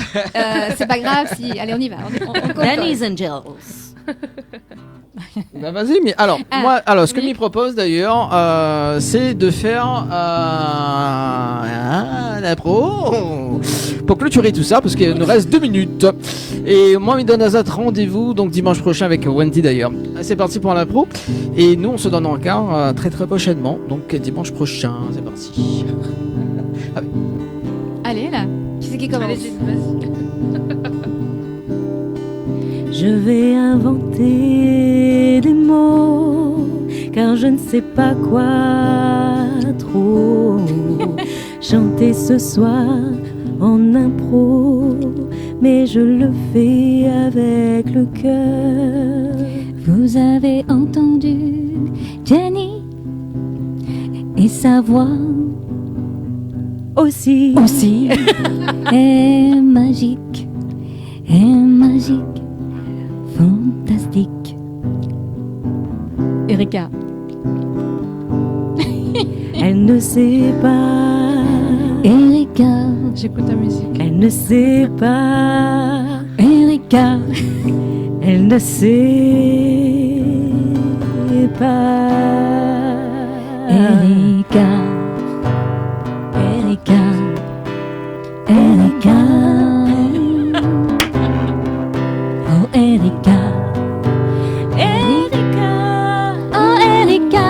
C'est pas grave si. Allez, on y va. On Danny's Angels. Ben vas-y, mais alors, moi, ce que je m'y propose d'ailleurs, c'est de faire un impro pour clôturer tout ça, parce qu'il nous reste 2 minutes. Et moi, je me donne à Zat rendez-vous, donc dimanche prochain avec Wendy d'ailleurs. C'est parti pour l'impro. Et nous, on se donne encore très très prochainement, donc dimanche prochain, c'est parti. Allez, là. Qui c'est qui commence? Allez, vas-y. Je vais inventer des mots, car je ne sais pas quoi trop chanter ce soir en impro, mais je le fais avec le cœur. Vous avez entendu Jenny et sa voix aussi est magique, fantastique. Erika. Elle ne sait pas. Erika. J'écoute ta musique. Elle ne sait pas. Erika. Elle ne sait pas. Erika. Erika. Erika. Oh Erika. Erika. Oh Erika.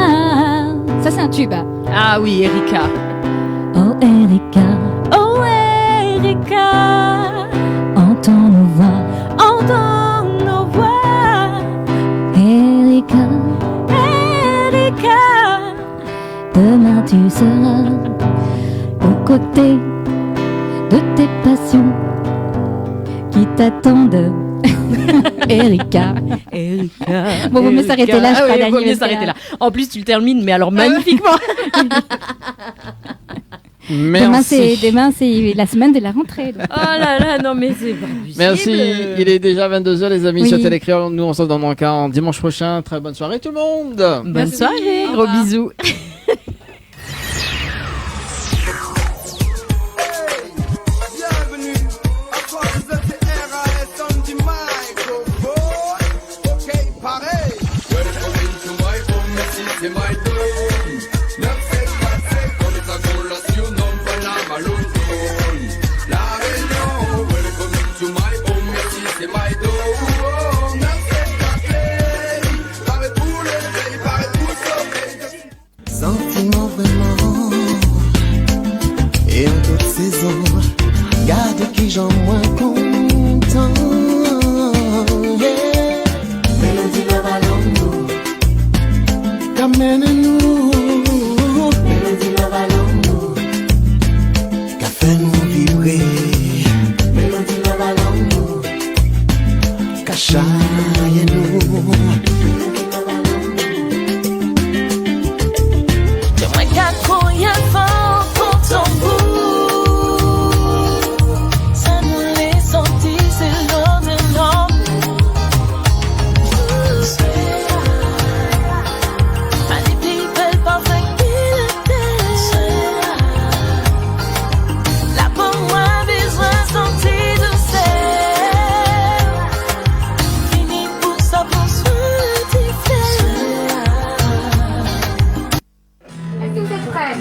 Ça c'est un tube. Ah oui, Erika. Oh Erika. Oh Erika. Entends nos voix. Entends nos voix. Erika. Erika. Demain tu seras aux côtés de tes passions qui t'attendent. Erika. Erika. Bon, vaut mieux s'arrêter là, je crois, Ah oui, Dani, vaut mieux parce que s'arrêter là. En plus, tu le termines, mais alors magnifiquement. Demain, c'est la semaine de la rentrée. Donc. Oh là là, non mais c'est pas possible. Merci, il est déjà 22h les amis Oui. sur Télécréole. Nous on se donne encore dimanche prochain. Très bonne soirée tout le monde. Bonne soirée, gros bisous. Bienvenue à toi, vous êtes RAS on the microphone. Ok, pareil. Welcome into my home, merci, c'est my dome. 974, comme ta collation, non pas la malotone. La Réunion, welcome into my home, merci, c'est my dome. 974, paraît tout le pays, paraît tout sauver. Sentiment vraiment. Et en toute saison, garde qui j'en moins content. Yeah. Mélodie de Valando, qu'amène-nous. Mélodie de Valando, qu'a fait nous vibrer. Mélodie de Valando, qu'a chaillé nous. Je regarde combien fort pour ton bout. Ça nous les sentis, c'est l'homme de l'homme. Manipulé par facilité. La pour moi, besoin sentir de sel. Fini pour ça, pour soin d'y faire. Est-ce que vous êtes prêts?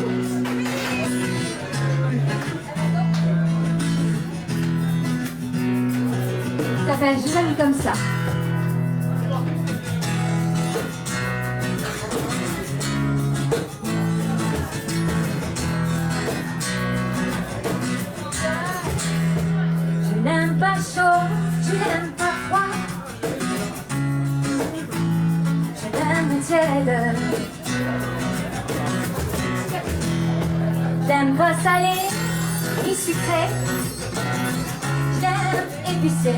Ça fait jeune comme ça. Je n'aime pas chaud, je n'aime pas froid. Je n'aime tiède. salé, ni sucré. J'aime épicé.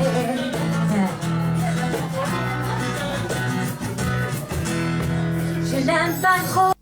Je l'aime pas trop.